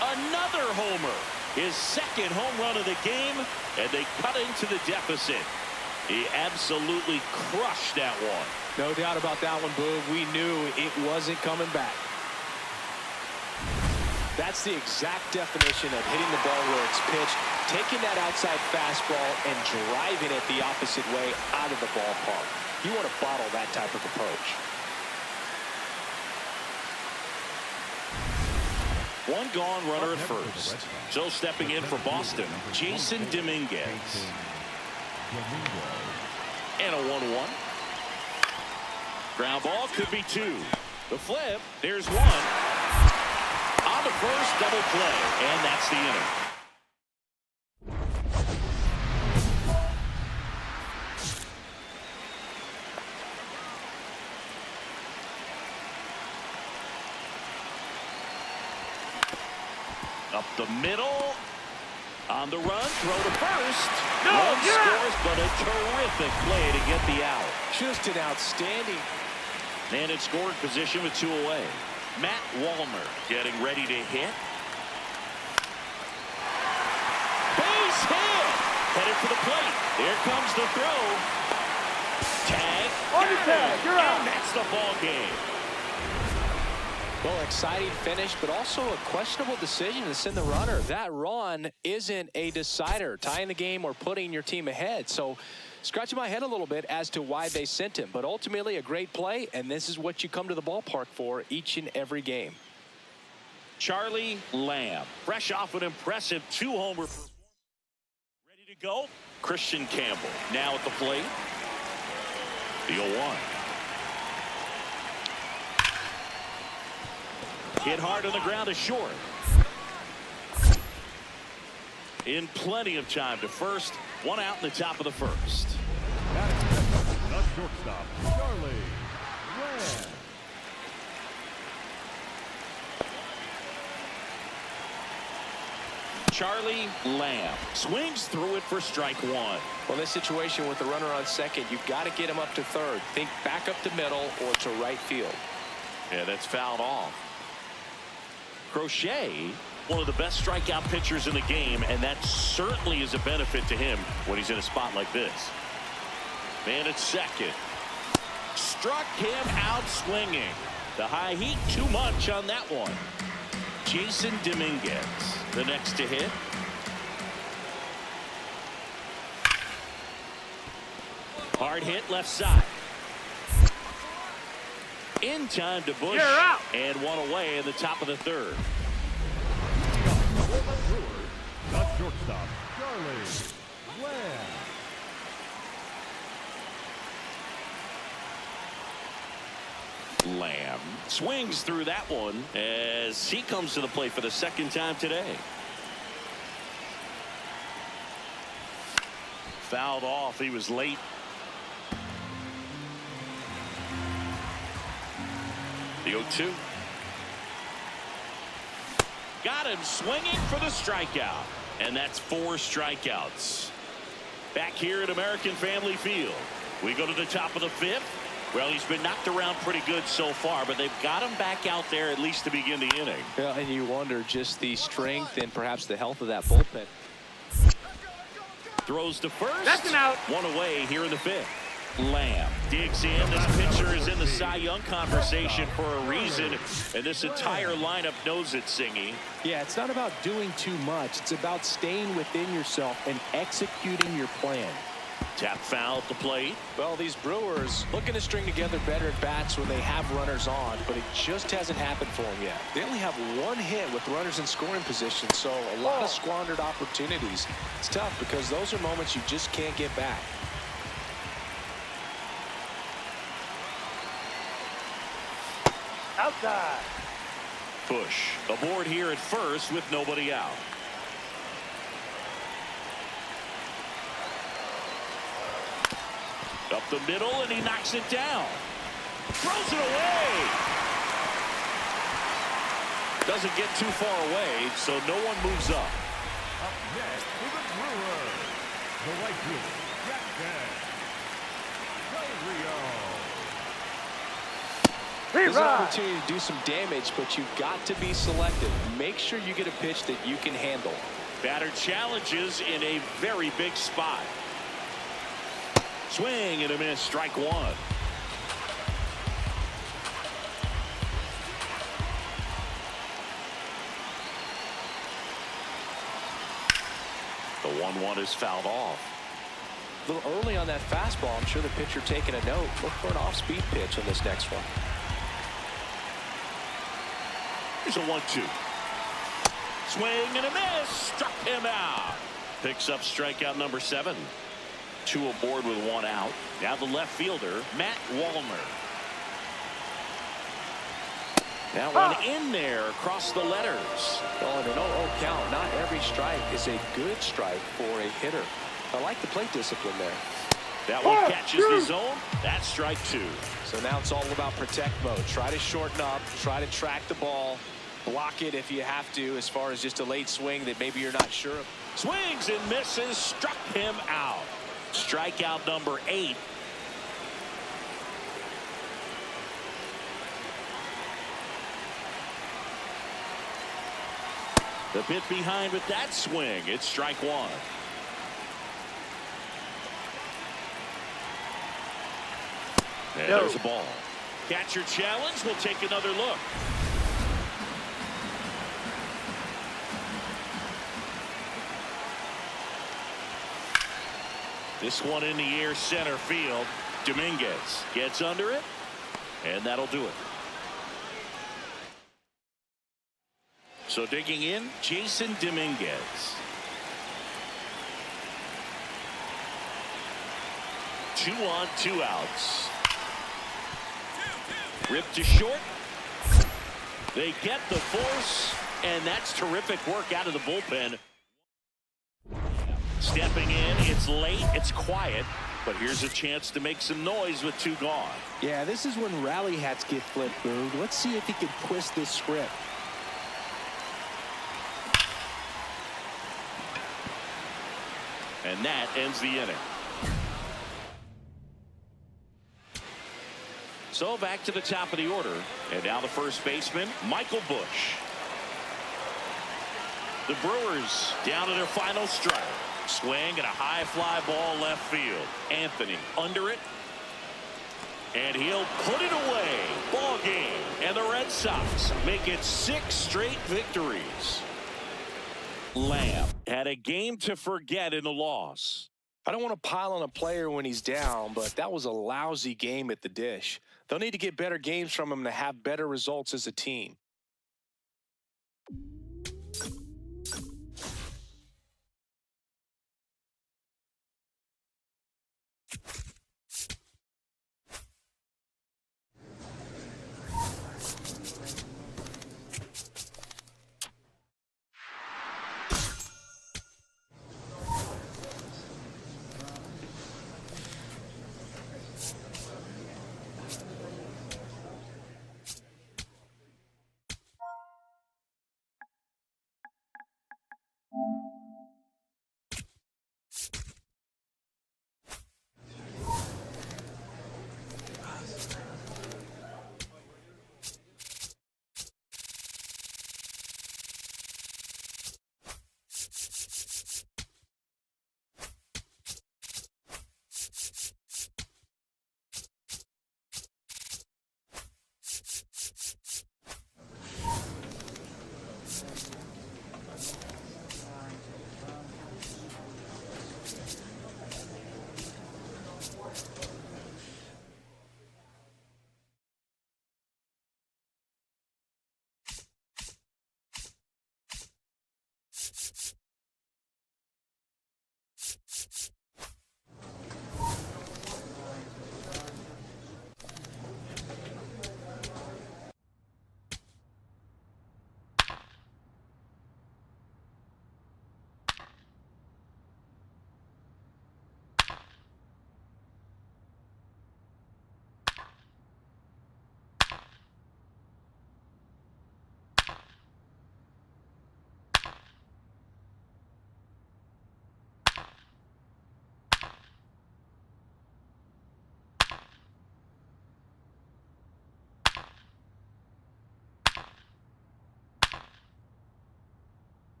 Another homer. His second home run of the game, and they cut into the deficit. He absolutely crushed that one. No doubt about that one, Boog. We knew it wasn't coming back. That's the exact definition of hitting the ball where it's pitched, taking that outside fastball and driving it the opposite way out of the ballpark. You want to bottle that type of approach. One gone, runner at first. So stepping in for Boston, Jason Dominguez. And a 1-1. Ground ball could be two. The flip, there's one. On the first, double play, and that's the inning. Up the middle. On the run, throw to first. Run scores, but a terrific play to get the out. Just an outstanding. And in scoring position with 2 away. Matt Wallner getting ready to hit. Base hit. Headed for the plate. Here comes the throw. Tag. On the tag, you're out. And that's the ball game. Well, exciting finish, but also a questionable decision to send the runner. That run isn't a decider, tying the game or putting your team ahead. So scratching my head a little bit as to why they sent him. But ultimately a great play, and this is what you come to the ballpark for each and every game. Charlie Lamb, fresh off an impressive 2-homer performance. Ready to go. Christian Campbell now at the plate. The 0-1. Hit hard on the ground to short. In plenty of time to first. One out in the top of the first. The shortstop, Charlie Lamb. Charlie Lamb swings through it for strike one. Well, this situation with the runner on second, you've got to get him up to third. Think back up to middle or to right field. Yeah, that's fouled off. Crochet, one of the best strikeout pitchers in the game, and that certainly is a benefit to him when he's in a spot like this. Man at second. Struck him out swinging. The high heat, too much on that one. Jason Dominguez, the next to hit. Hard hit left side. In time to Bush. You're out. And one away in the top of the third. The shortstop, Charlie Lamb. Lamb swings through that one as he comes to the plate for the second time today. Fouled off. He was late. The 0-2. Got him swinging for the strikeout. And that's 4 strikeouts. Back here at American Family Field. We go to the top of the 5th. Well, he's been knocked around pretty good so far, but they've got him back out there at least to begin the inning. Yeah, and you wonder just the strength and perhaps the health of that bullpen. Throws to first. That's an out. One away here in the 5th. Lamb digs in. This pitcher is in the Cy Young conversation for a reason, and this entire lineup knows it, Singy. Yeah, it's not about doing too much. It's about staying within yourself and executing your plan. Tap foul at the plate. Well, these Brewers looking to string together better at bats when they have runners on, but it just hasn't happened for them yet. They only have 1 hit with runners in scoring position, so a lot of squandered opportunities. It's tough because those are moments you just can't get back. Outside. Bush aboard here at first with nobody out. Up the middle, and he knocks it down. Throws it away. Doesn't get too far away, so no one moves up. Up next for the Brewers, the right fielder, Jack. There's an opportunity to do some damage, but you've got to be selective. Make sure you get a pitch that you can handle. Batter challenges in a very big spot. Swing and a miss, strike one. The 1-1 is fouled off. A little early on that fastball. I'm sure the pitcher taking a note. Look for an off-speed pitch on this next one. Here's a 1-2. Swing and a miss. Struck him out. Picks up strikeout number 7. 2 aboard with 1 out. Now the left fielder, Matt Wallner. That one in there across the letters. Oh, and an 0-0 count. Not every strike is a good strike for a hitter. I like the plate discipline there. That one catches the zone. That's strike 2. So now it's all about protect mode. Try to shorten up. Try to track the ball. Block it if you have to, as far as just a late swing that maybe you're not sure of. Swings and misses. Struck him out. Strikeout number 8. The bit behind with that swing. It's strike 1. And there's a ball. Catcher challenge. We'll take another look. This one in the air, center field. Dominguez gets under it, and that'll do it. So digging in, Jason Dominguez. 2 on, 2 outs. Ripped to short. They get the force, and that's terrific work out of the bullpen. Stepping in, it's late, it's quiet, but here's a chance to make some noise with 2 gone. Yeah, this is when rally hats get flipped, Boog. Let's see if he can twist this script. And that ends the inning. So back to the top of the order, and now the first baseman, Michael Busch. The Brewers down to their final strike. Swing and a high fly ball left field. Anthony under it. And he'll put it away. Ball game. And the Red Sox make it 6 straight victories. Lamb had a game to forget in the loss. I don't want to pile on a player when he's down, but that was a lousy game at the dish. They'll need to get better games from him to have better results as a team.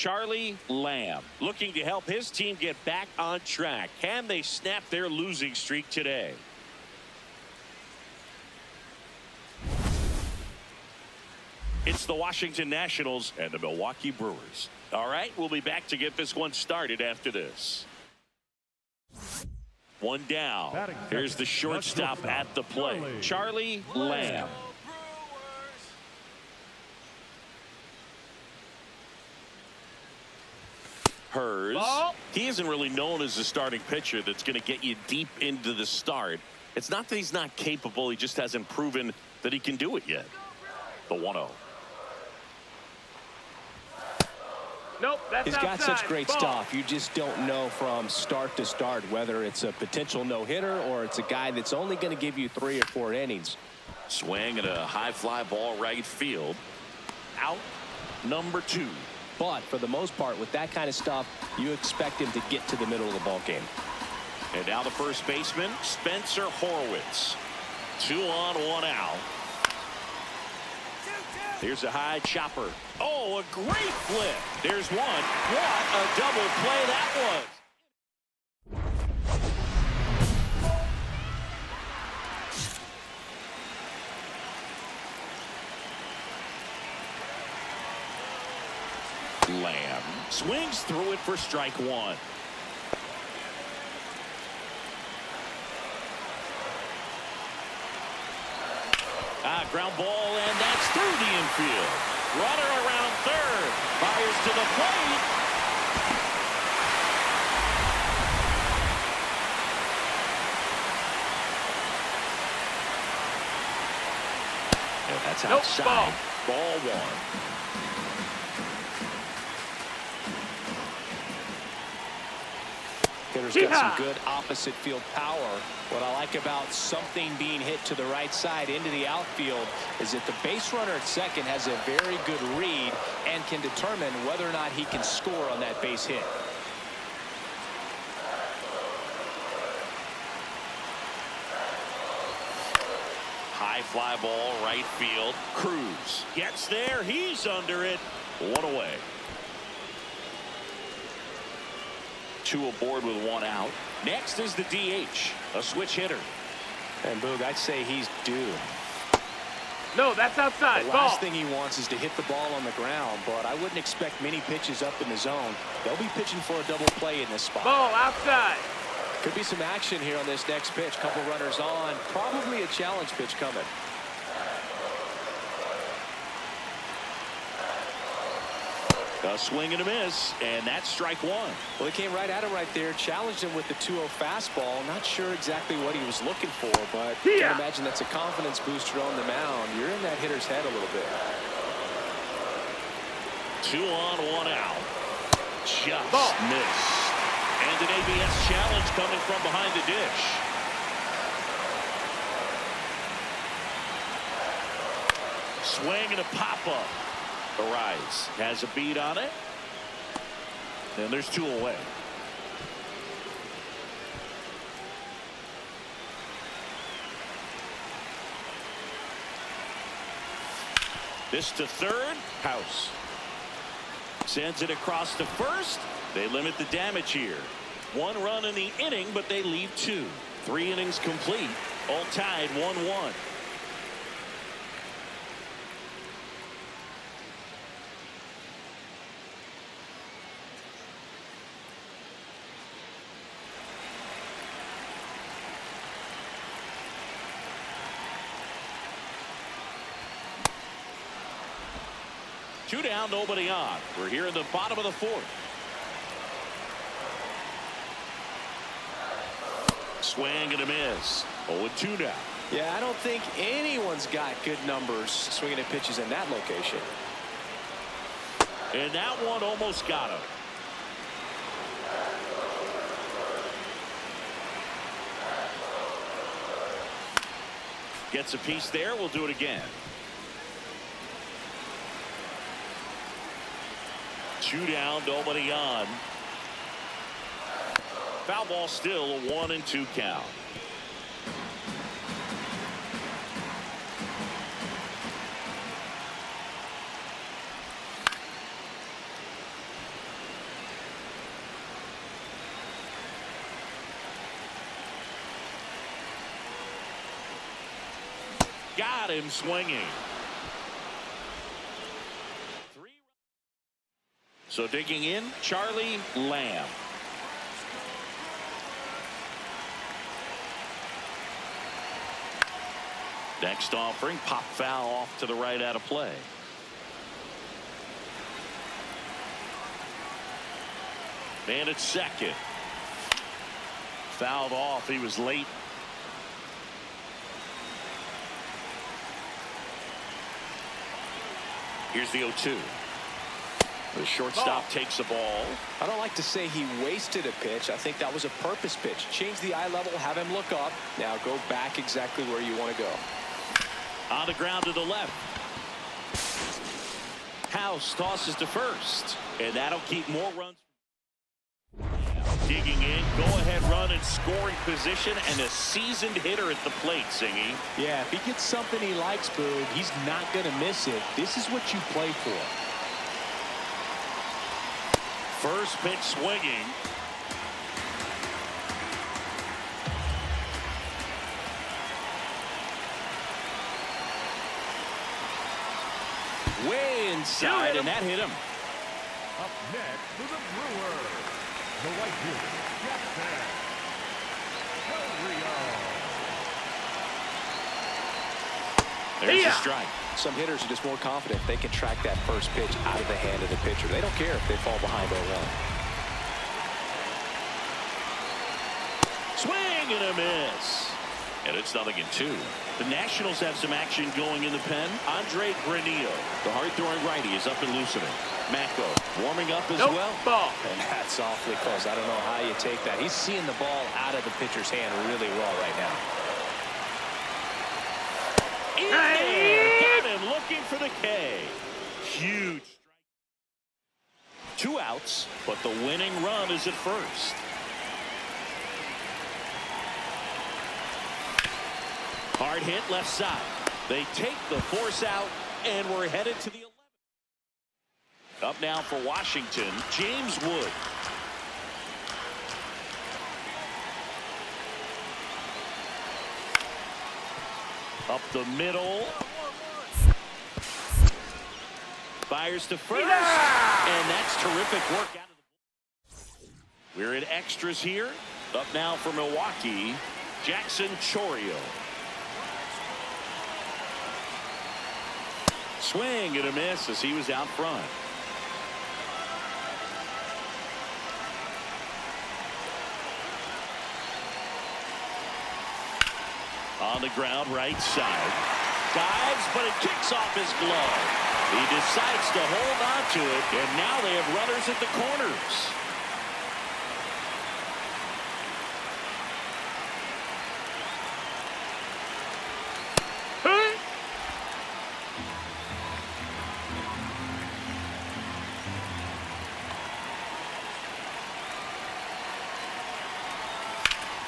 Charlie Lamb, looking to help his team get back on track. Can they snap their losing streak today? It's the Washington Nationals and the Milwaukee Brewers. All right, we'll be back to get this one started after this. One down. Here's the shortstop at the plate, Charlie Lamb. Hers. He isn't really known as a starting pitcher that's going to get you deep into the start. It's not that he's not capable. He just hasn't proven that he can do it yet. The 1-0. Nope, that's He's got outside. such great stuff. You just don't know from start to start whether it's a potential no-hitter or it's a guy that's only going to give you 3 or 4 innings. Swing and a high fly ball right field. Out number 2. But for the most part, with that kind of stuff, you expect him to get to the middle of the ball game. And now the first baseman, Spencer Horwitz. 2 on, 1 out. Here's a high chopper. Oh, a great flip. There's one. What a double play that was. Lamb swings through it for strike 1. Ground ball, and that's through the infield. Runner around third. Fires to the plate. And that's outside. Ball 1. Hitter's got some good opposite field power. What I like about something being hit to the right side into the outfield is that the base runner at second has a very good read and can determine whether or not he can score on that base hit. High fly ball right field. Cruz gets there. He's under it. 1 away. 2 aboard with 1 out. Next is the DH, a switch hitter. And Boog, I'd say he's due. No, that's outside. The last thing he wants is to hit the ball on the ground, but I wouldn't expect many pitches up in the zone. They'll be pitching for a double play in this spot. Ball outside. Could be some action here on this next pitch. Couple runners on. Probably a challenge pitch coming. A swing and a miss, and that's strike 1. Well, he came right at him right there, challenged him with the 2-0 fastball. Not sure exactly what he was looking for, but I can imagine that's a confidence booster on the mound. You're in that hitter's head a little bit. 2 on, 1 out. Just missed. And an ABS challenge coming from behind the dish. Swing and a pop-up. Arise has a beat on it. And there's 2 away. This to third. House sends it across to first. They limit the damage here. 1 run in the inning, but they leave 2. 3 innings complete. All tied 1-1. Two down, nobody on. We're here in the bottom of the 4th. Swing and a miss. 0-2 now. Yeah, I don't think anyone's got good numbers swinging at pitches in that location. And that one almost got him. Gets a piece there. We'll do it again. 2 down, nobody on. Foul ball still, a 1-2 count. got him swinging. So digging in, Charlie Lamb. Next offering, pop foul off to the right out of play. Man at second. Fouled off. He was late. Here's the 0-2. The shortstop takes the ball. I don't like to say he wasted a pitch. I think that was a purpose pitch. Change the eye level, have him look up. Now go back exactly where you want to go. On the ground to the left. House tosses to first. And that'll keep more runs. Digging in, go-ahead run in scoring position, and a seasoned hitter at the plate, Singy. Yeah, if he gets something he likes, Boog, he's not going to miss it. This is what you play for. First pitch swinging. Way inside, and that hit him. Up next for the Brewers, the right fielder, Jackson. There's a strike. Some hitters are just more confident they can track that first pitch out of the hand of the pitcher. They don't care if they fall behind 0-1. Swing and a miss. And it's 0-2. The Nationals have some action going in the pen. Andre Granillo, the hard-throwing righty, is up and loosening. Mako warming up as well. Ball. And that's awfully close. I don't know how you take that. He's seeing the ball out of the pitcher's hand really well right now. In there. Got him looking for the K. Huge. 2 outs, but the winning run is at first. Hard hit left side. They take the force out, and we're headed to the 11th. Up now for Washington, James Wood. Up the middle. Fires to first. And that's terrific work out of the. We're in extras here. Up now for Milwaukee, Jackson Chourio. Swing and a miss as he was out front. On the ground, right side. Dives, but it kicks off his glove. He decides to hold on to it, and now they have runners at the corners.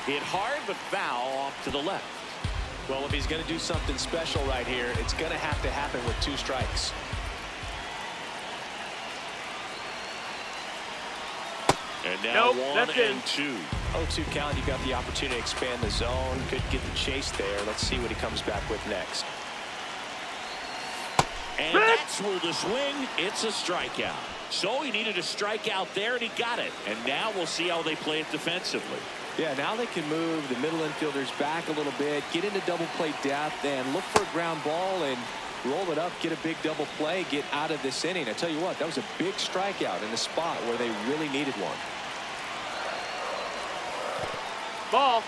Hit hard, but foul off to the left. Well, if he's going to do something special right here, it's going to have to happen with 2 strikes. And now Nope, 1 that's and it. 2. 0-2 count. You've got the opportunity to expand the zone. Could get the chase there. Let's see what he comes back with next. And that's where the swing. It's a strikeout. So he needed a strikeout there, and he got it. And now we'll see how they play it defensively. Yeah, now they can move the middle infielders back a little bit, get into double play depth, and look for a ground ball and roll it up, get a big double play, get out of this inning. I tell you what, that was a big strikeout in a spot where they really needed one. Ball.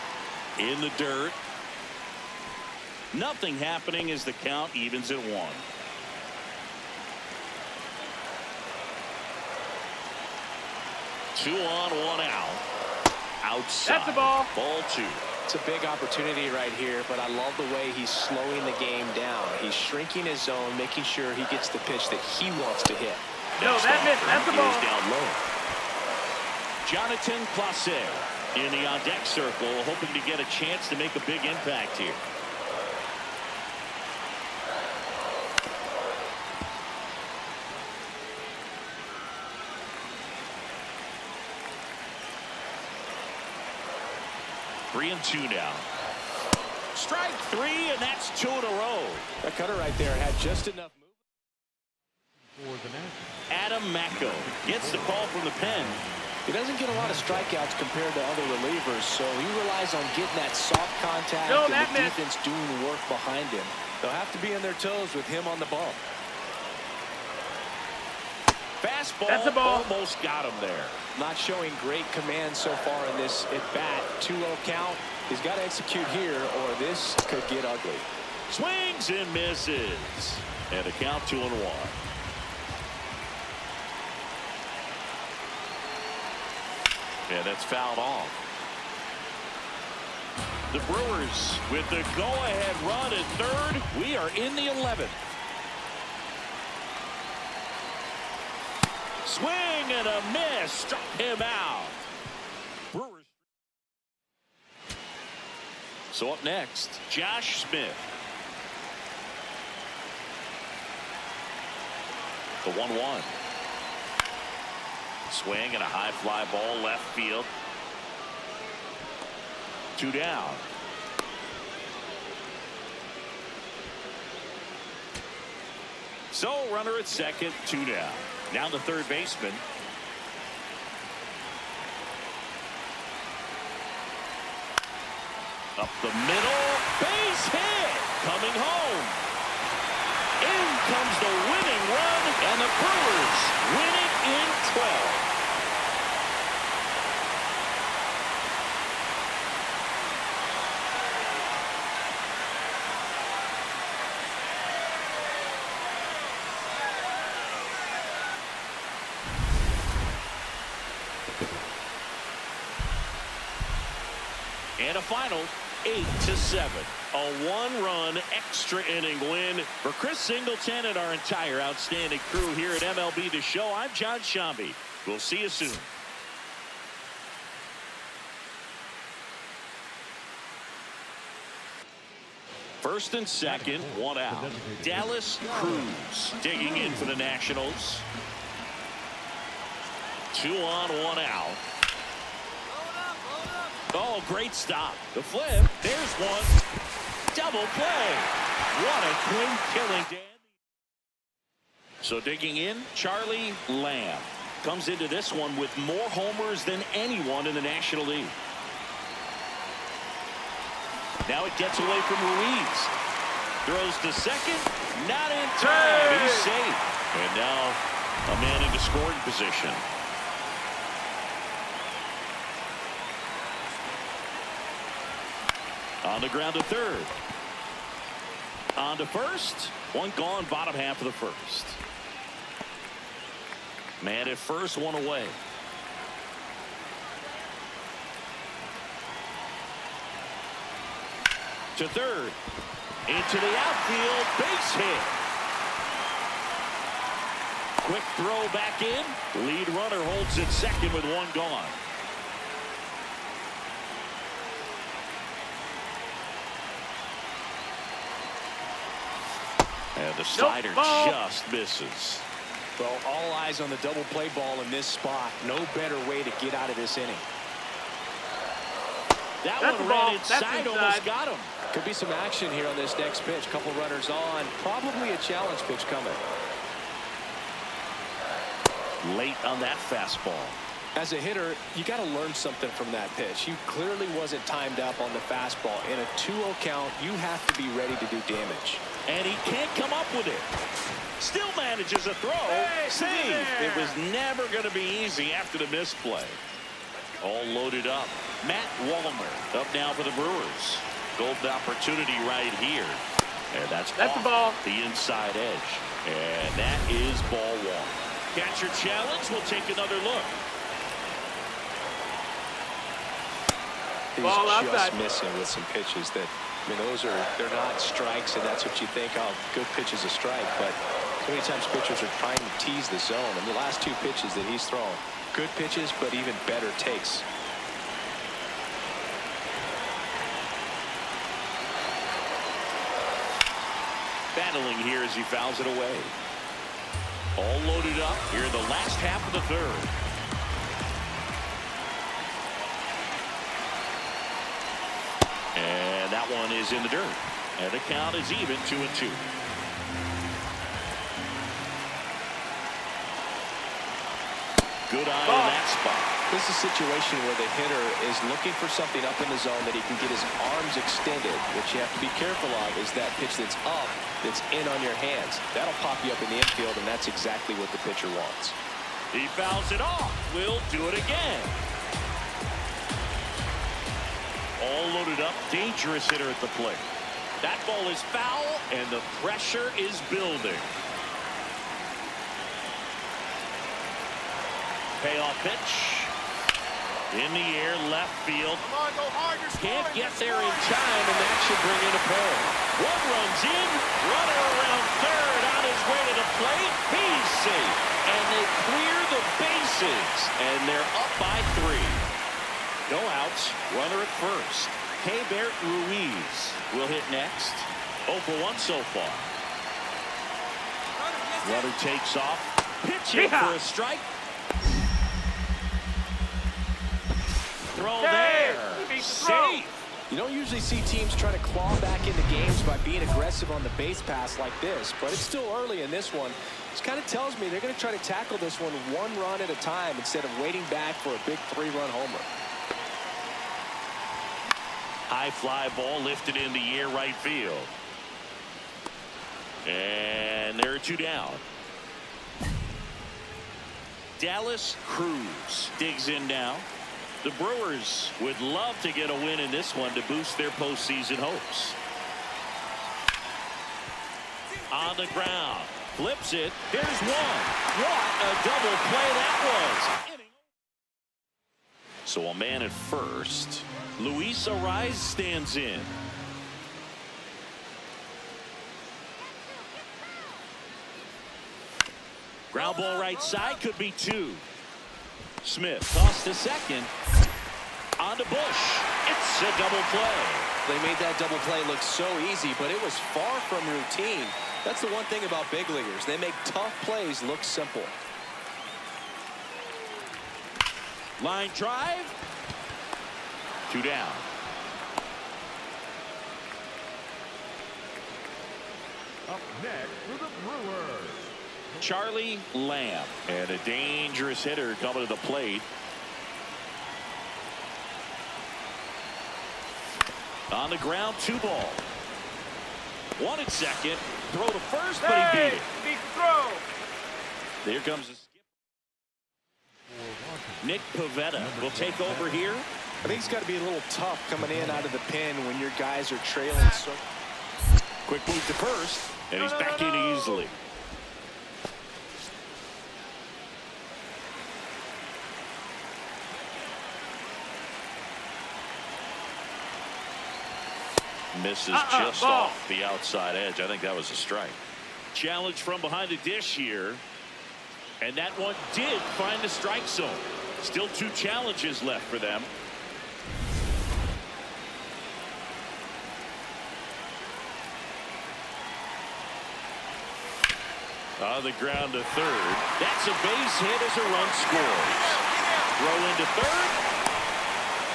In the dirt. Nothing happening as the count evens at 1. Two on, 1 out. Outside. That's the ball. Ball 2. It's a big opportunity right here, but I love the way he's slowing the game down. He's shrinking his zone, making sure he gets the pitch that he wants to hit. No, that missed. That's the ball. Is down low. Jonathan Clase in the on-deck circle, hoping to get a chance to make a big impact here. Three and 2 now. Strike three, and that's 2 in a row. That cutter right there had just enough movement. For the Nationals, Adam Macko gets the call from the pen. He doesn't get a lot of strikeouts compared to other relievers, so he relies on getting that soft contact No, and that the missed. defense doing work behind him. They'll have to be on their toes with him on the bump. Fastball That's a ball. almost got him there. Not showing great command so far in this at-bat. 2-0 count. He's got to execute here, or this could get ugly. Swings and misses. And a count 2-1. Yeah, that's fouled off. The Brewers with the go-ahead run at third. We are in the 11th. Swing and a miss. Struck him out. Brewers. So up next, Josh Smith. The 1-1. Swing and a high fly ball left field. 2 down. So runner at second, 2 down. Now the third baseman. Up the middle, base hit, coming home. In comes the winning run, and the Brewers win it in 12. And a final 8-7. A one-run extra inning win for Chris Singleton and our entire outstanding crew here at MLB The Show. I'm John Shambi. We'll see you soon. First and second, 1 out. Dallas Cruz digging in for the Nationals. 2 on, 1 out. Oh, great stop. The flip. There's one. Double play. What a clean killing, Dan. So digging in, Charlie Lamb comes into this one with more homers than anyone in the National League. Now it gets away from Ruiz. Throws to second. Not in time. He's safe. And now a man into scoring position. On the ground to third. On to first. One gone, bottom half of the first. Man at first, one away. To third. Into the outfield. Base hit. Quick throw back in. Lead runner holds at second with one gone. And the slider just misses. Well, all eyes on the double play ball in this spot. No better way to get out of this inning. That That's one the ball. ran inside, That's inside. almost got him. Could be some action here on this next pitch. Couple runners on. Probably a challenge pitch coming. Late on that fastball. As a hitter, you got to learn something from that pitch. You clearly wasn't timed up on the fastball. In a 2-0 count, you have to be ready to do damage. And he can't come up with it. Still manages a throw. Hey, Save. there. It was never going to be easy after the misplay. All loaded up. Matt Wallner up now for the Brewers. Golden opportunity right here. And that's the off ball. The inside edge. And that is ball one. Catcher challenge. We'll take another look. He's Ball just outside. missing with some pitches that, I mean, they're not strikes, and that's what you think, oh, good pitch is a strike. But so many times pitchers are trying to tease the zone. And the last 2 pitches that he's thrown, good pitches, but even better takes. Battling here as he fouls it away. All loaded up here in the last half of the third. And that one is is in the dirt. And the count is even 2-2. Good eye in that spot. This is a situation where the hitter is looking for something up in the zone that he can get his arms extended. What you have to be careful of is that pitch that's up, that's in on your hands. That'll pop you up in the infield, and that's exactly what the pitcher wants. He fouls it off. We'll do it again. All loaded up. Dangerous hitter at the plate. That ball is foul, and the pressure is building. Payoff pitch. In the air, left field. Come on, go hard. You're Can't scoring. get You're there in scoring. time, and that should bring in a pair. One runs in. Runner around third on his way to the plate. He's safe. And they clear the bases. And they're up by 3. No outs. Runner at first. Keibert Ruiz will hit next. 0 for 1 so far. Runner takes off. Pitching for a strike. Throw there. Safe. You don't usually see teams try to claw back into games by being aggressive on the base pass like this, but it's still early in this one. This kind of tells me they're going to try to tackle this one run at a time instead of waiting back for a big 3-run homer. High fly ball lifted in the air right field. And there are 2 down. Dallas Cruz digs in now. The Brewers would love to get a win in this one to boost their postseason hopes. On the ground. Flips it. There's one. What a double play that was. So a man at first. Luis Ariz stands in. Ground ball right side, could be 2. Smith tossed to second. On to Bush. It's a double play. They made that double play look so easy, but it was far from routine. That's the one thing about big leaguers. They make tough plays look simple. Line drive. 2 down. Up next for the Brewers, Charlie Lamb. And a dangerous hitter coming to the plate. On the ground, 2 ball. 1 at second. Throw to first, but he beat it. Needs to throw. There comes a skip. Nick Pivetta will take over here. I think it's got to be a little tough coming in out of the pen when your guys are trailing so. Quick move to first, and he's back in easily. Misses just ball. off the outside edge. I think that was a strike. Challenge from behind the dish here. And that one did find the strike zone. Still 2 challenges left for them. On the ground to third. That's a base hit as a run scores. Throw into third.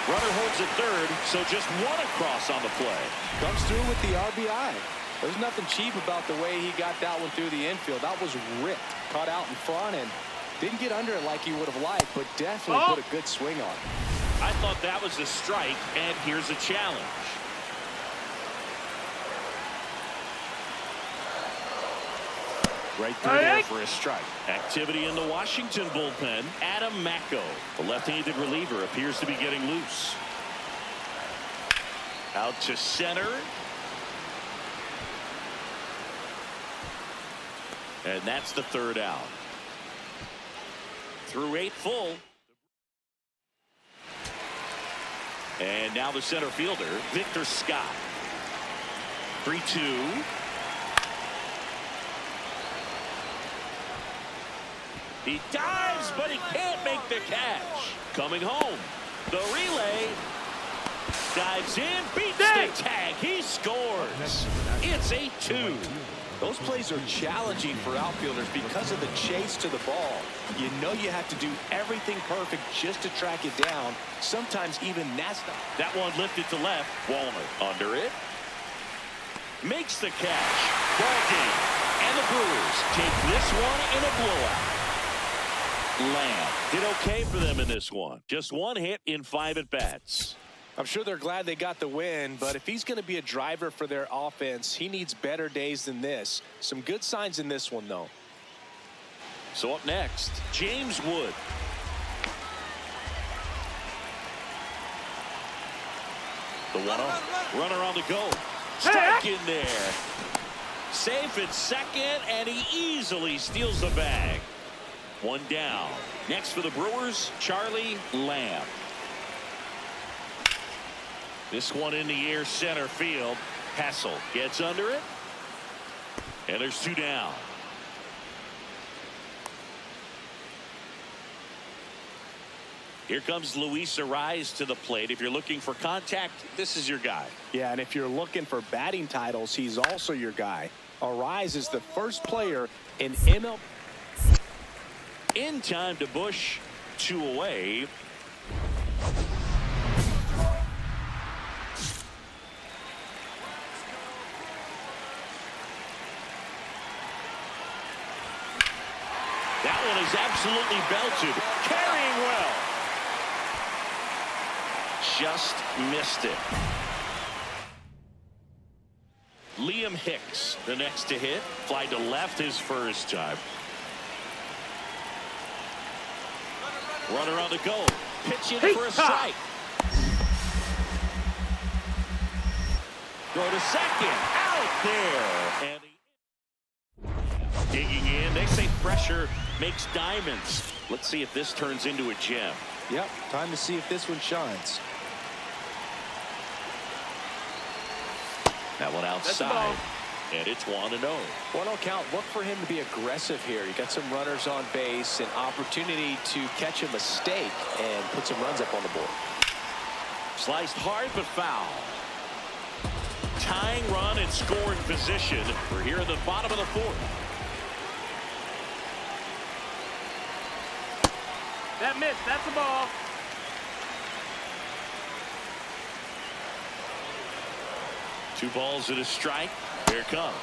Runner holds at third, so just 1 across on the play. Comes through with the RBI. There's nothing cheap about the way he got that one through the infield. That was ripped, caught out in front, and didn't get under it like he would have liked, but definitely put a good swing on it. I thought that was a strike, and here's a challenge. Right through there for a strike. Activity in the Washington bullpen. Adam Macko, the left-handed reliever, appears to be getting loose. Out to center. And that's the 3rd out. Through 8 full. And now the center fielder, Victor Scott. 3-2. He dives, but he can't make the catch. Coming home. The relay. Dives in, beats the tag. He scores. It's 8-2. Those plays are challenging for outfielders because of the chase to the ball. You know you have to do everything perfect just to track it down. Sometimes even that's not. That one lifted to left. Walner under it. makes the catch. Ball game. And the Brewers take this one in a blowout. Lamb did okay for them in this one. Just one hit in 5 at-bats. I'm sure they're glad they got the win, but if he's going to be a driver for their offense, he needs better days than this. Some good signs in this one, though. So up next, James Wood. The 1-0. Runner on the go. Strike in there. Safe at second, and he easily steals the bag. One down. Next for the Brewers, Charlie Lamb. This one in the air, center field. Hassel gets under it. And there's 2 down. Here comes Luis Ariz to the plate. If you're looking for contact, this is your guy. Yeah, and if you're looking for batting titles, he's also your guy. Ariz is the first player in MLB. In time to Bush, 2 away. That one is absolutely belted. Carrying well. Just missed it. Liam Hicks, the next to hit. Fly to left his first time. Runner on the go. Pitching for a strike. Throw to second. Out there. And digging in. They say pressure makes diamonds. Let's see if this turns into a gem. Yep, time to see if this one shines. That one outside. And it's 1-0. 1-0 count. Look for him to be aggressive here. You got some runners on base, an opportunity to catch a mistake and put some runs up on the board. Sliced hard but foul. Tying run and scoring position. We're here at the bottom of the 4th. That missed. That's the ball. Two balls and a strike. Here it comes.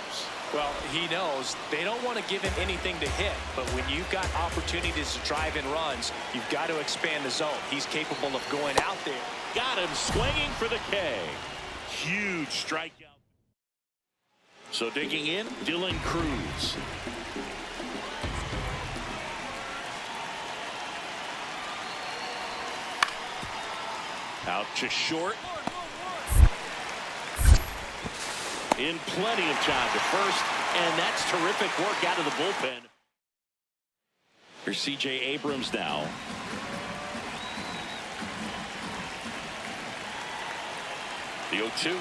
Well, he knows they don't want to give him anything to hit, but when you've got opportunities to drive in runs, you've got to expand the zone. He's capable of going out there. Got him swinging for the K. Huge strikeout. So digging in, Dylan Cruz. Out to short. In plenty of time to first, and that's terrific work out of the bullpen. Here's C.J. Abrams now. The 0-2.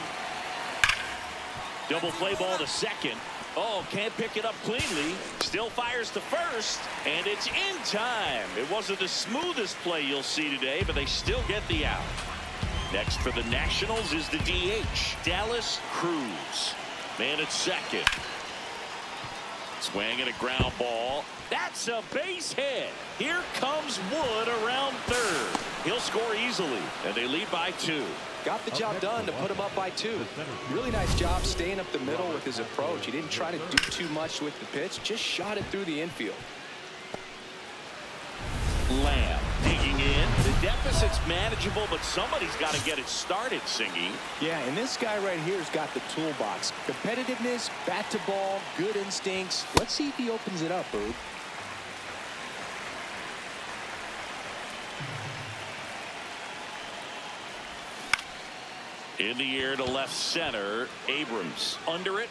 Double play ball to second. Oh, can't pick it up cleanly. Still fires to first, and it's in time. It wasn't the smoothest play you'll see today, but they still get the out. Next for the Nationals is the DH, Dallas Cruz. Man at second. Swing and a ground ball. That's a base hit. Here comes Wood around third. He'll score easily, and they lead by 2. Got the job done to put him up by 2. Really nice job staying up the middle with his approach. He didn't try to do too much with the pitch, just shot it through the infield. Lamb digging in. The deficit's manageable, but somebody's got to get it started, Singy. Yeah, and this guy right here has got the toolbox. Competitiveness, bat to ball, good instincts. Let's see if he opens it up, Bird. In the air to left center. Abrams under it.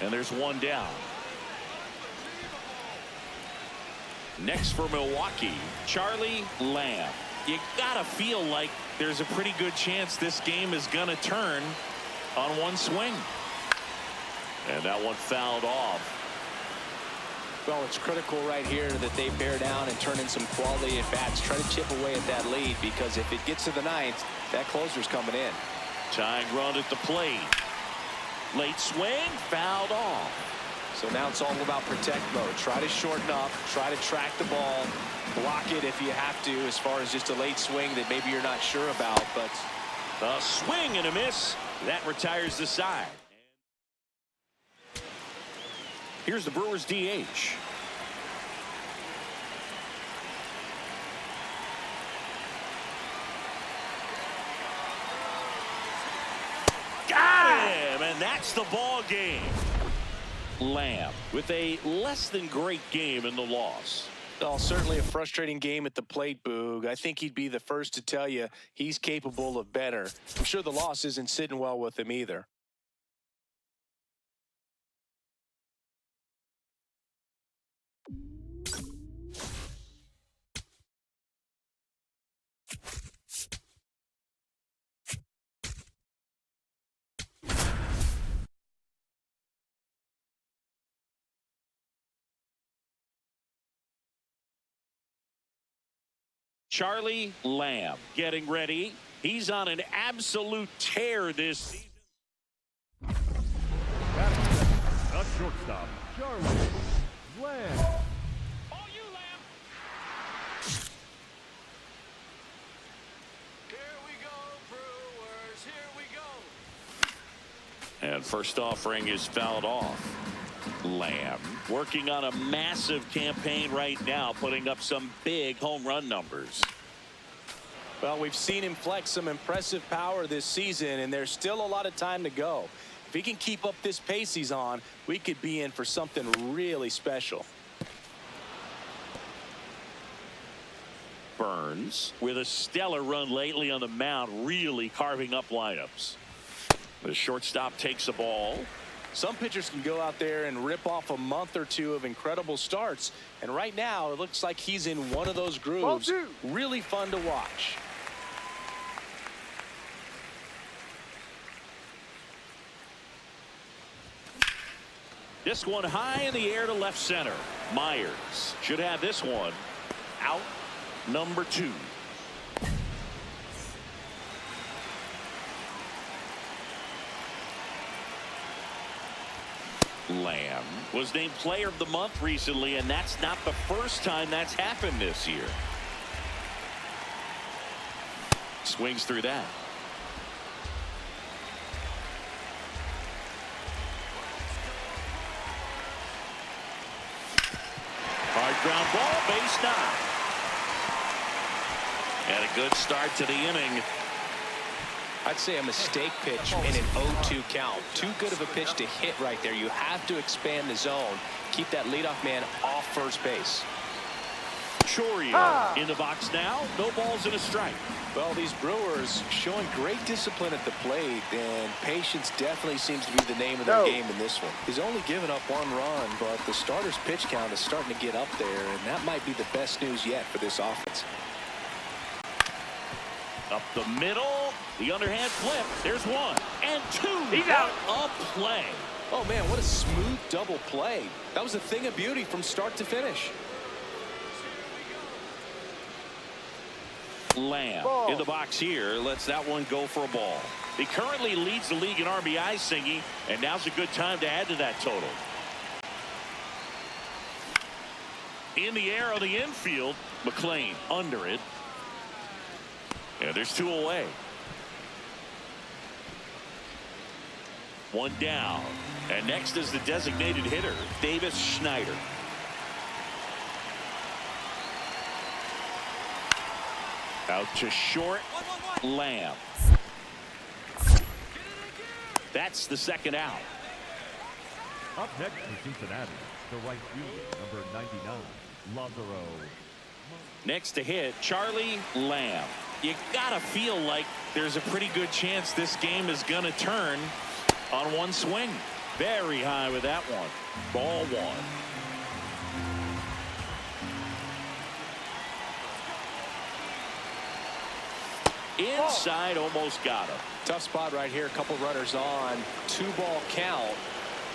And there's 1 down. Next for Milwaukee, Charlie Lamb. You gotta feel like there's a pretty good chance this game is gonna turn on one swing. And that one fouled off. Well, it's critical right here that they bear down and turn in some quality at bats. Try to chip away at that lead, because if it gets to the 9th, that closer's coming in. Tying run at the plate. Late swing, fouled off. So now it's all about protect mode. Try to shorten up, try to track the ball, block it if you have to, as far as just a late swing that maybe you're not sure about. But a swing and a miss. That retires the side. Here's the Brewers DH. Got him, and that's the ball game. Lamb with a less than great game in the loss. Well, certainly a frustrating game at the plate, Boog. I think he'd be the first to tell you he's capable of better. I'm sure the loss isn't sitting well with him either. Charlie Lamb getting ready. He's on an absolute tear this season. The shortstop, Charlie Lamb. Oh, you, Lamb. Here we go, Brewers. Here we go. And first offering is fouled off. Lamb working on a massive campaign right now, putting up some big home run numbers. Well, we've seen him flex some impressive power this season, and there's still a lot of time to go. If he can keep up this pace he's on, we could be in for something really special. Burns with a stellar run lately on the mound, really carving up lineups. The shortstop takes the ball. Some pitchers can go out there and rip off a month or two of incredible starts, and right now it looks like he's in one of those grooves. Really fun to watch. This one high in the air to left center. Myers should have this one out. Number 2. Lamb was named player of the month recently, and that's not the first time that's happened this year. Swings through that. Hard ground ball, base knock. And a good start to the inning. I'd say a mistake pitch in an 0-2 count. Too good of a pitch to hit right there. You have to expand the zone. Keep that leadoff man off first base. Chorio in the box now. No balls and a strike. Well, these Brewers showing great discipline at the plate, and patience definitely seems to be the name of their game in this one. He's only given up 1 run, but the starter's pitch count is starting to get up there, and that might be the best news yet for this offense. Up the middle, the underhand flip. There's 1 and 2. He's out. A play. Oh, man, what a smooth double play. That was a thing of beauty from start to finish. Lamb in the box here. Lets that one go for a ball. He currently leads the league in RBI singing, and now's a good time to add to that total. In the air on the infield, McLean under it. And there's 2 away. 1 down. And next is the designated hitter, Davis Schneider. Out to short. Lamb. That's the second out. Up next for Cincinnati, the right fielder, number 99, Lazaro. Next to hit, Charlie Lamb. You gotta feel like there's a pretty good chance this game is gonna turn on 1 swing. Very high with that one. Ball 1. Inside, almost got him. Tough spot right here. A couple runners on. 2-ball count.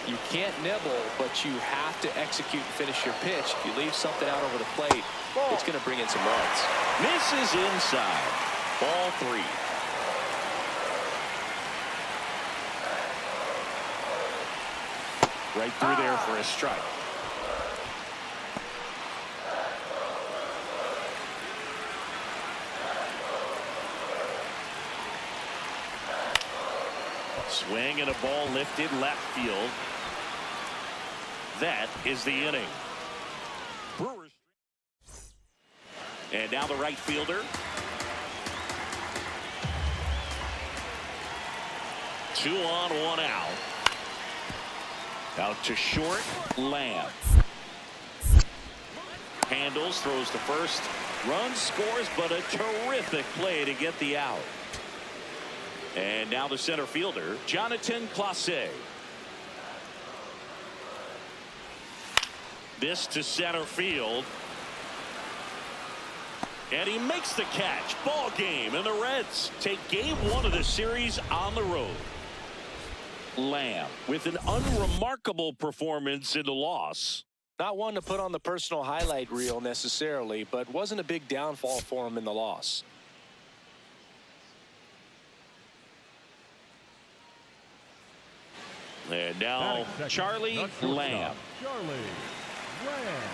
You can't nibble, but you have to execute and finish your pitch. If you leave something out over the plate, it's going to bring in some runs. Misses inside. Ball 3. Right through there for a strike. Swing and a ball lifted left field. That is the inning. Brewers. And now the right fielder. 2 on, 1 out. Out to short, Lamb. Handles, throws to first. Run, scores, but a terrific play to get the out. And now the center fielder, Jonathan Clase. This to center field. And he makes the catch. Ball game, and the Reds take game 1 of the series on the road. Lamb with an unremarkable performance in the loss. Not one to put on the personal highlight reel necessarily, but wasn't a big downfall for him in the loss. And now Charlie Lamb. Charlie Lamb.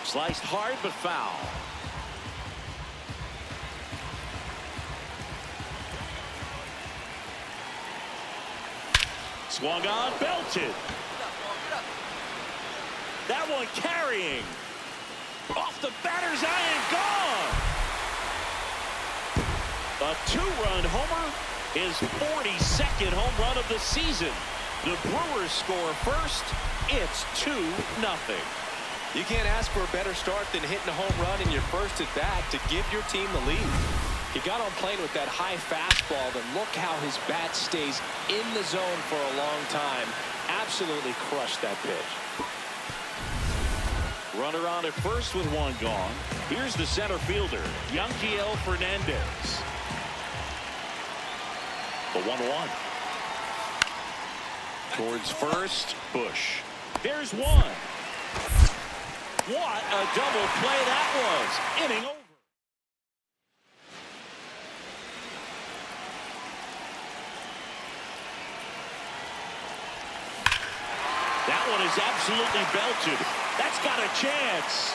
Sliced hard but foul. Swung on, belted. That one carrying. Off the batter's iron, gone. A 2-run homer, his 42nd home run of the season. The Brewers score first. It's 2-0. You can't ask for a better start than hitting a home run in your first at bat to give your team the lead. He got on plane with that high fastball, and look how his bat stays in the zone for a long time. Absolutely crushed that pitch. Runner on at first with 1 gone. Here's the center fielder, Yanquiel Fernandez. The 1-1. Towards first, Bush. There's 1. What a double play that was. Inning over. That one is absolutely belted. That's got a chance.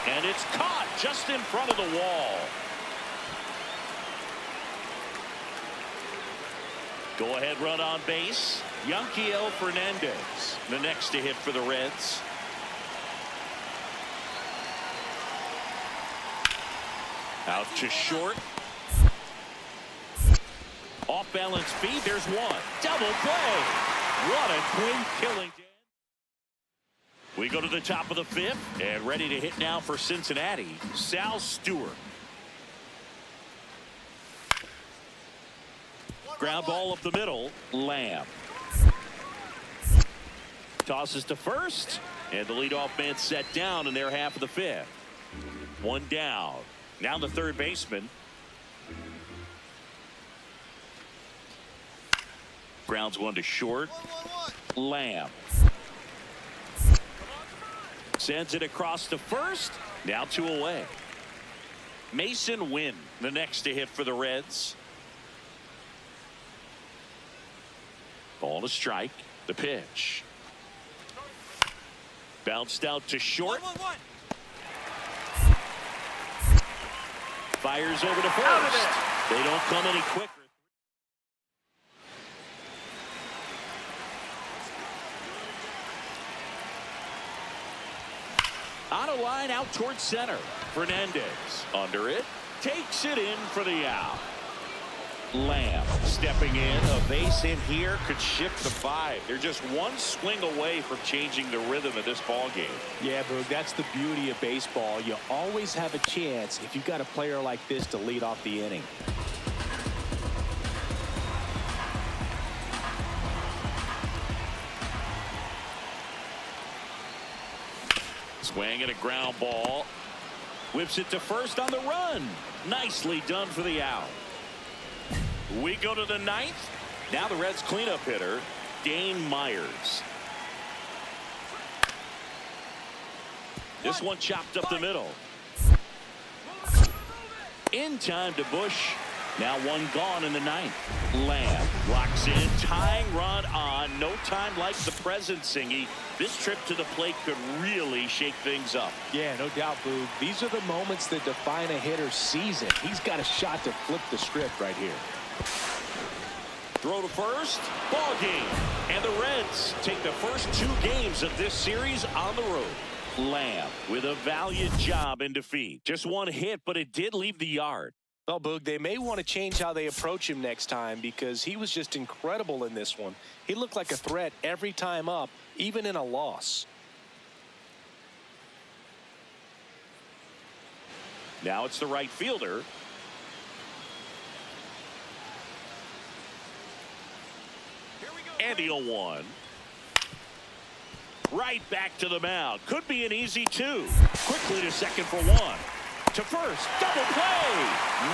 And it's caught just in front of the wall. Go-ahead run on base. Yanquiel Fernandez, the next to hit for the Reds. Out to short. Off balance feed. There's 1. Double play. What a quick killing. We go to the top of the 5th and ready to hit now for Cincinnati, Sal Stewart. Ground ball up the middle, Lamb. Tosses to first, and the leadoff man set down in their half of the 5th. 1 down. Now the third baseman. Grounds 1 to short. Lamb. Sends it across to first. Now 2 away. Mason Wynn, the next to hit for the Reds. Ball to strike. The pitch. Bounced out to short. Fires over to first. They don't come any quicker. On a line out towards center. Fernandez under it. Takes it in for the out. Lamb stepping in. A base hit here could shift the 5. They're just 1 swing away from changing the rhythm of this ball game. Yeah, Boog, that's the beauty of baseball. You always have a chance if you've got a player like this to lead off the inning. Swing and a ground ball. Whips it to first on the run. Nicely done for the out. We go to the 9th. Now the Reds cleanup hitter, Dane Myers. This one chopped up the middle. In time to Bush. Now one gone in the ninth. Lamb locks in, tying run on. No time like the present, Singy. This trip to the plate could really shake things up. Yeah, no doubt, Boog. These are the moments that define a hitter's season. He's got a shot to flip the script right here. Throw to first. Ball game. And the Reds take the first 2 games of this series on the road. Lamb with a valiant job in defeat. Just one hit, but it did leave the yard. Well, Boog, they may want to change how they approach him next time because he was just incredible in this one. He looked like a threat every time up, even in a loss. Now it's the right fielder. And the 0-1. Right back to the mound. Could be an easy 2. Quickly to second for 1. To first. Double play.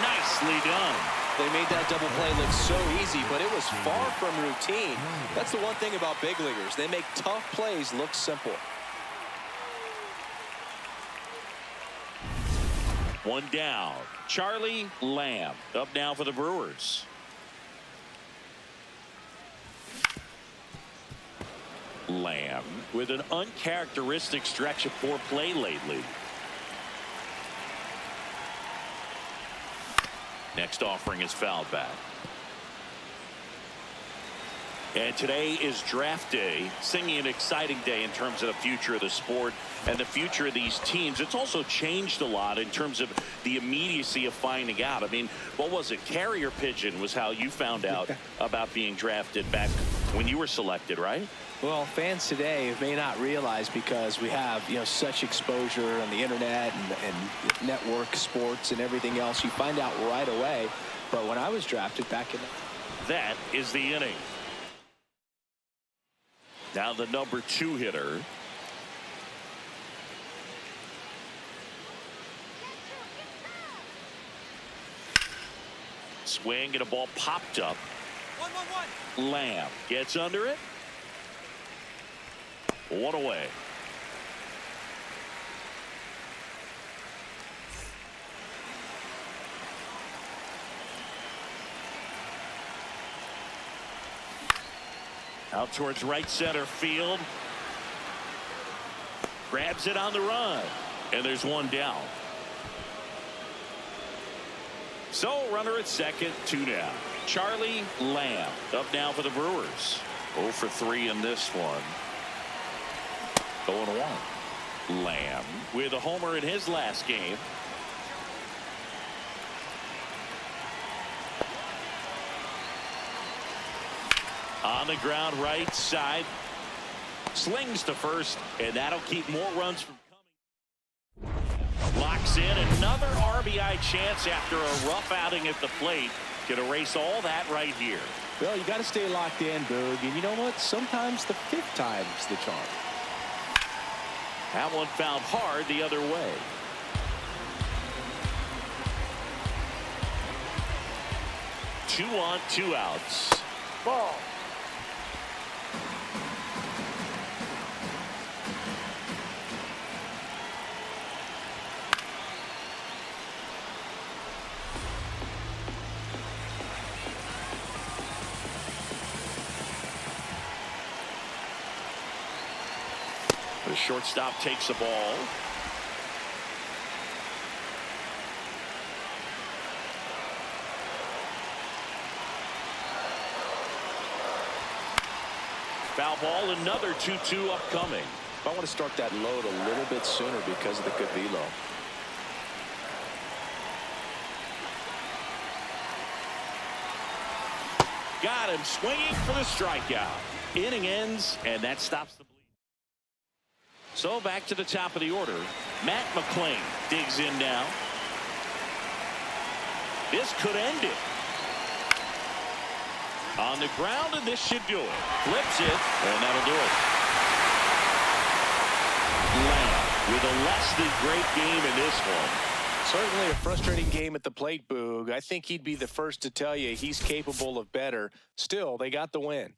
Nicely done. They made that double play look so easy, but it was far from routine. That's the one thing about big leaguers. They make tough plays look simple. One down. Charlie Lamb up now for the Brewers. Lamb with an uncharacteristic stretch of poor play lately. Next offering is fouled back. And today is draft day, singing an exciting day in terms of the future of the sport and the future of these teams. It's also changed a lot in terms of the immediacy of finding out. I mean, what was it? Carrier pigeon was how you found out about being drafted back when you were selected, right? Well, fans today may not realize because we have, such exposure on the internet and network sports and everything else. You find out right away. But when I was drafted back in that is the inning. Now the number 2 hitter. Swing and a ball popped up. 1-1-1. Lamb gets under it. 1 away. Out towards right center field. Grabs it on the run. And there's 1 down. So runner at second, 2 down. Charlie Lamb up now for the Brewers. 0 for 3 in this one. 0-1. Lamb with a homer in his last game. On the ground right side. Slings to first, and that'll keep more runs from coming. Locks in another RBI chance after a rough outing at the plate. Can erase all that right here. Well, you got to stay locked in, Boog. And you know what? Sometimes the 5th time's the charm. That one found hard the other way. Two on, 2 outs. Ball. The shortstop takes the ball. Foul ball, another 2-2 upcoming. I want to start that load a little bit sooner because of the good velo. Got him swinging for the strikeout. Inning ends, and that stops the bleed. So back to the top of the order. Matt McClain digs in now. This could end it. On the ground, and this should do it. Flips it, and that'll do it. Lamb with a less than great game in this one. Certainly a frustrating game at the plate, Boog. I think he'd be the first to tell you he's capable of better. Still, they got the win.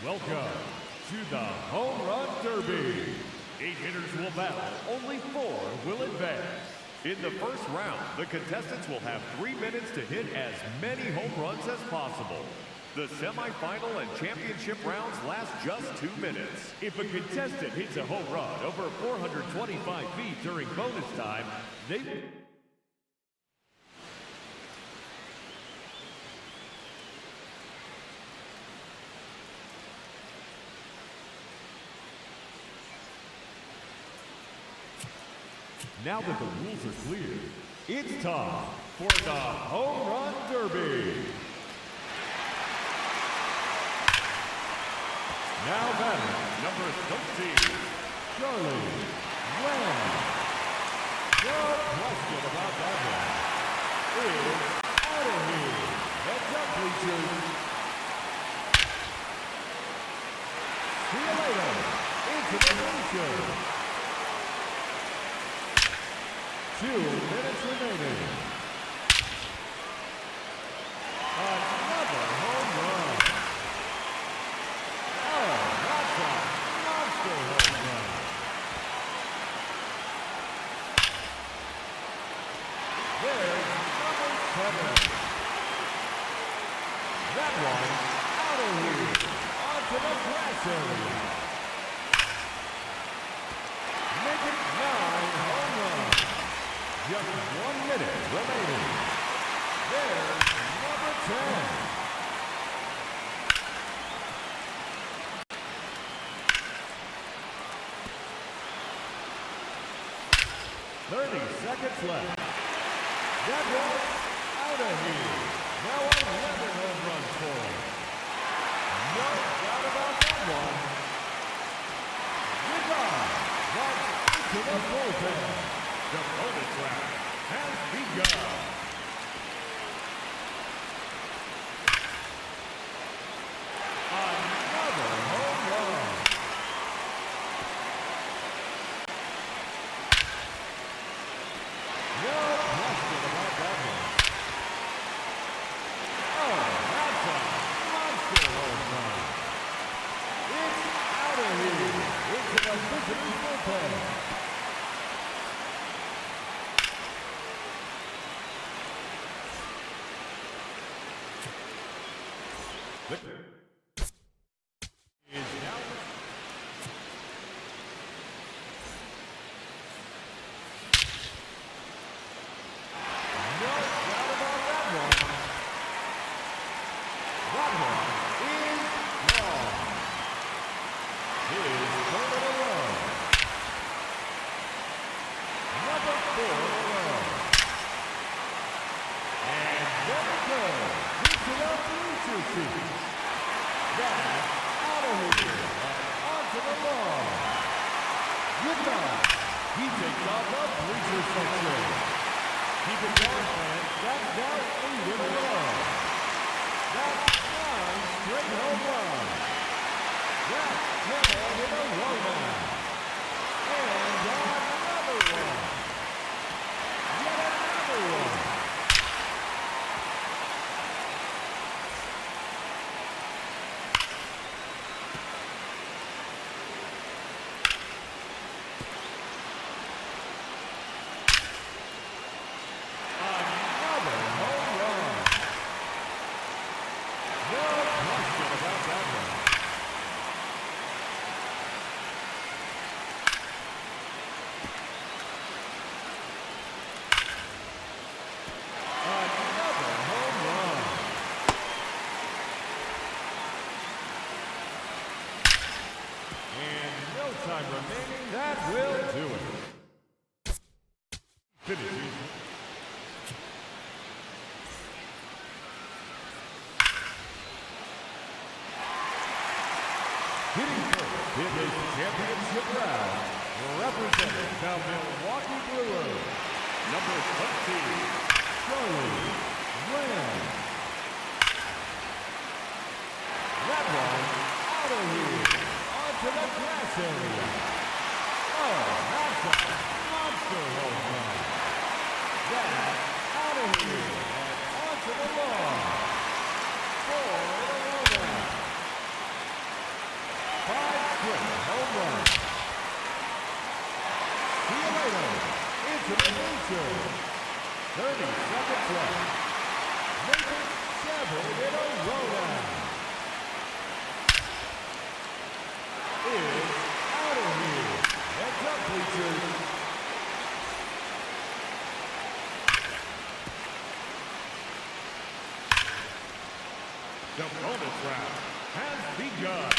Welcome to the Home Run Derby. 8 hitters will battle, only 4 will advance. In the first round, the contestants will have 3 minutes to hit as many home runs as possible. The semifinal and championship rounds last just 2 minutes. If a contestant hits a home run over 425 feet during bonus time, they... Now that the rules are clear, it's time for the Home Run Derby. Now batting, number 13, Charlie Lamb. No question about that one. It's out of here. Heads up, bleachers. See you later. Into the bleachers. 2 minutes remaining. Another home run. Oh, that's a monster home run. There's number 7. That one out of here. Onto the grass area. Make it 9 home runs. Just 1 minute remaining. There's number 10. 30 seconds left. That one's out of here. Now 11 home runs for him. No doubt about that one. Goodbye. That's into the bullpen. The bonus round has begun. Another home run. No question about that one. Oh, that's a monster home run. It's out of here. Into the visitor's bullpen. Time remaining, that will do it. Finishing. Hitting first in this championship round, representing the Milwaukee Brewers, number 13, Charlie Lamb. That one out of here. To the grass area. Oh, that's a monster home run. That's out of here and onto the lawn. For the run out. straight home run. See you later. Into the future. 30 seconds left. Make it 7 in a row now. Is out of here. Heads up, bleachers. The bonus round has begun.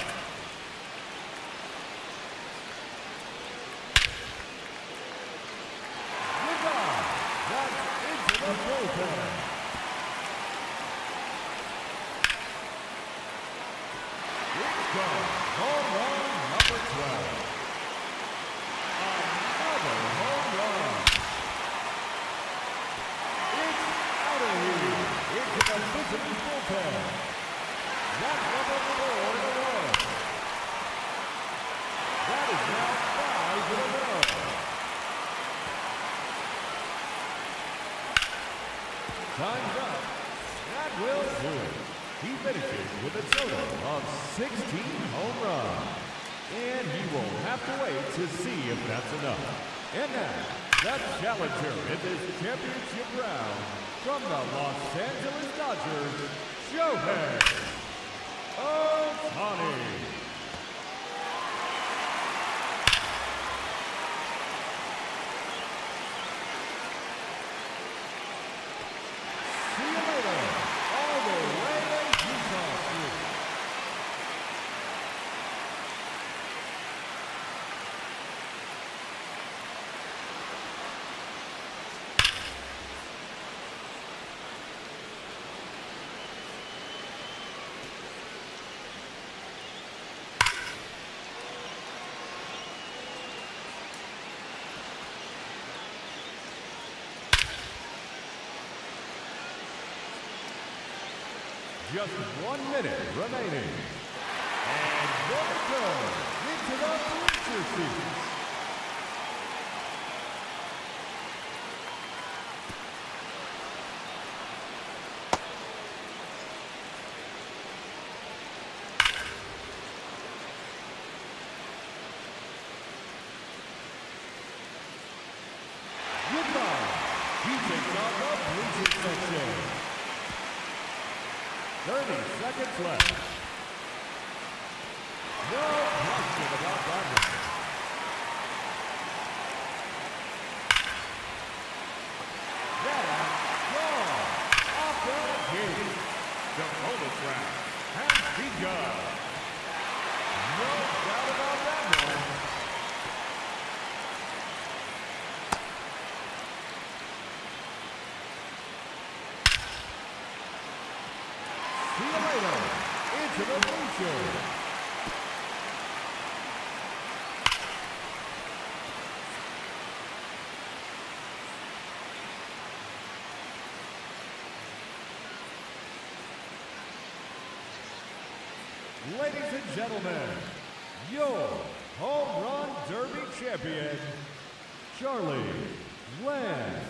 Goodbye. That's into the bullpen. It's gone. Home run number 12. Another home run. It's out of here. Into the visiting bullpen. That's number 4 in a row. That is now 5 in a row. Time's up. That will do it. He finishes with a total of 16 home runs. And he will have to wait to see if that's enough. And now, the challenger in this championship round from the Los Angeles Dodgers, Shohei Ohtani. See you later, all the way to Utah Street. Just 1 minute remaining. And there it goes into the bleacher seats. Goodbye. He takes on the bleacher section. 30 seconds left. No question about that one. That's gone. Off the gate. The bonus round has begun. No doubt about that one. See you later. Into the future. Ladies and gentlemen, your home run derby champion, Charlie Lamb.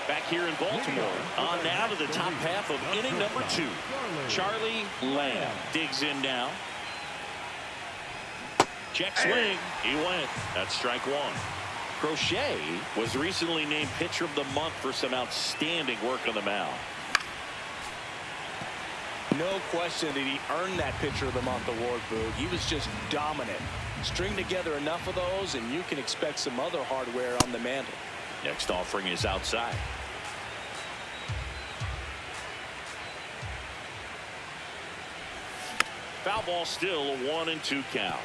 Back here in Baltimore, on now to the top half of inning number 2. Charlie Lamb digs in now. Check swing. He went. That's strike 1. Crochet was recently named Pitcher of the Month for some outstanding work on the mound. No question that he earned that Pitcher of the Month award, Boog. He was just dominant. String together enough of those, and you can expect some other hardware on the mantle. Next offering is outside. Foul ball still, a 1-2 count.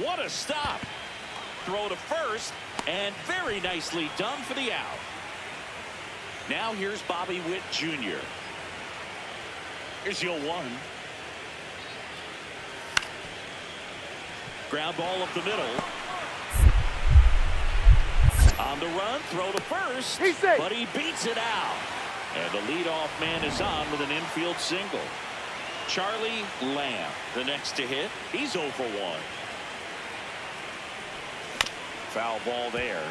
What a stop. throw to first, and very nicely done for the out. Now here's Bobby Witt Jr. Here's your 1. Ground ball up the middle. On the run, throw to first, but he beats it out. And the leadoff man is on with an infield single. Charlie Lamb, the next to hit. He's 0 for 1. Foul ball there.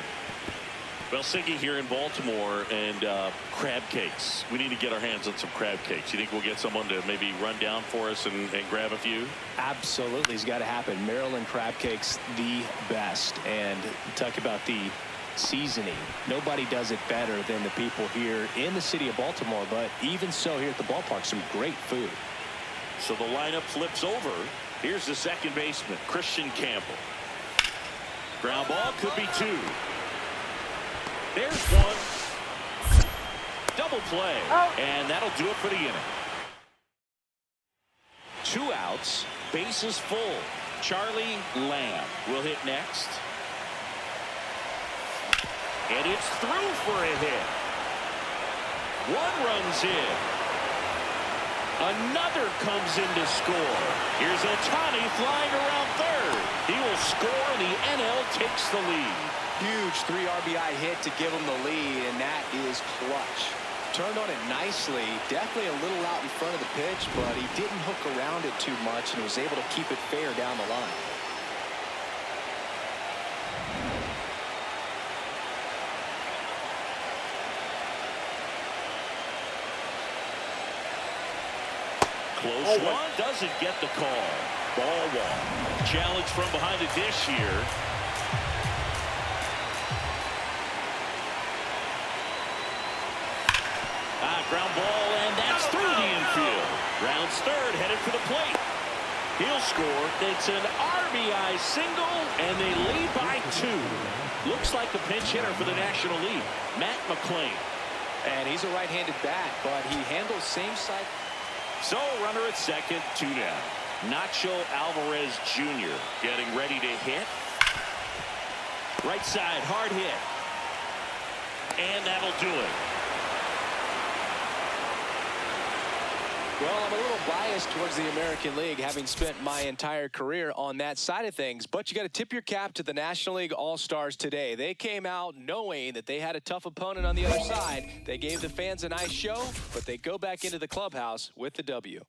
Well, Siggy here in Baltimore, and crab cakes. We need to get our hands on some crab cakes. You think we'll get someone to maybe run down for us and grab a few? Absolutely. It's got to happen. Maryland crab cakes, the best. And talk about the seasoning. Nobody does it better than the people here in the city of Baltimore. But even so, here at the ballpark, some great food. So the lineup flips over. Here's the second baseman, Christian Campbell. Ground ball, could be 2. There's 1. Double play. And that'll do it for the inning. 2 outs. Bases full. Charlie Lamb will hit next. And it's through for a hit. 1 runs in. Another comes in to score. Here's Ohtani flying around third. He will score, and the NL takes the lead. Huge 3 RBI hit to give him the lead, and that is clutch. Turned on it nicely. Definitely a little out in front of the pitch, but he didn't hook around it too much and was able to keep it fair down the line. Close one, doesn't get the call. Ball walk. Challenge from behind the dish here. Ground ball, and that's through the infield. Rounds third, headed for the plate. He'll score. It's an RBI single, and they lead by 2. Looks like the pinch hitter for the National League, Matt McClain. And he's a right-handed bat, but he handles same side. So runner at second, 2 down. Nacho Alvarez Jr. getting ready to hit. Right side, hard hit. And that'll do it. Well, I'm a little biased towards the American League, having spent my entire career on that side of things. But you got to tip your cap to the National League All-Stars today. They came out knowing that they had a tough opponent on the other side. They gave the fans a nice show, but they go back into the clubhouse with the W.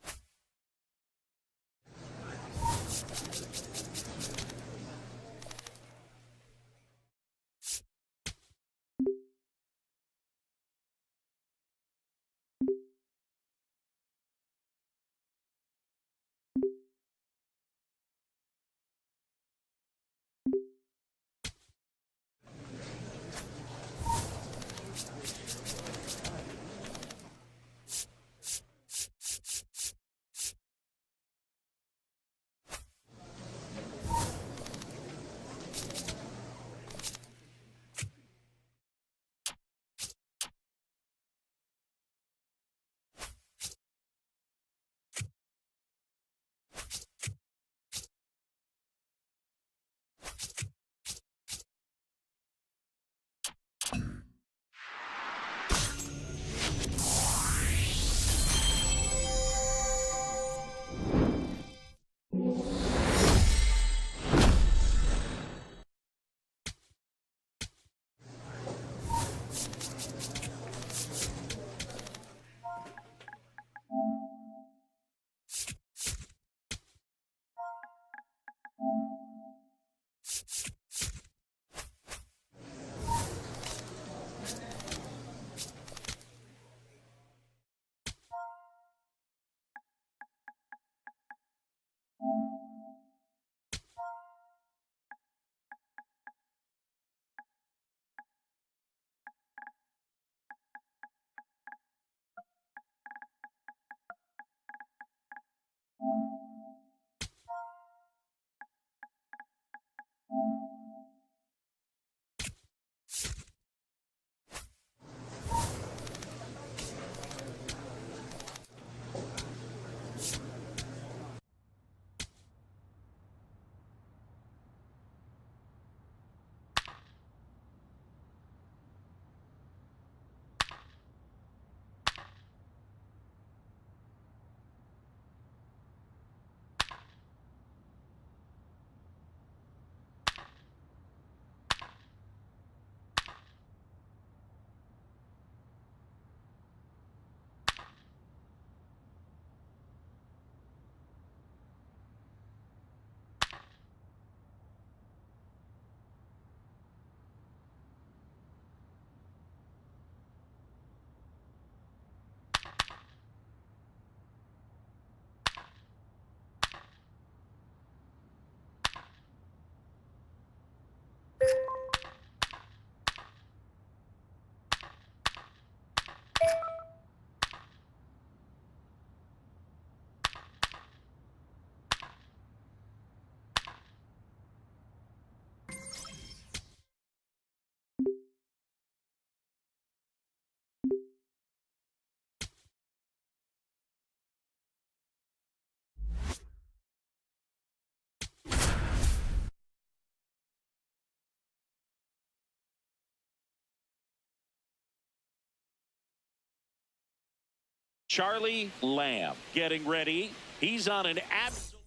Charlie Lamb getting ready. He's on an absolute.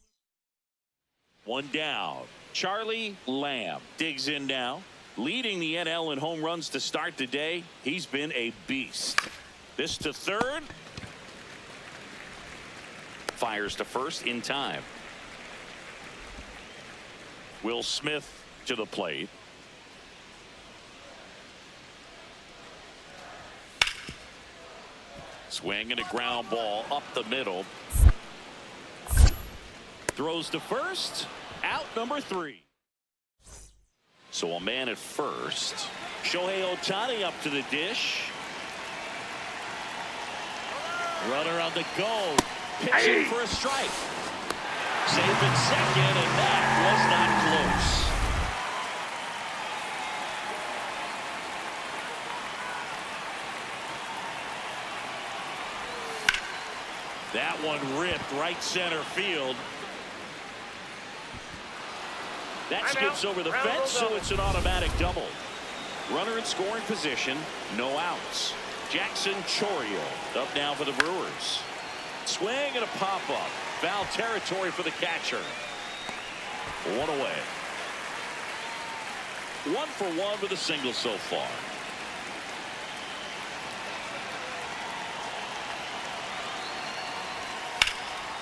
One down. Charlie Lamb digs in now. Leading the NL in home runs to start the day. He's been a beast. This to third. Fires to first in time. Will Smith to the plate. Swing and a ground ball up the middle. Throws to first. Out number 3. So a man at first. Shohei Ohtani up to the dish. Runner on the go. Pitching for a strike. Safe at second, and that was not close. That one ripped right center field. That skips over the fence, so it's an automatic double. Runner in scoring position, no outs. Jackson Chourio up now for the Brewers. Swing and a pop-up. Foul territory for the catcher. One away. 1 for 1 with a single so far.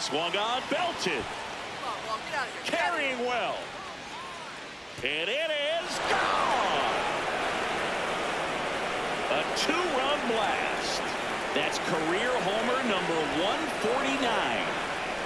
Swung on, belted. Carrying well. And it is gone. A 2-run blast. That's career homer number 149.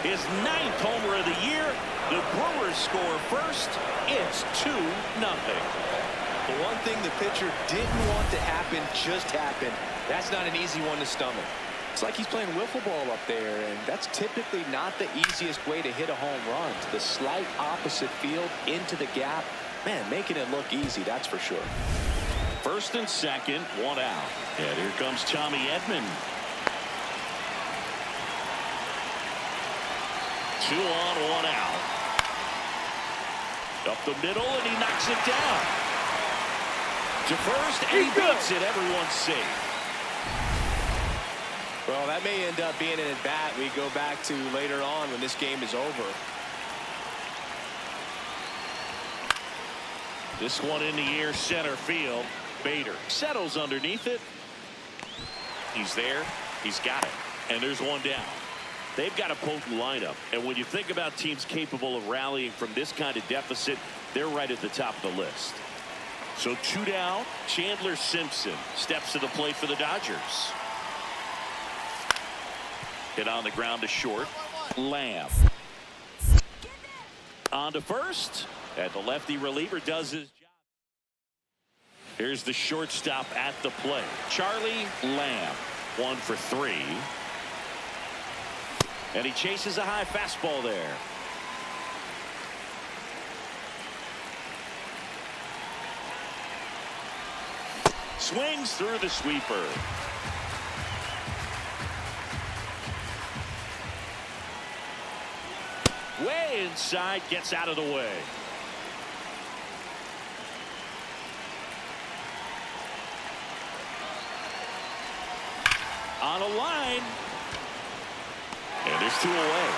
His 9th homer of the year. The Brewers score first. It's 2-0. The one thing the pitcher didn't want to happen just happened. That's not an easy one to stomach. It's like he's playing wiffle ball up there, and that's typically not the easiest way to hit a home run. The slight opposite field into the gap. Man, making it look easy, that's for sure. First and second, 1 out. And here comes Tommy Edman. 2 on, 1 out. Up the middle, and he knocks it down. To first, and he beats it. Everyone's safe. Well, that may end up being an at-bat we go back to later on when this game is over. This one in the air, center field. Bader settles underneath it. He's there. He's got it. And there's one down. They've got a potent lineup. And when you think about teams capable of rallying from this kind of deficit, they're right at the top of the list. So 2 down. Chandler Simpson steps to the plate for the Dodgers. Hit on the ground to short. Lamb. On to first. And the lefty reliever does his job. Here's the shortstop at the plate. Charlie Lamb. 1 for 3. And he chases a high fastball there. Swings through the sweeper. Way inside, gets out of the way. On a line. And there's 2 away.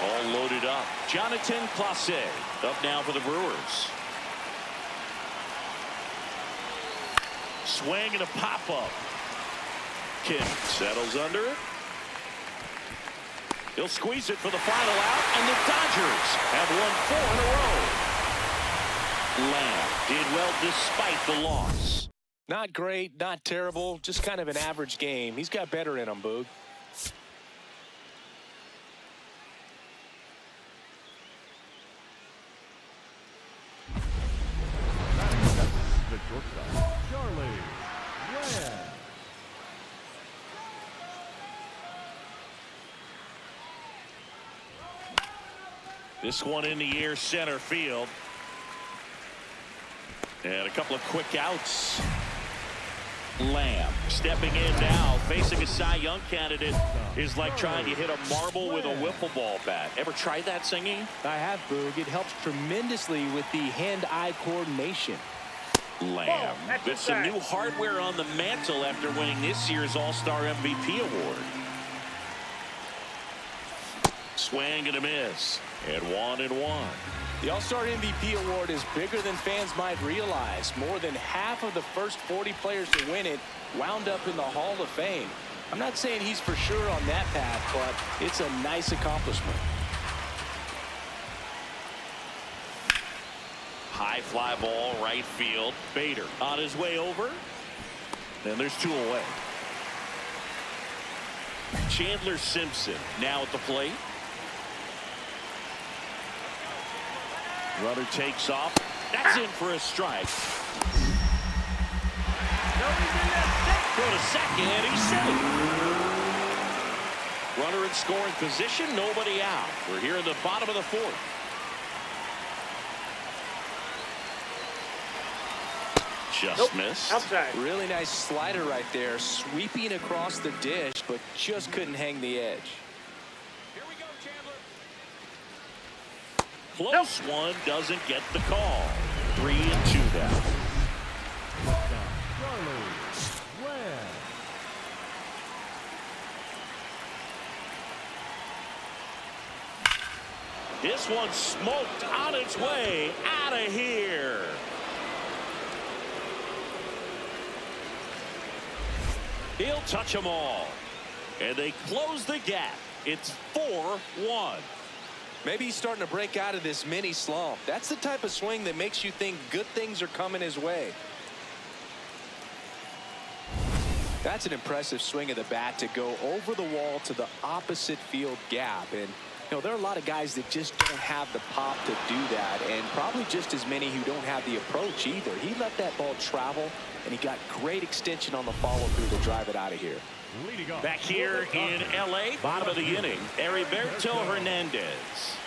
All loaded up. Jonathan Clase up now for the Brewers. Swing and a pop-up. Kim settles under it. He'll squeeze it for the final out, and the Dodgers have won 4 in a row. Lamb did well despite the loss. Not great, not terrible, just kind of an average game. He's got better in him, Boog. The shortstop, Charlie Lamb. This one in the air, center field. And a couple of quick outs. Lamb stepping in now, facing a Cy Young candidate is like trying to hit a marble with a wiffle ball bat. Ever tried that, Singing? I have, Boog. It helps tremendously with the hand-eye coordination. Lamb with some new hardware on the mantle after winning this year's All-Star MVP award. Swing and a miss. And 1-1. The All-Star MVP award is bigger than fans might realize. More than half of the first 40 players to win it wound up in the Hall of Fame. I'm not saying he's for sure on that path, but it's a nice accomplishment. High fly ball, right field. Bader on his way over. And there's 2 away. Chandler Simpson now at the plate. Runner takes off. That's in for a strike. Go to second, and he's safe. Runner in scoring position, nobody out. We're here in the bottom of the 4th. Just missed. Outside. Really nice slider right there, sweeping across the dish, but just couldn't hang the edge. Here we go, Chandler. Close one, doesn't get the call. 3-2 now. This one smoked on its way out of here. He'll touch them all. And they close the gap. It's 4-1. Maybe he's starting to break out of this mini slump. That's the type of swing that makes you think good things are coming his way. That's an impressive swing of the bat to go over the wall to the opposite field gap. And, you know, there are a lot of guys that just don't have the pop to do that, and probably just as many who don't have the approach either. He let that ball travel, and he got great extension on the follow-through to drive it out of here. Back here in L.A., bottom of the inning, Heriberto Hernandez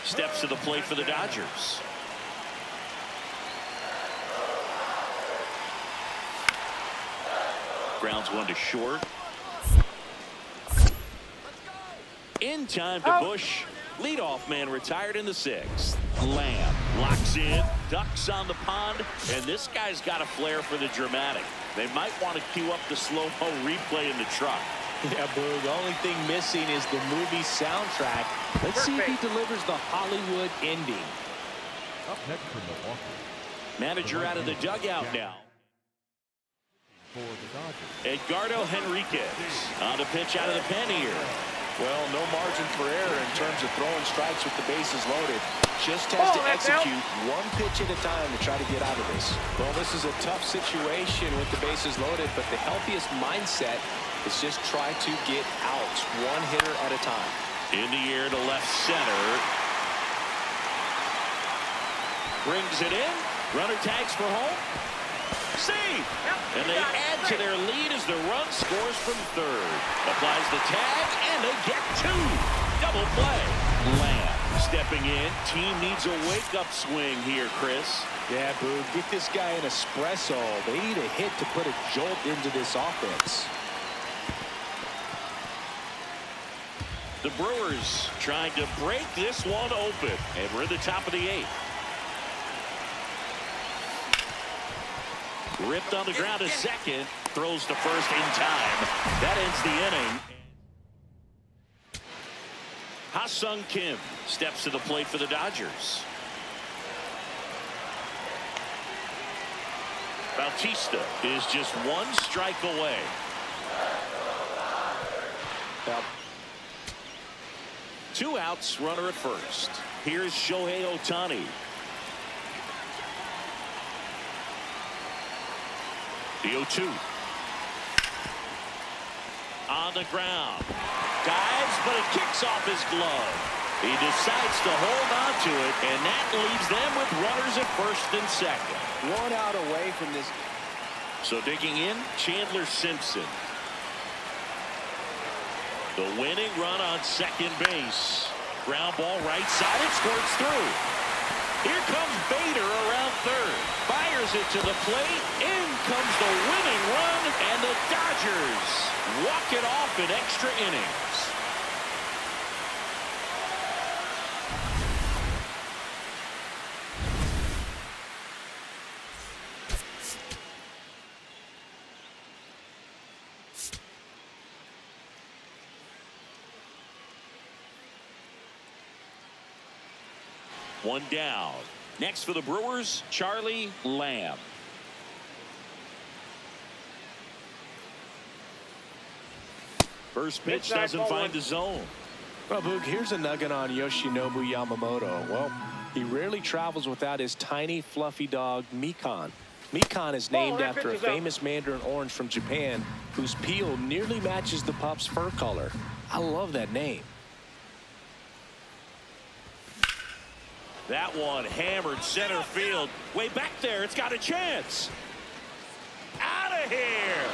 steps to the plate for the Dodgers. Grounds one to short. In time to Bush. Leadoff man retired in the 6th. Lamb locks in, ducks on the pond, and this guy's got a flair for the dramatic. They might want to cue up the slow-mo replay in the truck. Yeah, Boog. The only thing missing is the movie soundtrack. Let's see if he delivers the Hollywood ending. Up next from Milwaukee. Manager out of the dugout now. For the Dodgers. Edgardo Henriquez on the pitch out of the pen here. Well, no margin for error in terms of throwing strikes with the bases loaded. Just has to execute one pitch at a time to try to get out of this. Well, this is a tough situation with the bases loaded, but the healthiest mindset is just try to get out one hitter at a time. In the air to left center. Brings it in. Runner tags for home. Save. And they add to their lead as the run scores from third. Applies the tag, and they get 2. Double play. Lamb stepping in. Team needs a wake-up swing here, Chris. Yeah, Boog, get this guy an espresso. They need a hit to put a jolt into this offense. The Brewers trying to break this one open, and we're at the top of the 8th. Ripped on the ground to second, throws to first in time. That ends the inning. Ha-Sung Kim steps to the plate for the Dodgers. Bautista is just 1 strike away. Now, 2 outs, runner at first. Here's Shohei Ohtani. The 0-2. On the ground. Dives, but it kicks off his glove. He decides to hold on to it, and that leaves them with runners at first and second. 1 out away from this. So digging in, Chandler Simpson. The winning run on second base. Ground ball right side. It squirts through. Here comes Bader around third. Fires fires it to the plate. In comes the winning run, and the Dodgers walk it off in extra innings. One down. Next for the Brewers, Charlie Lamb. First pitch doesn't find the zone. Well, Boog, here's a nugget on Yoshinobu Yamamoto. Well, he rarely travels without his tiny, fluffy dog, Mikan. Mikan is named after a famous mandarin orange from Japan whose peel nearly matches the pup's fur color. I love that name. That one hammered center field. Way back there. It's got a chance. Out of here.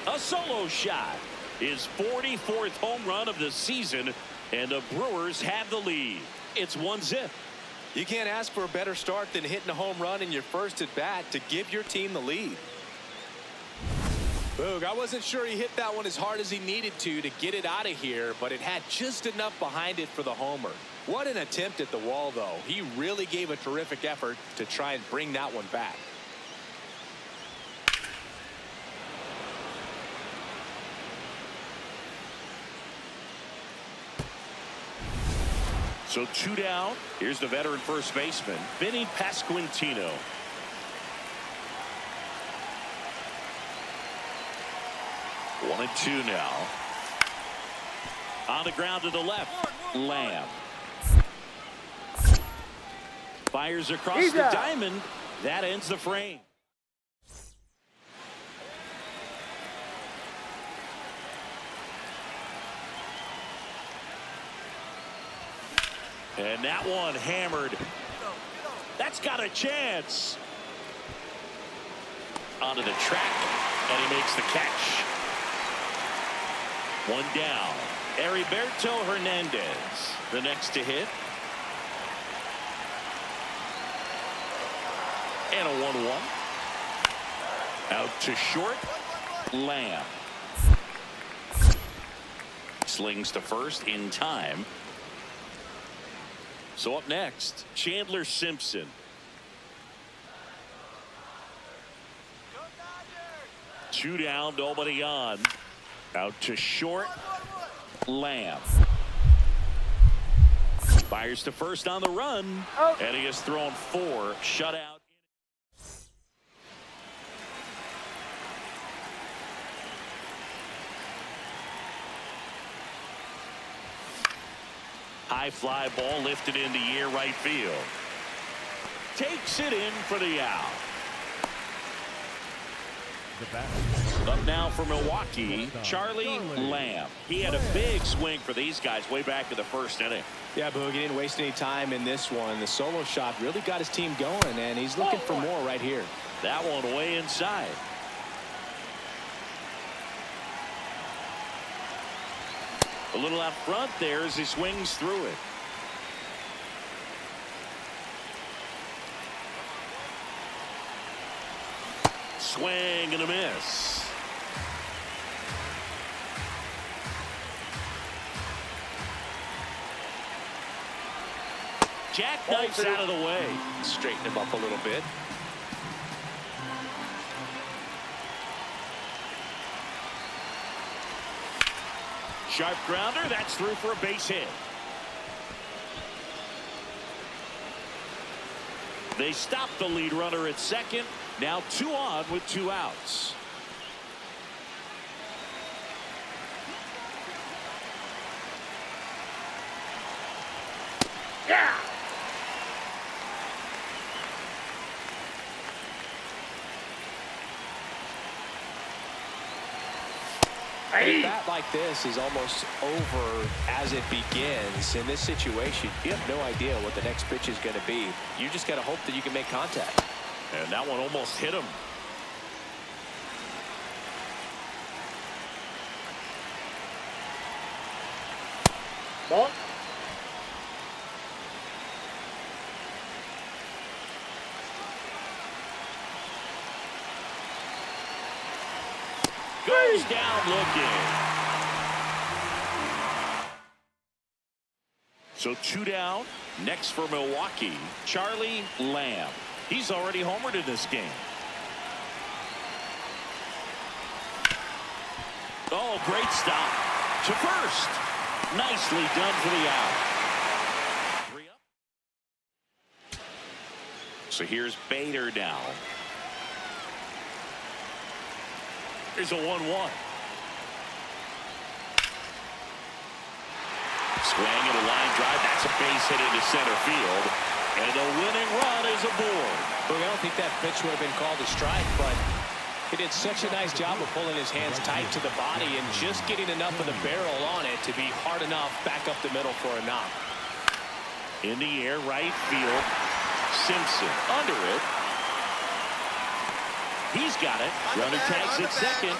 A solo shot. His 44th home run of the season. And the Brewers have the lead. It's 1-0. You can't ask for a better start than hitting a home run in your first at bat to give your team the lead. Boog, I wasn't sure he hit that one as hard as he needed to get it out of here, but it had just enough behind it for the homer. What an attempt at the wall, though. He really gave a terrific effort to try and bring that one back. So 2 down. Here's the veteran first baseman, Vinny Pasquantino. One and two now. On the ground to the left. Lamb. Fires across the diamond. That ends the frame. And that one hammered. That's got a chance. Onto the track. And he makes the catch. One down. Heriberto Hernandez, the next to hit. And a 1-1. Out to short. Lamb. Slings to first in time. So up next, Chandler Simpson. Two down, nobody on. Out to short. Lamb. Fires to first on the run. And he has thrown 4 shutout. High fly ball lifted in the air right field. Takes it in for the out. Up now for Milwaukee, Charlie Lamb. He had a big swing for these guys way back in the first inning. Yeah, Boog, he didn't waste any time in this one. The solo shot really got his team going, and he's looking for more right here. That one way inside. A little out front there as he swings through it. Swing and a miss. Jackknifes out of the way. Straighten him up a little bit. Sharp grounder. That's through for a base hit. They stop the lead runner at second. Now 2 on with 2 outs. Yeah. A bat like this is almost over as it begins. In this situation, you have no idea what the next pitch is going to be. You just got to hope that you can make contact. And that one almost hit him. Goes down looking. So 2 down. Next for Milwaukee, Charlie Lamb. He's already homered in this game. Oh, great stop to first. Nicely done for the out. 3 up. So here's Bader now. Here's a 1-1. Swing and a line drive. That's a base hit into center field. And the winning run is aboard. Look, I don't think that pitch would have been called a strike, but he did such a nice job of pulling his hands tight to the body and just getting enough of the barrel on it to be hard enough back up the middle for a knock. In the air, right field. Simpson under it. He's got it. Runner tags at second.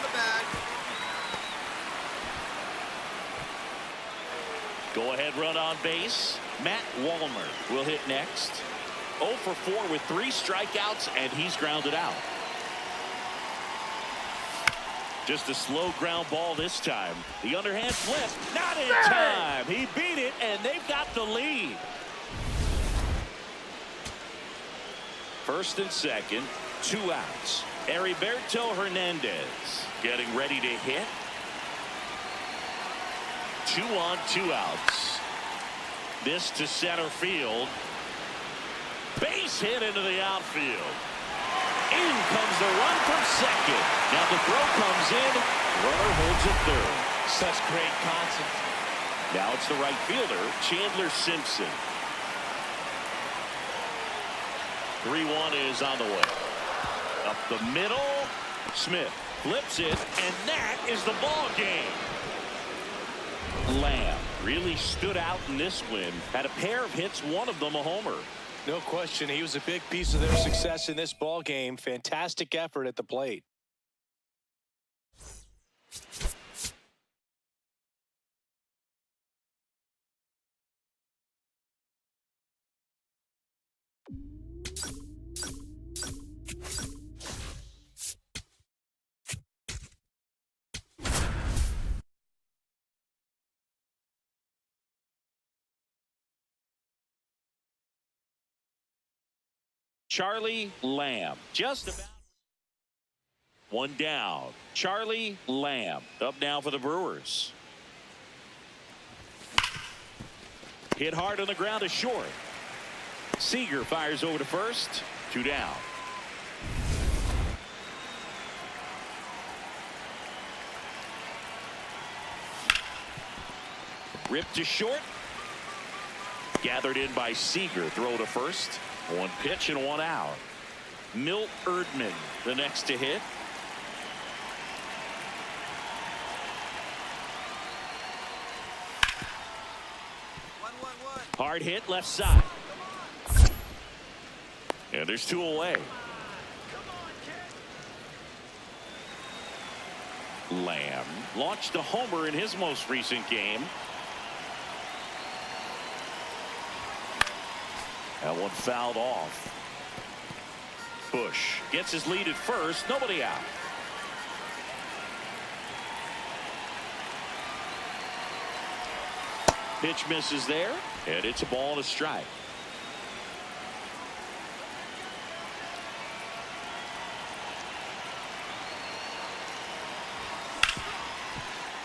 Go ahead run on base. Matt Wallner will hit next. 0 for 4 with 3 strikeouts, and he's grounded out. Just a slow ground ball this time. The underhand flip. Not in time. He beat it, and they've got the lead. First and second, 2 outs. Heriberto Hernandez getting ready to hit. 2 on, 2 outs. This to center field. Base hit into the outfield. In comes the run from second. Now the throw comes in. Runner holds it third. Such great concept. Now it's the right fielder, Chandler Simpson. 3-1 is on the way. Up the middle. Smith flips it, and that is the ball game. Lamb really stood out in this win. Had a pair of hits, one of them a homer. No question, he was a big piece of their success in this ball game. Fantastic effort at the plate. Charlie Lamb just about 1 down. Charlie Lamb up now for the Brewers. Hit hard on the ground to short. Seager fires over to first. 2 down. Ripped to short. Gathered in by Seager. Throw to first. 1 pitch and 1 out. Milt Erdman the next to hit. Hard hit left side. And there's 2 away. Lamb launched a homer in his most recent game. That one fouled off. Bush gets his lead at first. Nobody out. Pitch misses there, and it's a ball and a strike.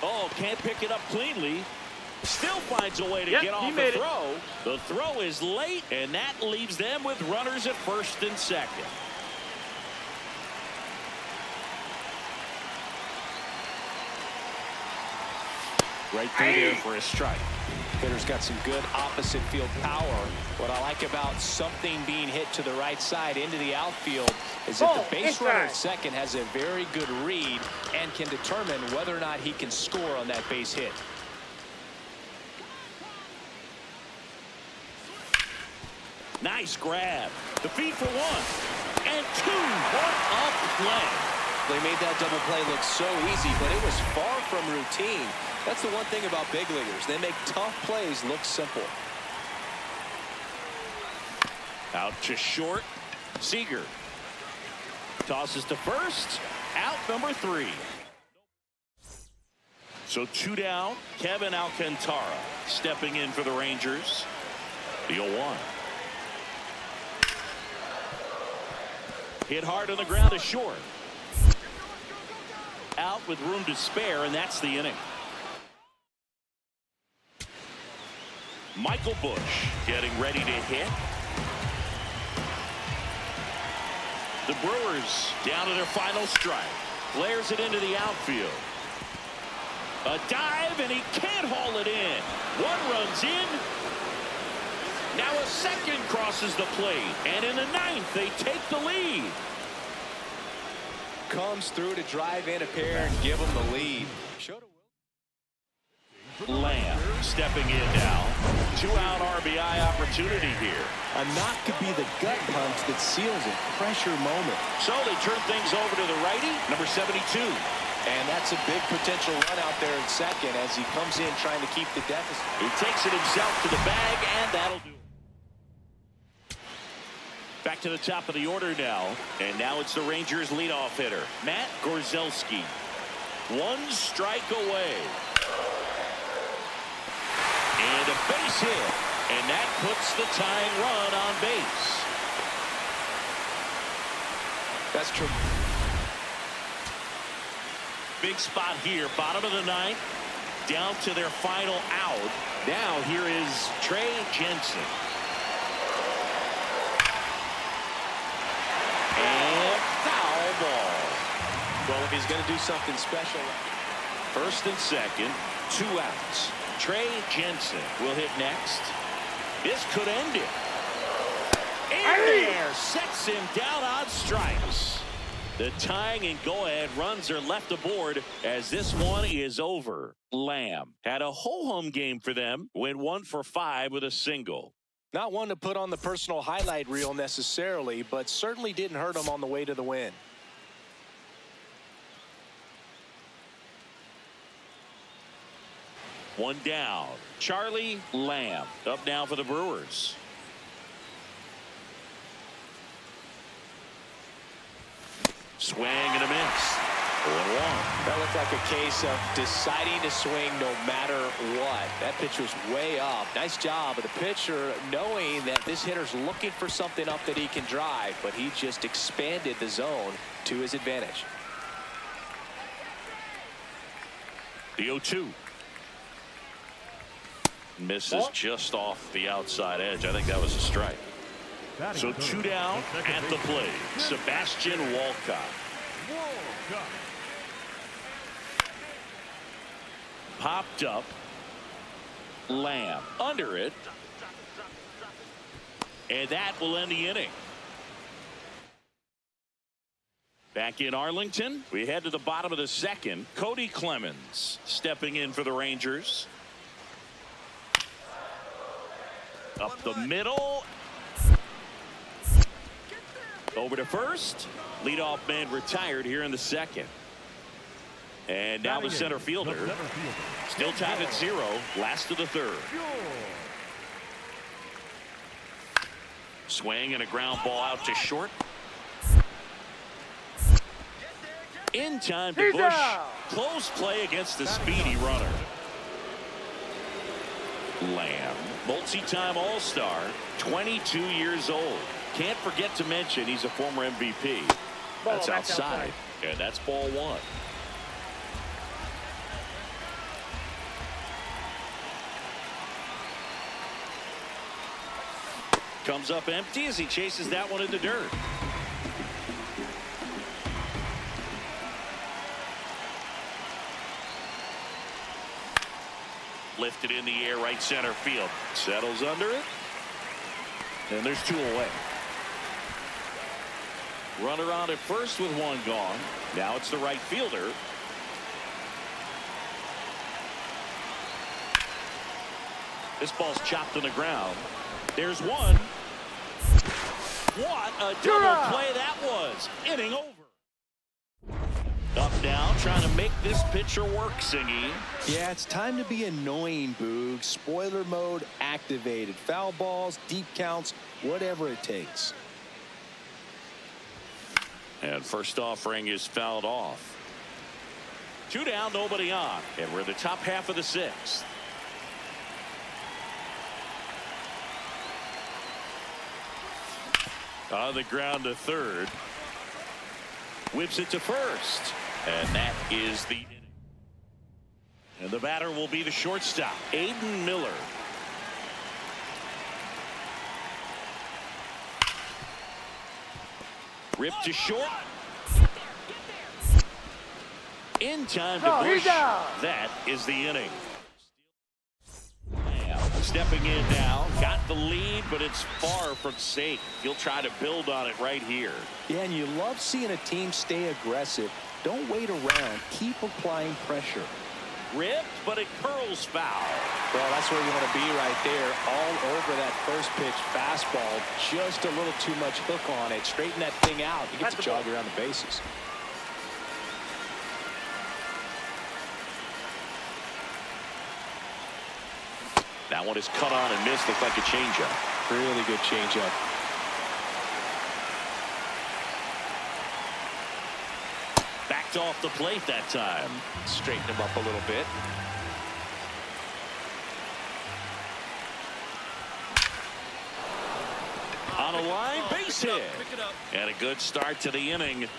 Oh, can't pick it up cleanly. Still finds a way to get off the throw. The throw is late, and that leaves them with runners at first and second. Right through there for a strike. Hitter's got some good opposite field power. What I like about something being hit to the right side into the outfield is that the base runner at second has a very good read and can determine whether or not he can score on that base hit. Nice grab. The feed for 1 and 2. What a play. They made that double play look so easy, but it was far from routine. That's the one thing about big leaguers. They make tough plays look simple. Out to short. Seager tosses to first. Out number 3. So 2 down. Kevin Alcantara stepping in for the Rangers. The 0-1. Hit hard on the ground to short. Out with room to spare, and that's the inning. Michael Busch getting ready to hit. The Brewers down to their final strike. Flares it into the outfield. A dive, and he can't haul it in. One runs in. Now a second crosses the plate, and in the 9th they take the lead. Comes through to drive in a pair and give them the lead. Lamb stepping in now. 2-out RBI opportunity here. A knock could be the gut punch that seals a pressure moment. So they turn things over to the righty, number 72. And that's a big potential run out there in second as he comes in trying to keep the deficit. He takes it himself to the bag, and that'll do it. Back to the top of the order now. And now it's the Rangers leadoff hitter, Matt Gorzelski. 1 strike away. And a base hit. And that puts the tying run on base. That's true. Big spot here, bottom of the 9th, down to their final out. Now here is Trey Jensen. And foul ball. Well, if he's going to do something special. 1st and 2nd, 2 outs. Trey Jensen will hit next. This could end it. And there, sets him down on strikes. The tying and go-ahead runs are left aboard as this one is over. Lamb had a ho-hum game for them, went 1 for 5 with a single. Not one to put on the personal highlight reel necessarily, but certainly didn't hurt him on the way to the win. One down. Charlie Lamb up now for the Brewers. Swing and a miss. 0-1. That looked like a case of deciding to swing no matter what. That pitch was way up. Nice job of the pitcher knowing that this hitter's looking for something up that he can drive, but he just expanded the zone to his advantage. The 0-2. Misses just off the outside edge. I think that was a strike. So 2 down at the plate. Sebastian Walcott. Popped up. Lamb under it. And that will end the inning. Back in Arlington, we head to the bottom of the 2nd. Cody Clemens stepping in for the Rangers. Up the middle. Over to first. Leadoff man retired here in the 2nd. And now the center fielder. Still tied at 0. Last of the 3rd. Swing and a ground ball out to short. In time to Busch. Close play against the speedy runner. Lamb, multi-time All-Star, 22 years old. Can't forget to mention he's a former MVP. That's outside. And that's ball 1. Comes up empty as he chases that one in the dirt. Lifted in the air, right center field. Settles under it. And there's 2 away. Runner on at first with 1 gone. Now it's the right fielder. This ball's chopped on the ground. There's 1. What a double play that was. Inning over. Up now, trying to make this pitcher work, Singy. Yeah, it's time to be annoying, Boog. Spoiler mode activated. Foul balls, deep counts, whatever it takes. And first offering is fouled off. 2 down, nobody on. And we're in the top half of the 6th. On the ground to third. Whips it to first. And that is the inning. And the batter will be the shortstop, Aiden Miller. Ripped to short. In time to push. That is the inning. Stepping in now, got the lead, but it's far from safe. He'll try to build on it right here. Yeah, and you love seeing a team stay aggressive. Don't wait around. Keep applying pressure. Ripped, but it curls foul. Well, that's where you want to be right there. All over that first pitch fastball. Just a little too much hook on it. Straighten that thing out. You get to jog around the bases. That one is cut on and missed. Looked like a changeup. Really good changeup. Backed off the plate that time. Straighten him up a little bit. On a line, base hit. Pick it up. And a good start to the inning.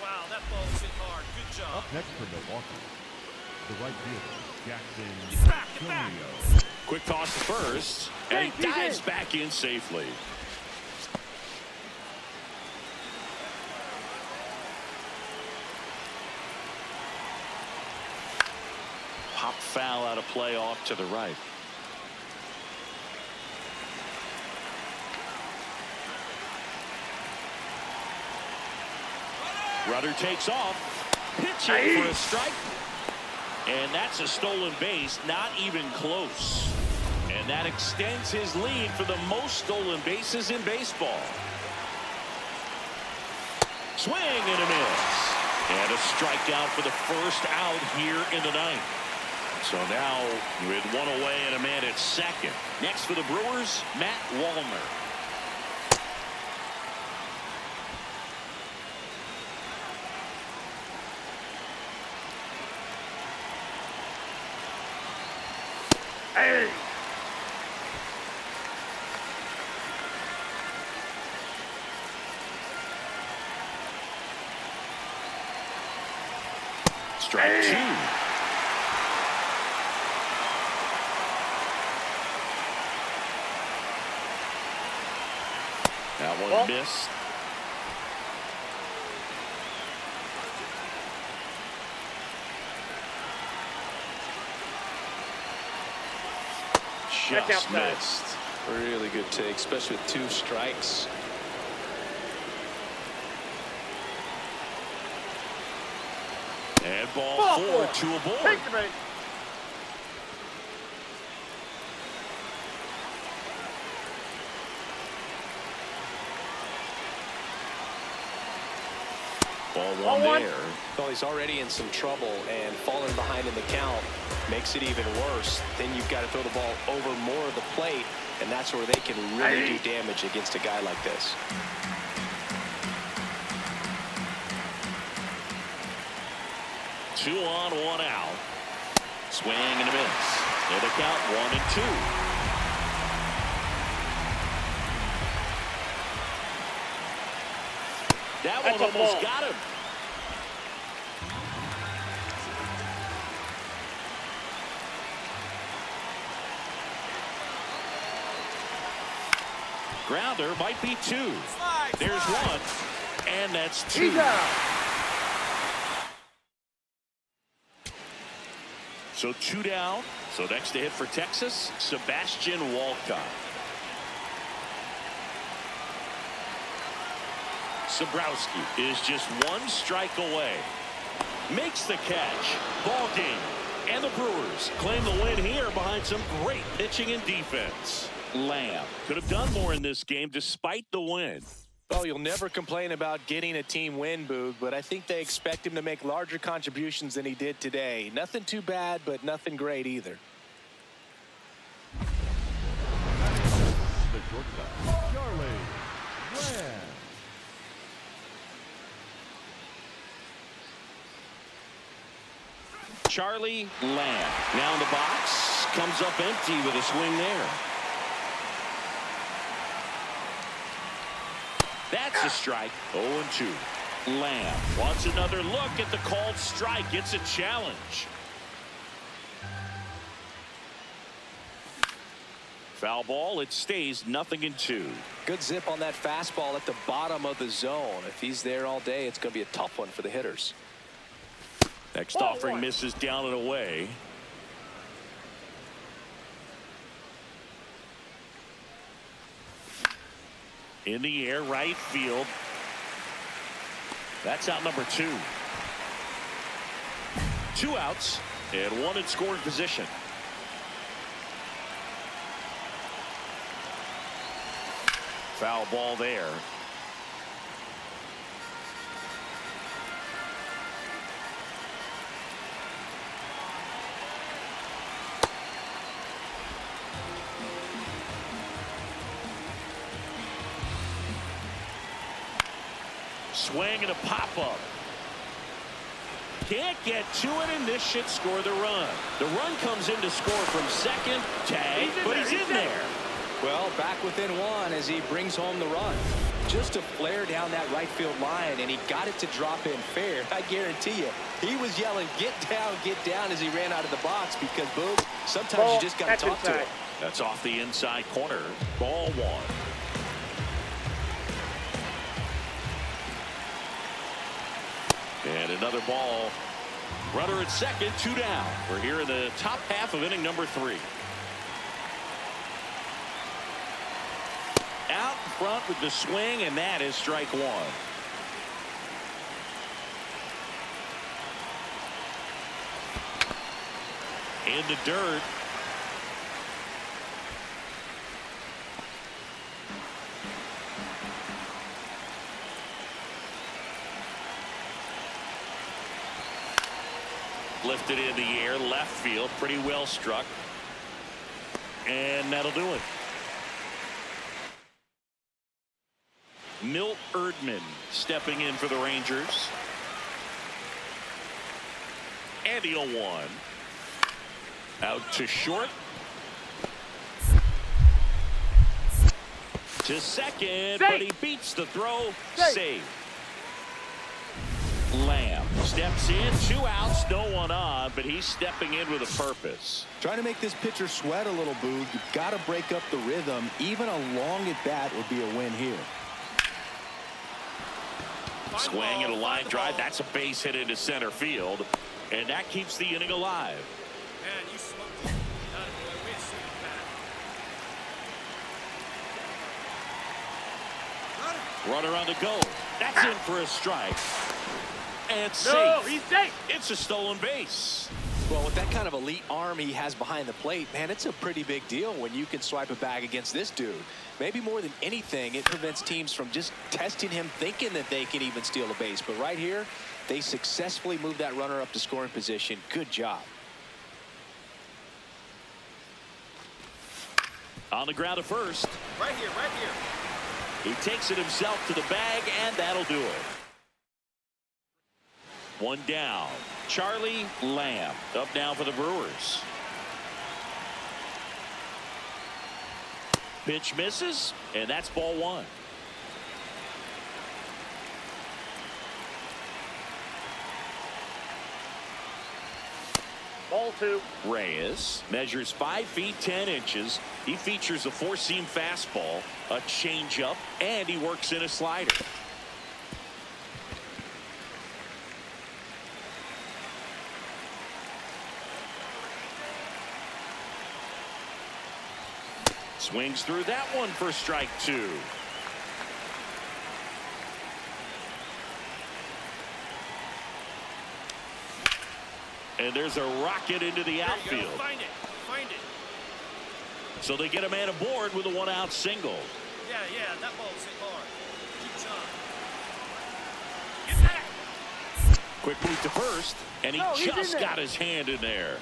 Wow, that ball hit hard. Good job. Up next for Milwaukee, the right fielder, Jackson Get back, get back. Antonio. Quick toss to first. And he dives back in safely. Pop foul out of play off to the right. Rudder takes off. Pitching for a strike. And that's a stolen base, not even close. And that extends his lead for the most stolen bases in baseball. Swing and a miss. And a strikeout for the first out here in the ninth. So now with one away and a man at second. Next for the Brewers, Matt Wallner. Hey! Strike two. That one missed. Just missed. Really good take, especially with 2 strikes. And ball 4, 2 aboard. Ball 1 there. Well, he's already in some trouble, and falling behind in the count makes it even worse. Then you've got to throw the ball over more of the plate, and that's where they can really do damage against a guy like this. Two on, 1 out. Swing and a miss. And the count 1-2. That one almost got him. Grounder might be 2. There's 1. And that's 2. So 2 down. So next to hit for Texas, Sebastian Walcott. Sobrowski is just 1 strike away. Makes the catch. Ball game. And the Brewers claim the win here behind some great pitching and defense. Lamb could have done more in this game despite the win. Well, you'll never complain about getting a team win, Boog, but I think they expect him to make larger contributions than he did today. Nothing too bad, but nothing great either. The shortstop, Charlie Lamb. Charlie Lamb. Now in the box. Comes up empty with a swing there. That's a strike. 0-2. Lamb wants another look at the called strike. It's a challenge. Foul ball. It stays 0-2. Good zip on that fastball at the bottom of the zone. If he's there all day, it's going to be a tough one for the hitters. Next offering misses down and away. In the air, right field. That's out number 2. 2 outs and 1 in scoring position. Foul ball there. Swing and a pop-up. Can't get to it, and this should score the run. The run comes in to score from second. Tag, but he's in there. Well, back within 1 as he brings home the run. Just a flare down that right field line, and he got it to drop in fair. I guarantee you, he was yelling, get down as he ran out of the box because, Boog, sometimes you just got to talk to him. That's off the inside corner. Ball 1. And another ball. Runner at second, 2 down. We're here in the top half of inning number 3. Out in front with the swing, and that is strike 1. In the dirt. Lifted in the air, left field, pretty well struck. And that'll do it. Milt Erdman stepping in for the Rangers. And the 0-1. Out to short. To second, but he beats the throw. Save. Lamb steps in, 2 outs, no one on, but he's stepping in with a purpose. Trying to make this pitcher sweat a little, Boog. You've got to break up the rhythm. Even a long at bat would be a win here. Swing and a line drive. That's a base hit into center field, and that keeps the inning alive. Man, you smoked it. We're sitting back. Runner on the go. That's in for a strike. And safe. No, he's safe. It's a stolen base. Well, with that kind of elite arm he has behind the plate, man, it's a pretty big deal when you can swipe a bag against this dude. Maybe more than anything, it prevents teams from just testing him, thinking that they can even steal a base. But right here, they successfully moved that runner up to scoring position. Good job. On the ground at first. Right here, right here. He takes it himself to the bag, and that'll do it. 1 down. Charlie Lamb up now for the Brewers. Pitch misses, and that's ball 1. Ball 2. Reyes measures 5 feet 10 inches. He features a 4-seam fastball, a changeup, and he works in a slider. Swings through that one for strike 2. And there's a rocket into the outfield. Find it. Find it. So they get a man aboard with a 1-out single. Yeah, that ball's hit hard. Keep trying. Get that. Quick move to first, and he just got his hand in there.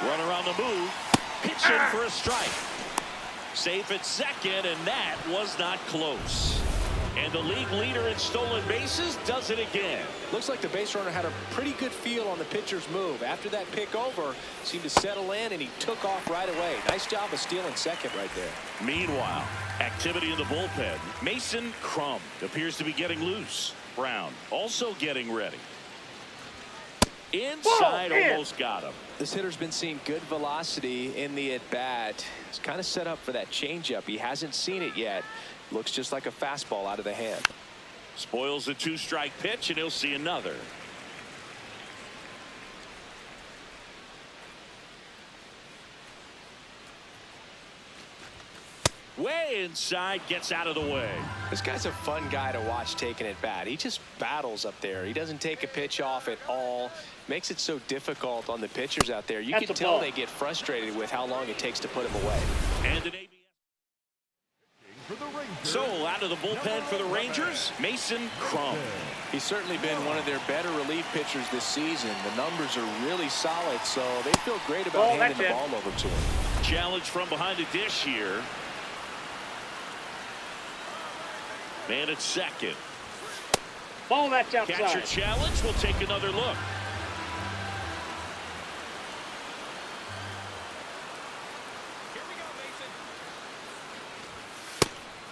Runner on the move. Pitch in for a strike. Safe at second, and that was not close. And the league leader in stolen bases does it again. Looks like the base runner had a pretty good feel on the pitcher's move. After that pick over, seemed to settle in, and he took off right away. Nice job of stealing second right there. Meanwhile, activity in the bullpen. Mason Crum appears to be getting loose. Brown also getting ready. Inside, almost got him. This hitter's been seeing good velocity in the at-bat. He's kind of set up for that changeup. He hasn't seen it yet. Looks just like a fastball out of the hand. Spoils the 2-strike pitch, and he'll see another. Way inside, gets out of the way. This guy's a fun guy to watch taking at bat. He just battles up there. He doesn't take a pitch off at all. Makes it so difficult on the pitchers out there. You can tell they get frustrated with how long it takes to put him away. And an so out of the bullpen for the Rangers, Mason Crum. He's certainly been one of their better relief pitchers this season. The numbers are really solid, so they feel great about handing the ball over to him. Challenge from behind the dish here. Man at second. Ball that's outside. Catcher challenge. We'll take another look. Here we go, Mason.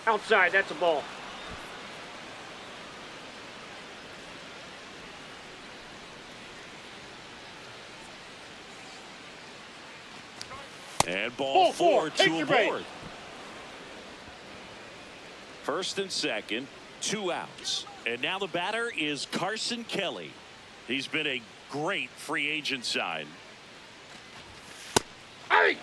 Outside, that's a ball. And ball four Take to your a break. board. First and second, 2 outs. And now the batter is Carson Kelly. He's been a great free agent sign. Hey!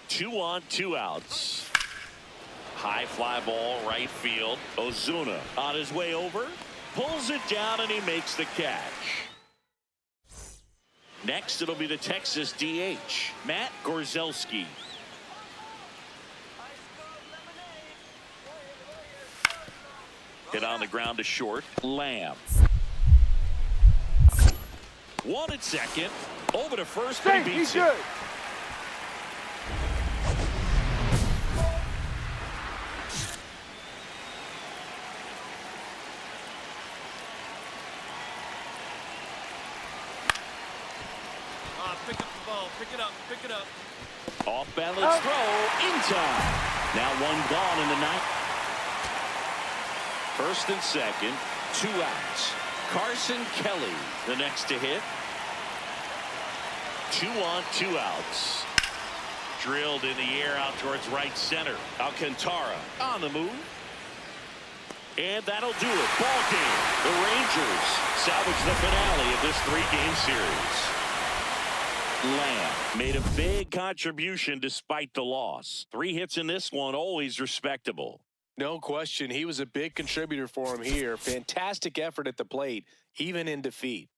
Two on, 2 outs. High fly ball, right field. Ozuna on his way over. Pulls it down, and he makes the catch. Next, it'll be the Texas DH, Matt Gorzelski. Hit on the ground to short. Lamb. One at second. Over to first, but he beats it. Pick up the ball. Pick it up. Pick it up. Off balance throw in time. Now one gone in the ninth. First and second, 2 outs. Carson Kelly, the next to hit. 2 on, 2 outs. Drilled in the air out towards right center. Alcantara on the move. And that'll do it. Ball game. The Rangers salvage the finale of this 3-game series. Lamb made a big contribution despite the loss. 3 hits in this one, always respectable. No question. He was a big contributor for him here. Fantastic effort at the plate, even in defeat.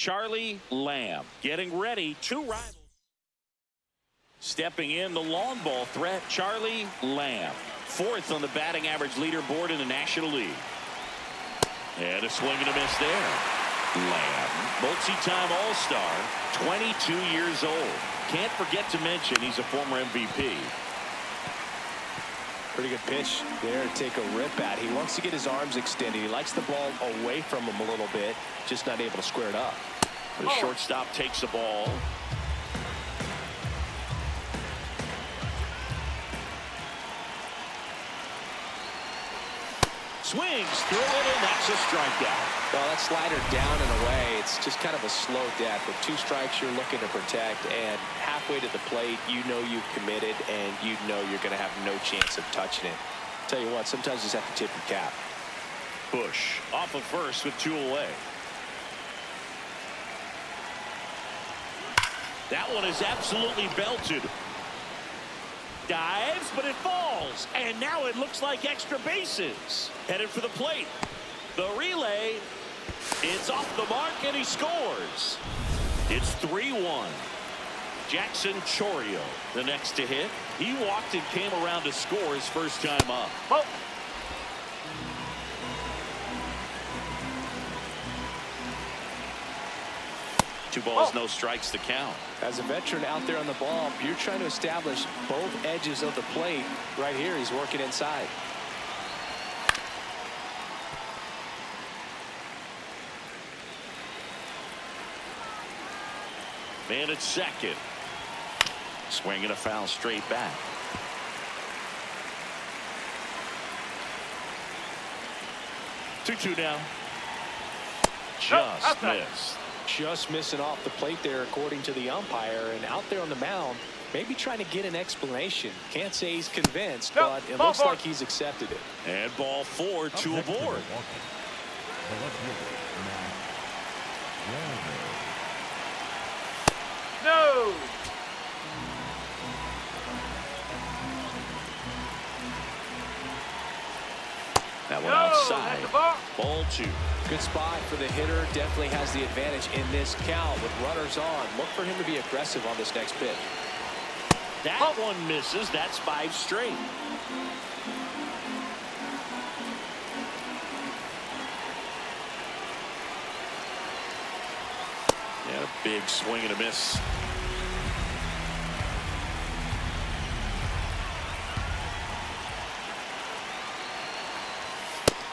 Charlie Lamb getting ready. Two rivals. Stepping in, the long ball threat, Charlie Lamb. Fourth on the batting average leaderboard in the National League. And a swing and a miss there. Lamb, multi-time All-Star, 22 years old. Can't forget to mention he's a former MVP. Pretty good pitch there to take a rip at. He wants to get his arms extended. He likes the ball away from him a little bit, just not able to square it up. The shortstop takes the ball. Swings through it, and that's a strikeout. Well, that slider down and away, it's just kind of a slow death. With 2 strikes you're looking to protect, and halfway to the plate, you know you've committed, and you know you're going to have no chance of touching it. Tell you what, sometimes you just have to tip your cap. Bush off of first with 2 away. That one is absolutely belted. Dives, but it falls. And now it looks like extra bases. Headed for the plate. The relay. It's off the mark, and he scores. It's 3-1. Jackson Chourio, the next to hit. He walked and came around to score his first time up. Oh. 2 balls, no strikes to count. As a veteran out there on the ball, you're trying to establish both edges of the plate. Right here, he's working inside. Man at second. Swinging a foul straight back. Two now. Just missed. Just missing off the plate there, according to the umpire. And out there on the mound, maybe trying to get an explanation. Can't say he's convinced, but it looks like he's accepted it. And ball 4, 2 aboard. No. That one outside. Ball 2. Good spot for the hitter. Definitely has the advantage in this count with runners on. Look for him to be aggressive on this next pitch. That one misses. That's 5 straight. And a big swing and a miss.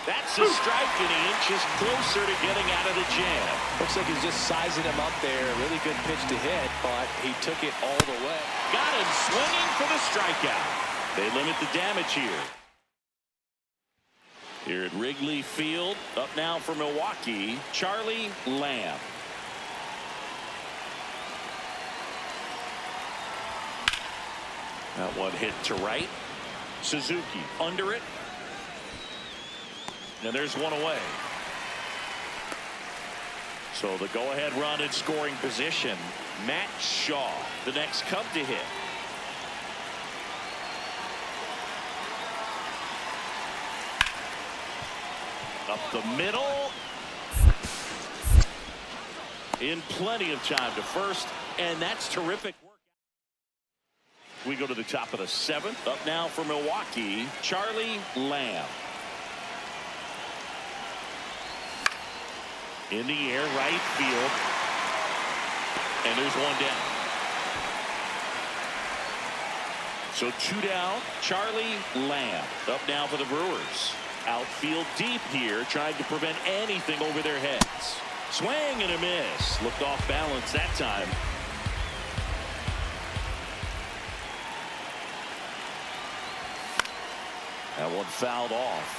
That's a strike, and he inches closer to getting out of the jam. Looks like he's just sizing him up there. Really good pitch to hit, but he took it all the way. Got him swinging for the strikeout. They limit the damage here. Here at Wrigley Field, up now for Milwaukee, Charlie Lamb. That one hit to right. Suzuki under it. And there's one away. So the go-ahead run in scoring position. Matt Shaw, the next Cub to hit. Up the middle. In plenty of time to first, and that's terrific work. We go to the top of the 7th. Up now for Milwaukee, Charlie Lamb. In the air, right field. And there's one down. So 2 down, Charlie Lamb. Up now for the Brewers. Outfield deep here, trying to prevent anything over their heads. Swing and a miss. Looked off balance that time. That one fouled off.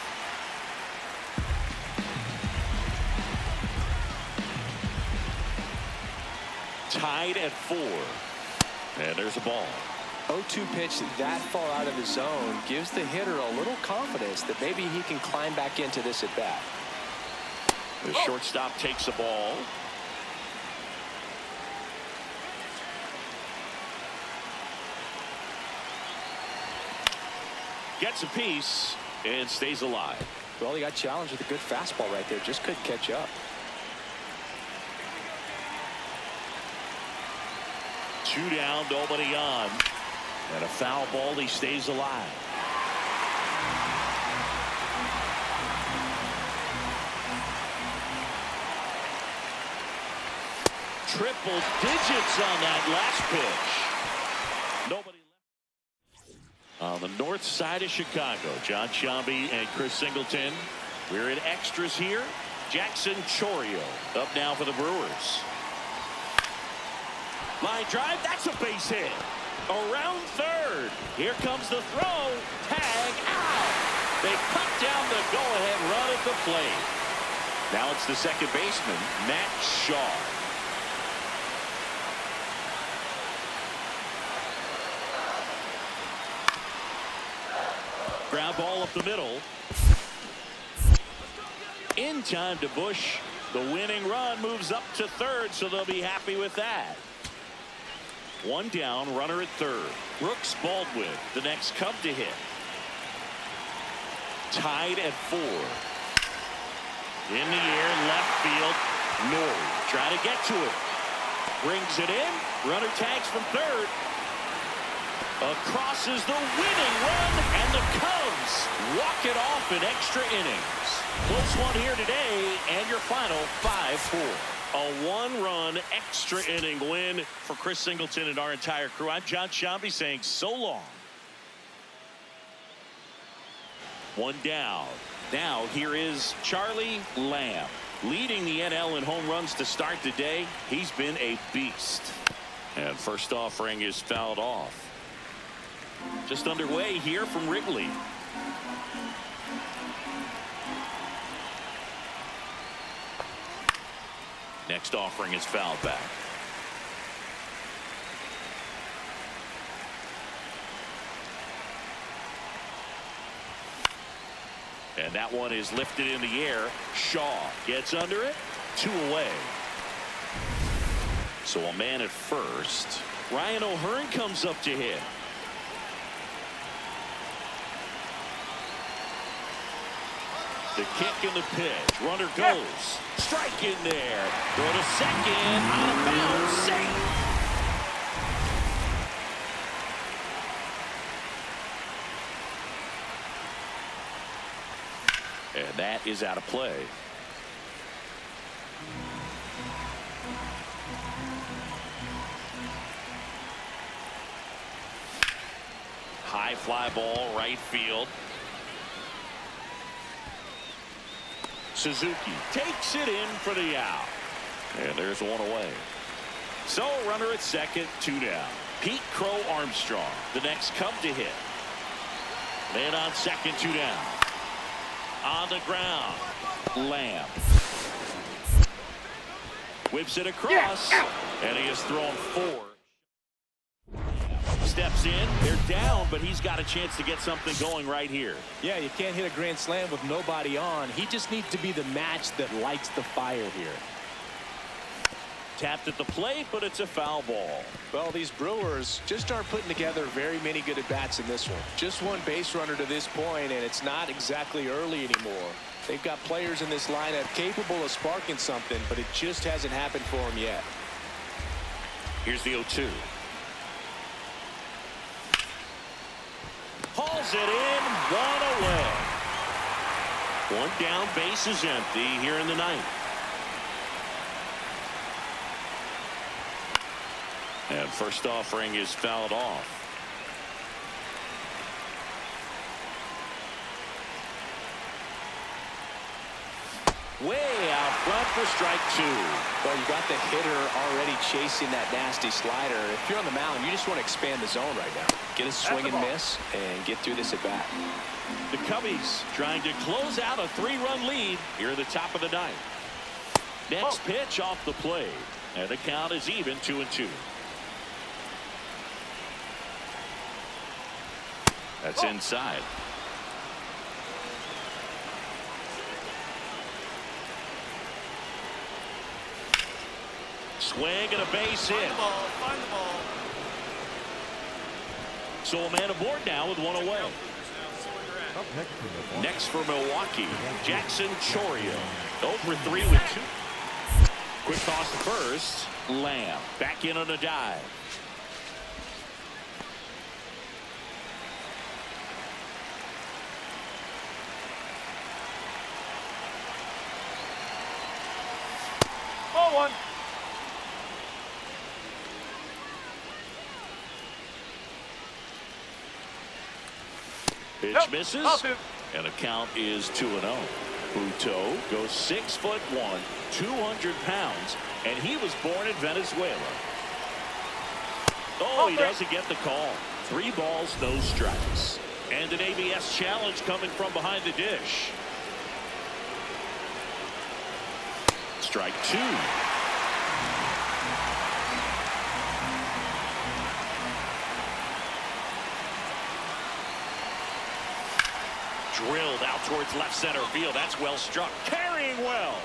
Tied at 4. And there's a ball. 0-2 pitch that far out of the zone gives the hitter a little confidence that maybe he can climb back into this at bat. The shortstop takes the ball. Gets a piece and stays alive. Well, he got challenged with a good fastball right there. Just couldn't catch up. 2 down, nobody on. And a foul ball, he stays alive. Triple digits on that last pitch. Nobody left. On the north side of Chicago, John Sciambi and Chris Singleton. We're in extras here. Jackson Chourio up now for the Brewers. Line drive, that's a base hit. Around third. Here comes the throw. Tag out. They cut down the go-ahead run at the plate. Now it's the second baseman, Matt Shaw. Ground ball up the middle. In time to Bush. The winning run moves up to third, so they'll be happy with that. 1 down, runner at third. Brooks Baldwin, the next cub to hit. Tied at 4. In the air, left field. Norrie trying to get to it. Brings it in. Runner tags from third. Across is the winning run, and the Cubs walk it off in extra innings. Close one here today, and your final 5-4. A 1-run extra inning win for Chris Singleton and our entire crew. I'm John Sciambi saying so long. 1 down. Now here is Charlie Lamb, leading the NL in home runs to start the day. He's been a beast. And first offering is fouled off. Just underway here from Wrigley. Next offering is fouled back. And that one is lifted in the air. Shaw gets under it. 2 away. So a man at first. Ryan O'Hearn comes up to hit. The kick and the pitch. Runner goes. Strike in there. Throw to second. Out of bounds. Safe. And that is out of play. High fly ball, right field. Suzuki takes it in for the out. And there's 1 away. So runner at second, 2 down. Pete Crow Armstrong, the next cub to hit. Man on second, 2 down. On the ground, Lamb. Whips it across, and he has thrown 4. Steps in, they're down, but he's got a chance to get something going right here. Yeah, you can't hit a grand slam with nobody on. He just needs to be the match that lights the fire here. Tapped at the plate, but it's a foul ball. Well, these Brewers just aren't putting together very many good at-bats in this one. Just 1 base runner to this point, and it's not exactly early anymore. They've got players in this lineup capable of sparking something, but it just hasn't happened for them yet. Here's the 0-2. Hauls it in, 1 away. 1 down, base is empty here in the 9th. And first offering is fouled off. Way out front for strike 2. Well, you got the hitter already chasing that nasty slider. If you're on the mound, you just want to expand the zone right now. Get a swing and miss and get through this at bat. The Cubbies trying to close out a 3-run lead here at the top of the 9th. Next pitch off the plate. And the count is even, 2-2. That's inside. Swing and a base hit. Find the ball. So a man aboard now with 1 away. Next for Milwaukee, Jackson Chourio. 0 for 3 with 2. Quick toss to first. Lamb back in on a dive. Ball one. Pitch misses, Ball two. and the count is 2-0. Buto goes 6'1", 200 pounds, and he was born in Venezuela. Oh, he doesn't get the call. 3 balls, no strikes. And an ABS challenge coming from behind the dish. Strike 2. Drilled out towards left center field. That's well struck. Carrying well.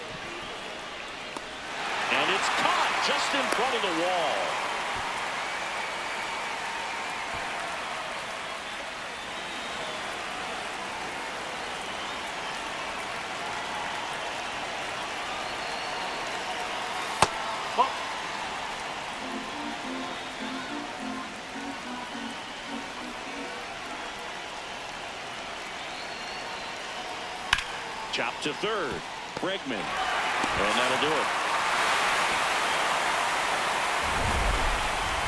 And it's caught just in front of the wall. Chop to third. Bregman. And that'll do it.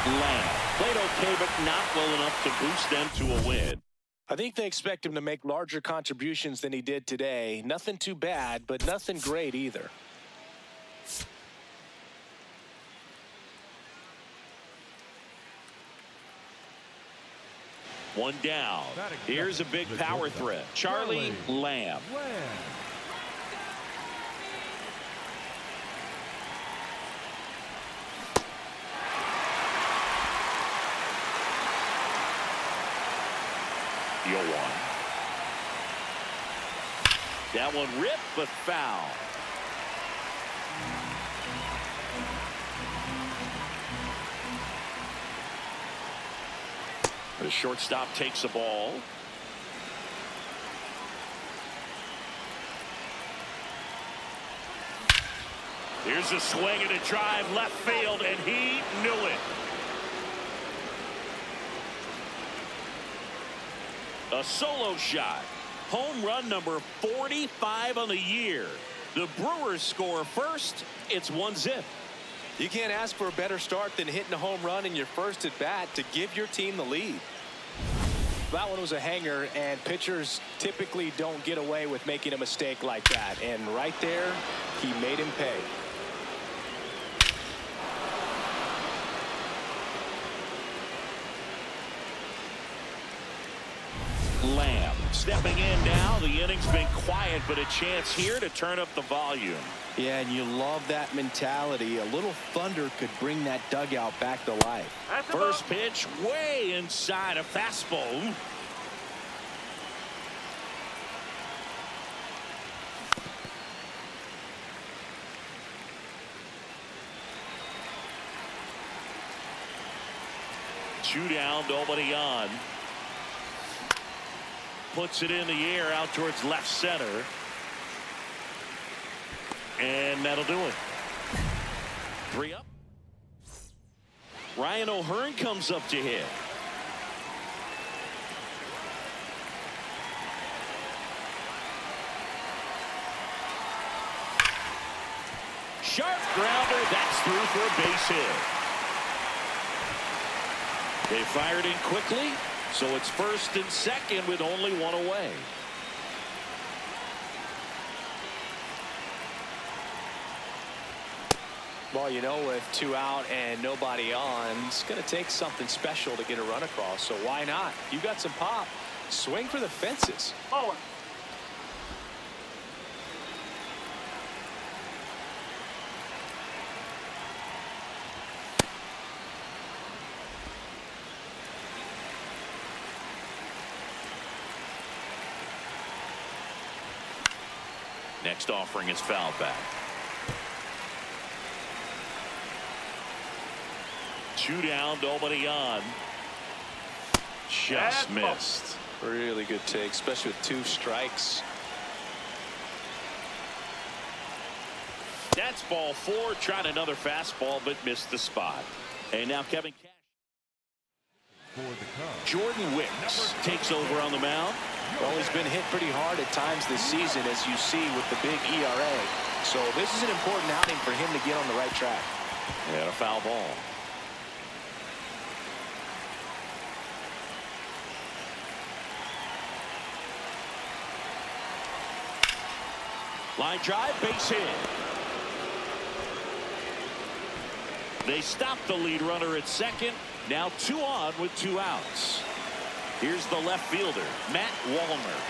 Lamb played okay, but not well enough to boost them to a win. I think they expect him to make larger contributions than he did today. Nothing too bad, but nothing great either. One down. Here's a big power threat. Charlie Lamb. That one ripped, but foul. The shortstop takes the ball. Here's a swing and a drive left field, and he knew it. A solo shot. Home run number 45 on the year. The Brewers score first. It's 1-0. You can't ask for a better start than hitting a home run in your first at bat to give your team the lead. That one was a hanger, and pitchers typically don't get away with making a mistake like that. And right there, he made him pay. Lamb stepping in now. The inning's been quiet, but a chance here to turn up the volume. Yeah, and you love that mentality. A little thunder could bring that dugout back to life. First pitch way inside, a fastball. Two down, nobody on. Puts it in the air out towards left center. And that'll do it. 3 up. Ryan O'Hearn comes up to hit. Sharp grounder. That's through for a base hit. They fired in quickly, so it's first and second with only one away. Well, you know, with 2 out and nobody on, it's going to take something special to get a run across. So why not? You got some pop. Swing for the fences. Ball one. Next offering is fouled back. 2 down, nobody on. Just missed. Really good take, especially with 2 strikes. That's ball 4. Tried another fastball, but missed the spot. And now Kevin Cash. Jordan Wicks takes over on the mound. Well, he's been hit pretty hard at times this season, as you see with the big ERA. So this is an important outing for him to get on the right track. And a foul ball. Line drive, base hit. They stop the lead runner at second. Now 2 on with 2 outs. Here's the left fielder, Matt Wallner.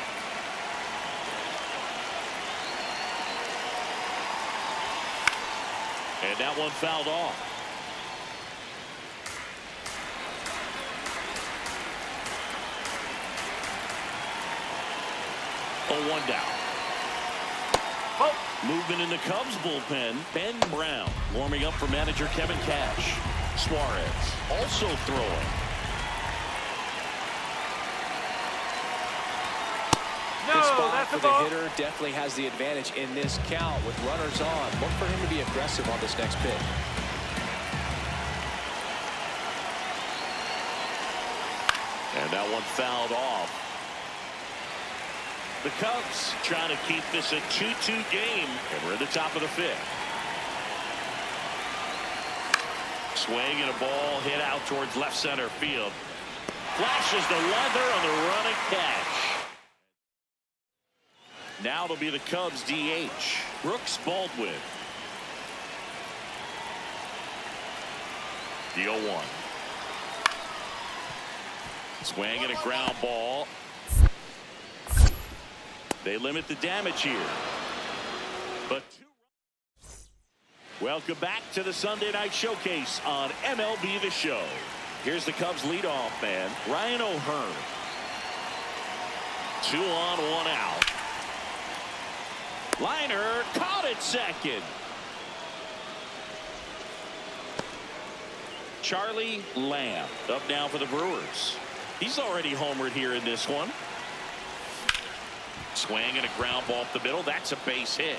And that one fouled off. Oh, 1 down. Movement in the Cubs bullpen. Ben Brown warming up for manager Kevin Cash. Suarez also throwing. Good spot for the hitter. Definitely has the advantage in this count with runners on. Look for him to be aggressive on this next pitch. And that one fouled off. The Cubs trying to keep this a 2-2 game, and we're at the top of the 5th. Swing and a ball hit out towards left center field. Flashes the leather on the running catch. Now it'll be the Cubs DH, Brooks Baldwin. The 0-1. Swing and a ground ball. They limit the damage here. But welcome back to the Sunday Night Showcase on MLB The Show. Here's the Cubs leadoff man, Ryan O'Hearn. 2 on, 1 out. Liner caught at second. Charlie Lamb up now for the Brewers. He's already homered here in this one. Swing and a ground ball up the middle. That's a base hit.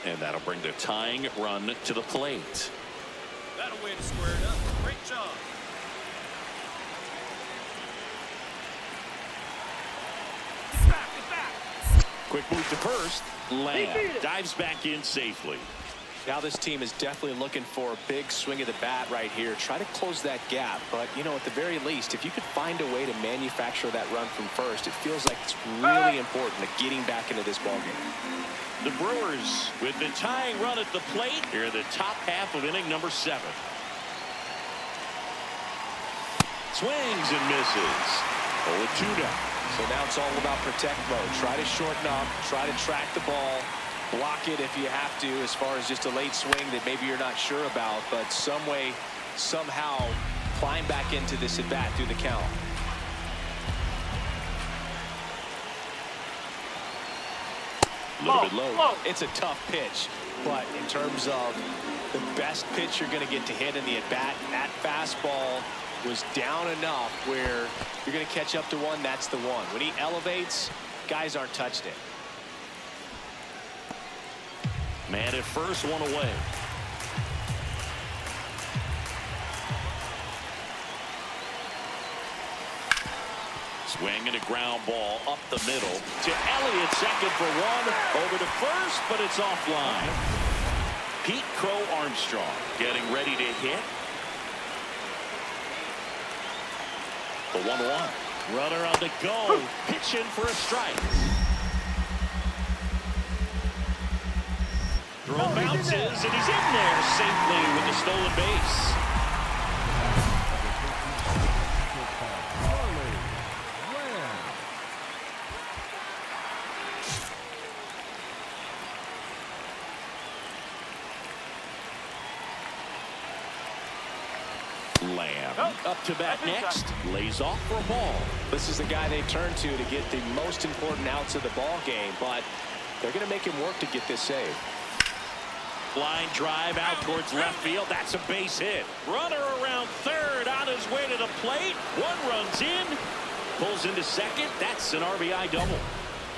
And that'll bring the tying run to the plate. That'll way to square it up. Great job. Get back. Quick move to first. Lamb dives back in safely. Now this team is definitely looking for a big swing of the bat right here. Try to close that gap. But, you know, at the very least, if you could find a way to manufacture that run from first, it feels like it's really important to getting back into this ballgame. The Brewers with the tying run at the plate here in the top half of inning number 7. Swings and misses. 0-2 down. So now it's all about protect mode. Try to shorten up. Try to track the ball. Block it if you have to, as far as just a late swing that maybe you're not sure about, but some way, somehow climb back into this at bat through the count. A little bit low. It's a tough pitch, but in terms of the best pitch you're going to get to hit in the at bat, that fastball was down enough where you're going to catch up to one. That's the one. When he elevates, guys aren't touching it. Man at first, 1 away. Swing and a ground ball up the middle to Elliott, second for 1, over to first, but it's offline. Pete Crow Armstrong getting ready to hit. The 1-1. Runner on the go, pitching for a strike. Throw bounces, and he's in there safely with the stolen base. Lamb up to bat next, lays off for a ball. This is the guy they turn to get the most important outs of the ball game, but they're going to make him work to get this save. Line drive out towards left field. That's a base hit. Runner around third, on his way to the plate. 1 runs in, pulls into second. That's an RBI double.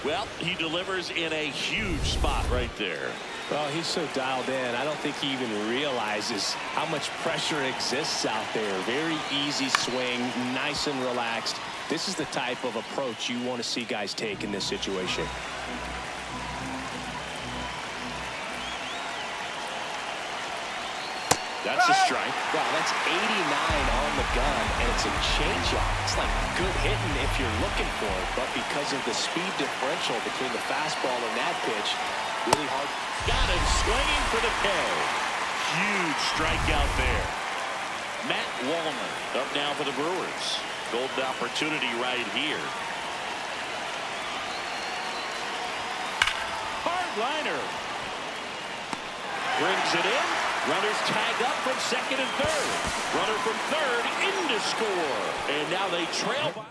Well, he delivers in a huge spot right there. Well, he's so dialed in. I don't think he even realizes how much pressure exists out there. Very easy swing, nice and relaxed. This is the type of approach you want to see guys take in this situation. That's a strike. Wow, that's 89 on the gun, and it's a changeup. It's like good hitting if you're looking for it, but because of the speed differential between the fastball and that pitch, really hard. Got him swinging for the K. Huge strikeout there. Matt Wallman up now for the Brewers. Golden opportunity right here. Hard liner. Brings it in. Runners tag up from second and third. Runner from third in to score. And now they trail by.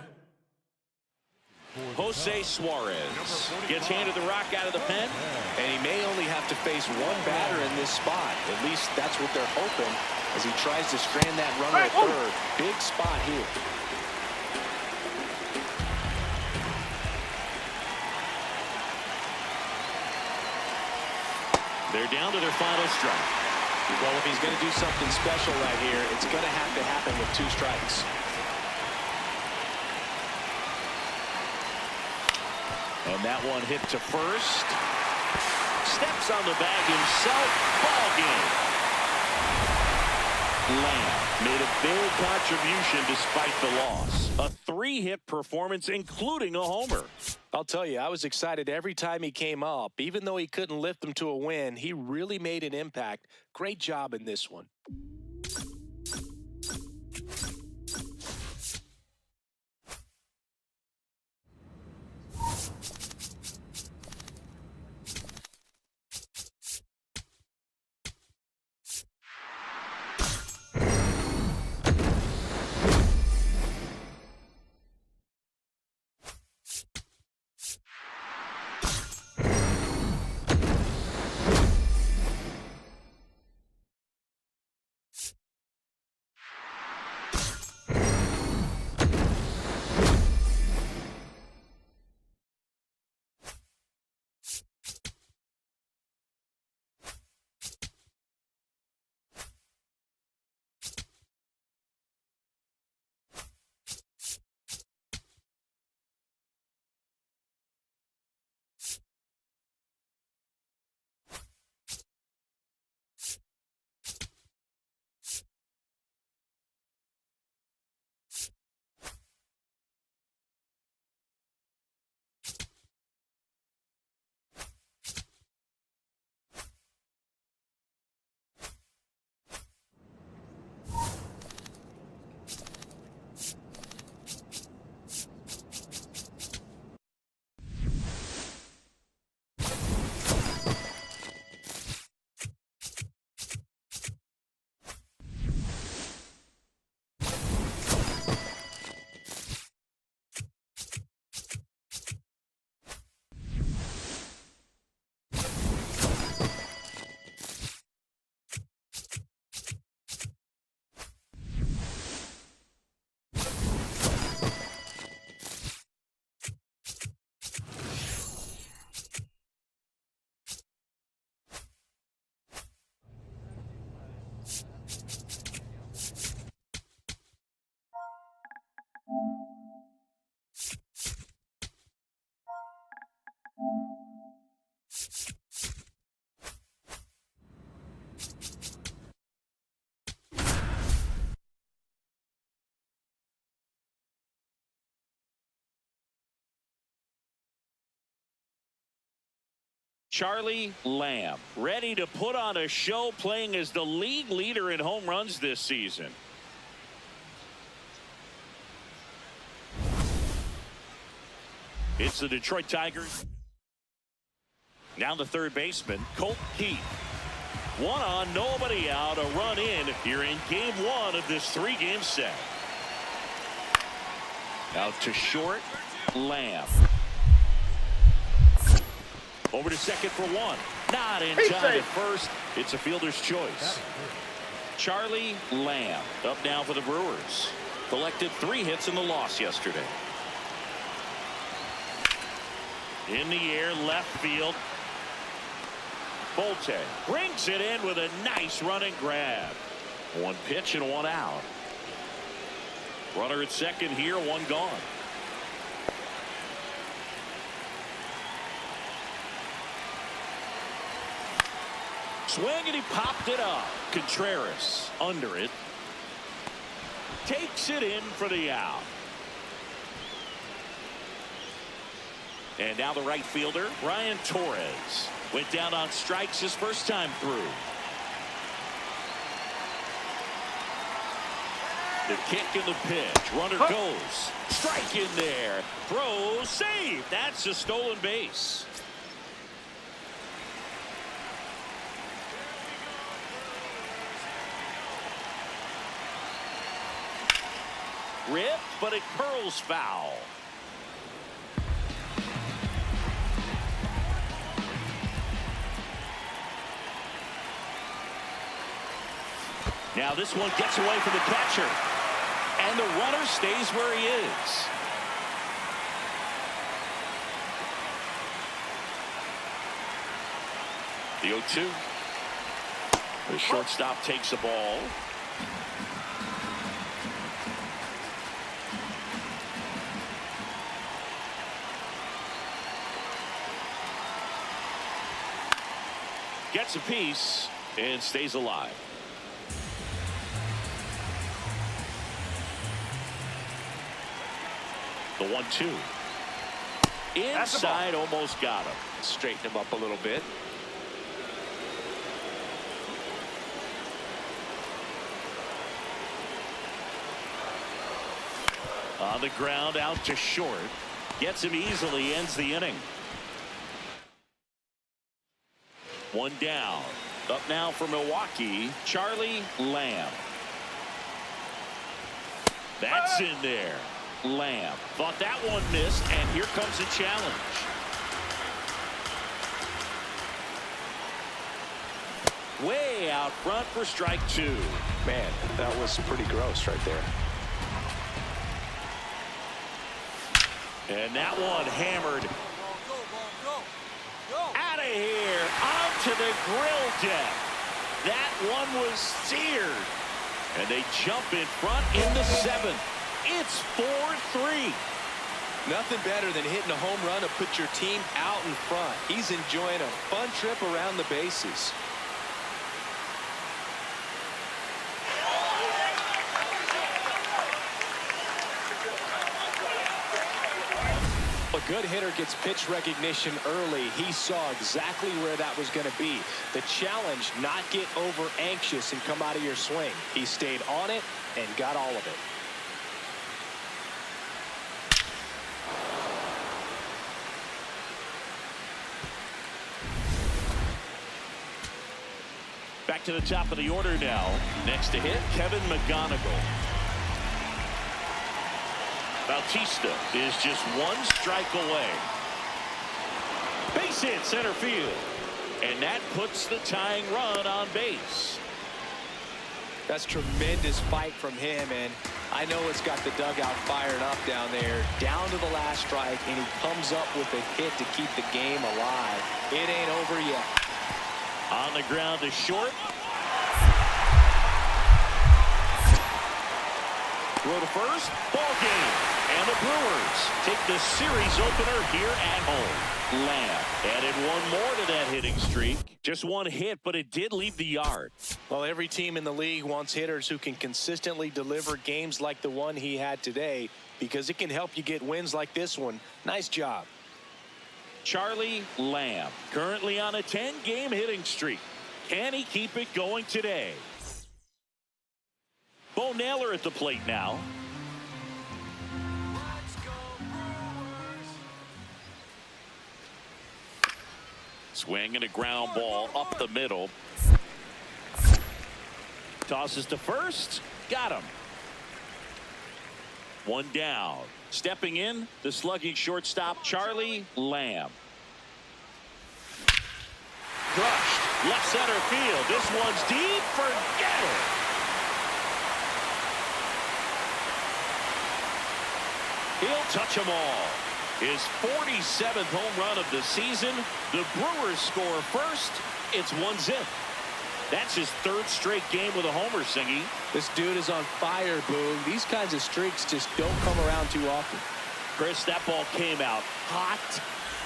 Jose Suarez gets handed the rock out of the pen. And he may only have to face one batter in this spot. At least that's what they're hoping as he tries to strand that runner at third. Big spot here. They're down to their final strike. Well, if he's going to do something special right here, it's going to have to happen with 2 strikes. And that one hit to first. Steps on the bag himself. Ball game. Lamb made a big contribution despite the loss. A 3-hit performance, including a homer. I'll tell you, I was excited every time he came up. Even though he couldn't lift them to a win, he really made an impact. Great job in this one. Charlie Lamb, ready to put on a show, playing as the league leader in home runs this season. It's the Detroit Tigers. Now the third baseman, Colt Keith. 1 on, nobody out, a run in here in game 1 of this 3-game set. Out to short, Lamb. Over to second for 1. Not in time at first. It's a fielder's choice. Charlie Lamb up now for the Brewers. Collected 3 hits in the loss yesterday. In the air, left field. Bolte brings it in with a nice running grab. 1 pitch and 1 out. Runner at second here, 1 gone. Swing, and he popped it up. Contreras under it. Takes it in for the out. And now the right fielder, Ryan Torres. Went down on strikes his first time through. The kick and the pitch. Runner goes. Strike in there. Throw, save. That's a stolen base. Ripped, but it curls foul. Now this one gets away from the catcher. And the runner stays where he is. The 0-2. The shortstop takes the ball. Gets a piece and stays alive. The 1-2. Inside, almost got him. Straighten him up a little bit. On the ground, out to short. Gets him easily, ends the inning. One down. Up now for Milwaukee, Charlie Lamb. That's in there. Lamb thought that one missed, and here comes a challenge. Way out front for strike two. Man, that was pretty gross right there. And that one hammered. Out of here, onto the grill deck. That one was seared. And they jump in front in the seventh. It's 4-3. Nothing better than hitting a home run to put your team out in front. He's enjoying a fun trip around the bases. A good hitter gets pitch recognition early. He saw exactly where that was going to be. The challenge, not get over anxious and come out of your swing. He stayed on it and got all of it. Back to the top of the order now. Next to hit, Kevin McGonigal. Bautista is just one strike away. Base hit center field. And that puts the tying run on base. That's tremendous fight from him, and I know it's got the dugout fired up down there. Down to the last strike, and he comes up with a hit to keep the game alive. It ain't over yet. On the ground to short. Throw to first. Ball game. And the Brewers take the series opener here at home. Lamb added one more to that hitting streak. Just one hit, but it did leave the yard. Well, every team in the league wants hitters who can consistently deliver games like the one he had today, because it can help you get wins like this one. Nice job. Charlie Lamb, currently on a 10-game hitting streak. Can he keep it going today? Bo Naylor at the plate now. Swing and a ground ball up the middle. Tosses to first. Got him. One down. Stepping in, the slugging shortstop, Charlie Lamb. Crushed. Left center field. This one's deep. Forget it. He'll touch them all. His 47th home run of the season. The Brewers score first. It's 1-0. That's his third straight game with a homer, Singy. This dude is on fire, Boog. These kinds of streaks just don't come around too often. Chris, that ball came out hot,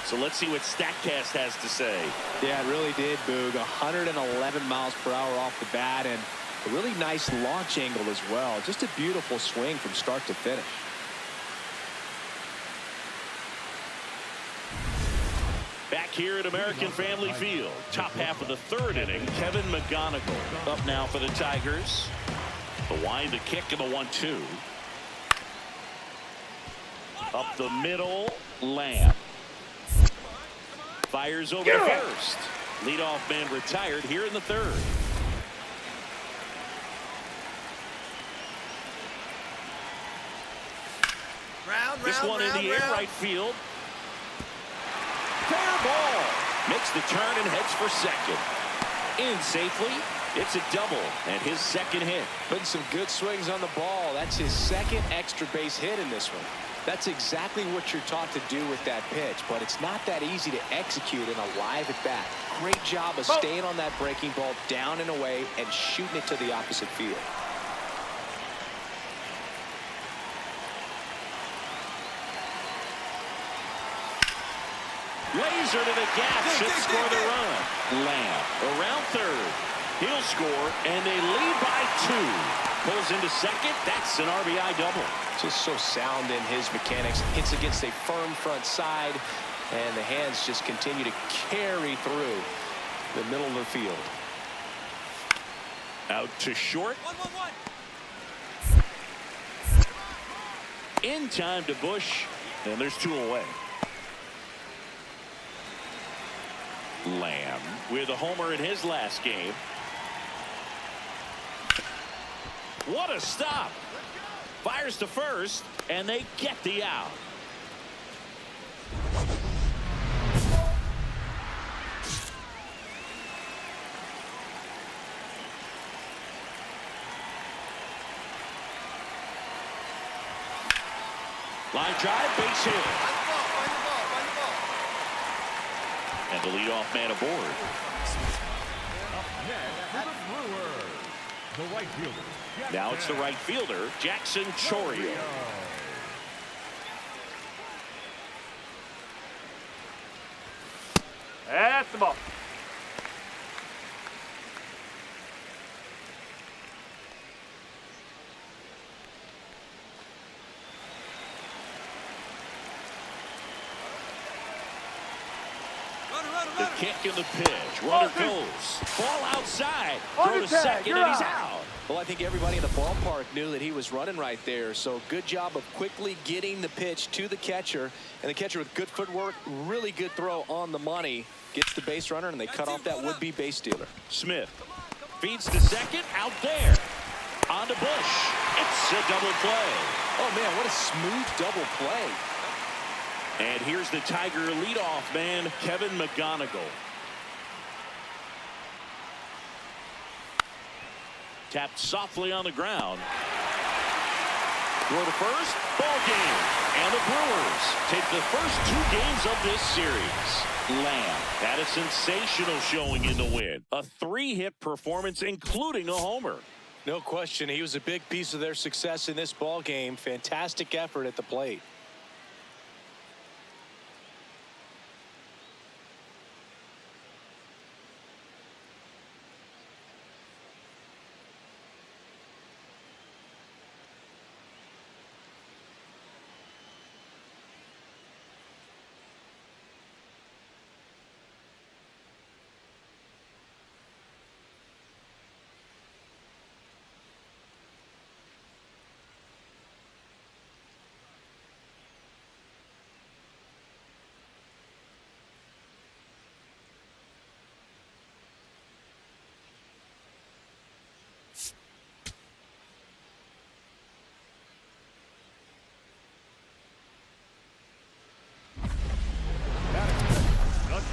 So let's see what StatCast has to say. Yeah, it really did, Boog. 111 miles per hour off the bat, and a really nice launch angle as well. Just a beautiful swing from start to finish. Back here at American Family Field, top half of the third inning, Kevin McGonigal up now for the Tigers. The wind, the kick, and the 1-2. Up the middle, Lamb. Fires over to first. Leadoff man retired here in the third. This one in the air, right field. Fair ball. Makes the turn and heads for second. In safely. It's a double and his second hit. Putting some good swings on the ball. That's his second extra base hit in this one. That's exactly what you're taught to do with that pitch, but it's not that easy to execute in a live at bat. Great job of staying on that breaking ball down and away and shooting it to the opposite field. Laser to the gap, should score the run. Lamb around third. He'll score, and they lead by 2. Pulls into second. That's an RBI double. Just so sound in his mechanics. Hits against a firm front side, and the hands just continue to carry through the middle of the field. Out to short. 1-1-1. In time to Bush, and there's 2 away. Lamb with a homer in his last game. What a stop. Fires to first, and they get the out. Line drive, base hit. And the leadoff man aboard. Up next for the Brewers, the right fielder. Now it's the right fielder, Jackson Chourio. That's the ball. The kick and the pitch. Runner goes. Ball outside. Throw to second, and he's out. Well, I think everybody in the ballpark knew that he was running right there. So good job of quickly getting the pitch to the catcher. And the catcher with good footwork, really good throw on the money. Gets the base runner, and they cut off that would-be base stealer. Smith feeds to second. Out there. On to Bush. It's a double play. Oh, man, what a smooth double play. And here's the Tiger leadoff man, Kevin McGonigal. Tapped softly on the ground. Throw to first, ball game. And the Brewers take the first 2 games of this series. Lamb had a sensational showing in the win. A 3-hit performance, including a homer. No question, he was a big piece of their success in this ball game. Fantastic effort at the plate.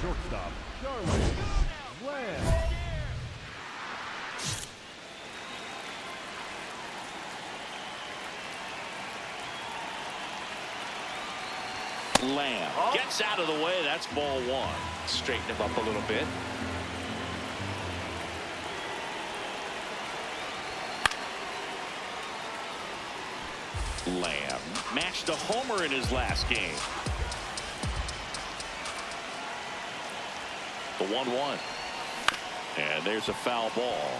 Shortstop, Charlie Lamb. Lamb gets out of the way. That's ball 1. Straighten him up a little bit. Lamb matched a homer in his last game. The 1-1. And there's a foul ball.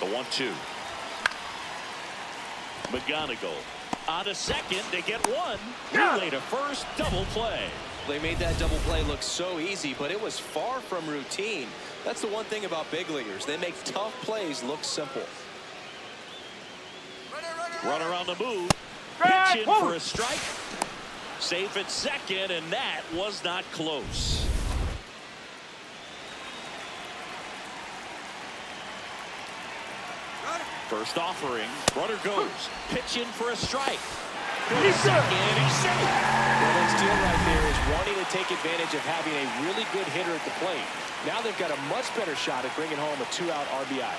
The 1-2. McGonigal on to second. They get one. Relay to first. Double play. They made that double play look so easy, but it was far from routine. That's the one thing about big leaguers. They make tough plays look simple. Runner on the move. Pitch in for a strike. Safe at second, and that was not close. First offering. Runner goes. Pitch in for a strike. Second, he's safe. Well, that steal right there is wanting to take advantage of having a really good hitter at the plate. Now they've got a much better shot at bringing home a 2-out RBI.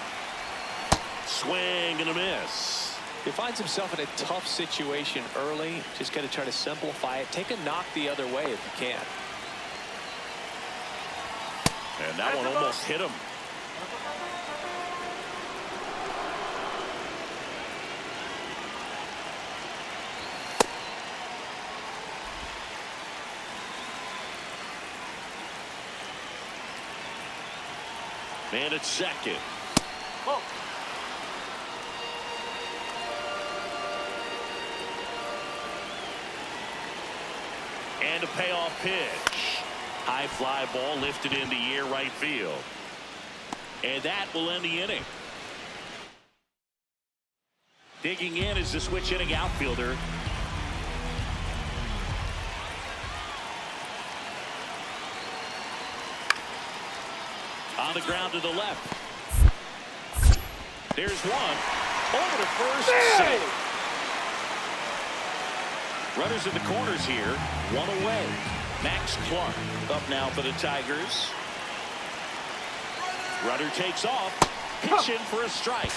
Swing and a miss. He finds himself in a tough situation early. Just got to try to simplify it. Take a knock the other way if you can. And that one almost hit him. Man at second. And a payoff pitch. High fly ball lifted in the air right field. And that will end the inning. Digging in is the switch hitting outfielder. On the ground to the left. There's one. Over to first. Safe. Runners in the corners here. One away. Max Clark up now for the Tigers. Runner takes off. Pitch in for a strike.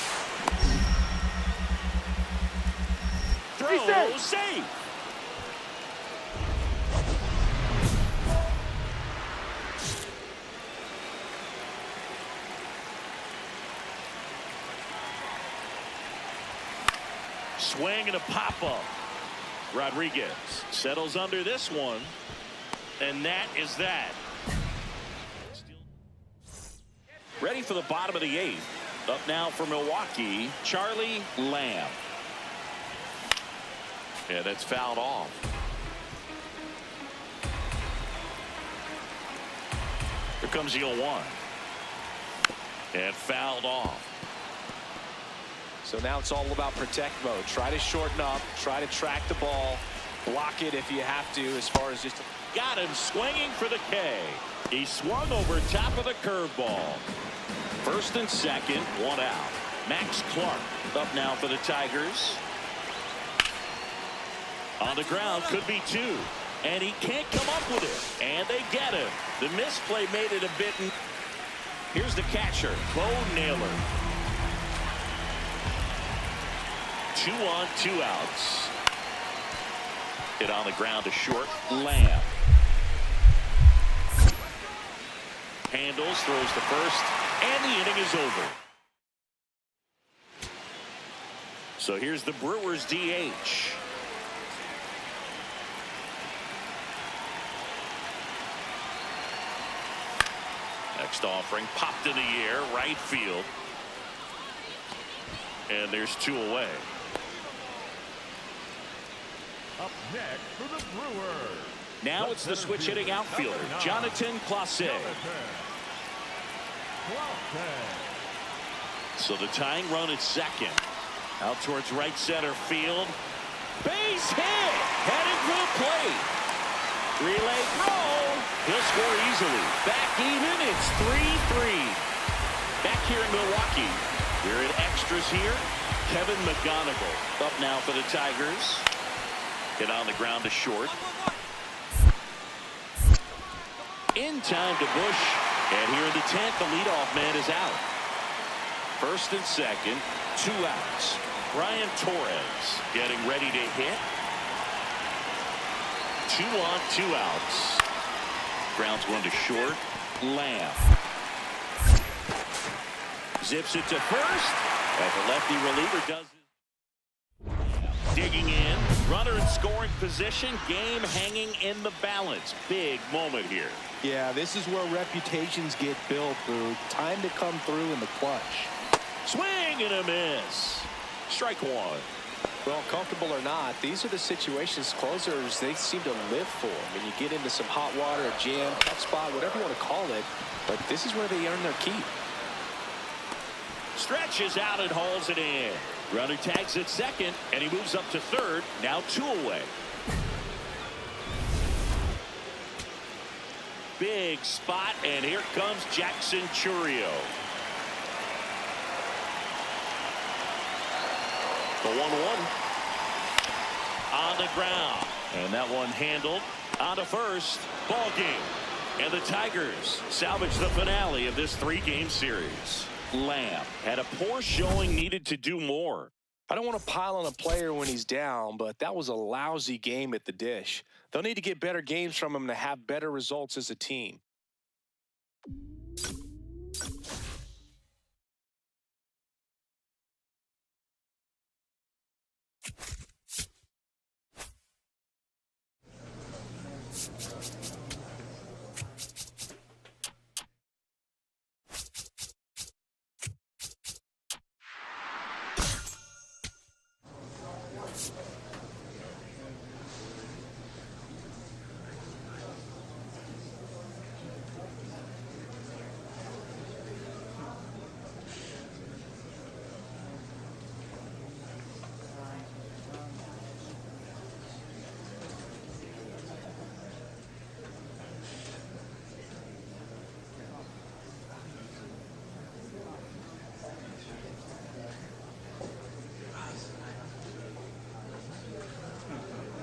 Throw safe. Swing and a pop-up. Rodriguez settles under this one. And that is that. Ready for the bottom of the eighth. Up now for Milwaukee, Charlie Lamb. Yeah, that's fouled off. Here comes the 0-1. And fouled off. So now it's all about protect mode. Try to shorten up, try to track the ball, block it if you have to, as far as just. Got him swinging for the K. He swung over top of the curveball. First and second, one out. Max Clark up now for the Tigers. On the ground, could be two. And he can't come up with it. And they get him. The misplay made it a bit. Here's the catcher, Bo Naylor. 2 on, 2 outs. Hit on the ground to short. Lamb. Handles, throws to first, and the inning is over. So here's the Brewers DH. Next offering popped in the air, right field. And there's 2 away. Up next for the Brewers. Now it's the switch hitting outfielder, Jonathan Clase. So the tying run at second. Out towards right center field. Base hit. Heading for the plate. Relay throw. He'll score easily. Back even. It's 3-3. Back here in Milwaukee. We're in extras here. Kevin McGonigal up now for the Tigers. Hit on the ground to short. In time to Bush. And here in the 10th, the leadoff man is out. First and second, 2 outs. Brian Torres getting ready to hit. 2 on, 2 outs. Ground's going to short. Lamb zips it to first as the lefty reliever does. Runner in scoring position, game hanging in the balance. Big moment here. Yeah, this is where reputations get built, Boog. Time to come through in the clutch. Swing and a miss. Strike one. Well, comfortable or not, these are the situations closers they seem to live for. I mean, you get into some hot water, a jam, tough spot, whatever you want to call it, but this is where they earn their keep. Stretches out and hauls it in. Runner tags at second, and he moves up to third. Now 2 away. Big spot, and here comes Jackson Chourio. The 1-1 on the ground, and that one handled on to first. Ball game, and the Tigers salvage the finale of this 3-game series. Lamb had a poor showing, needed to do more. I don't want to pile on a player when he's down, but that was a lousy game at the dish. They'll need to get better games from him to have better results as a team.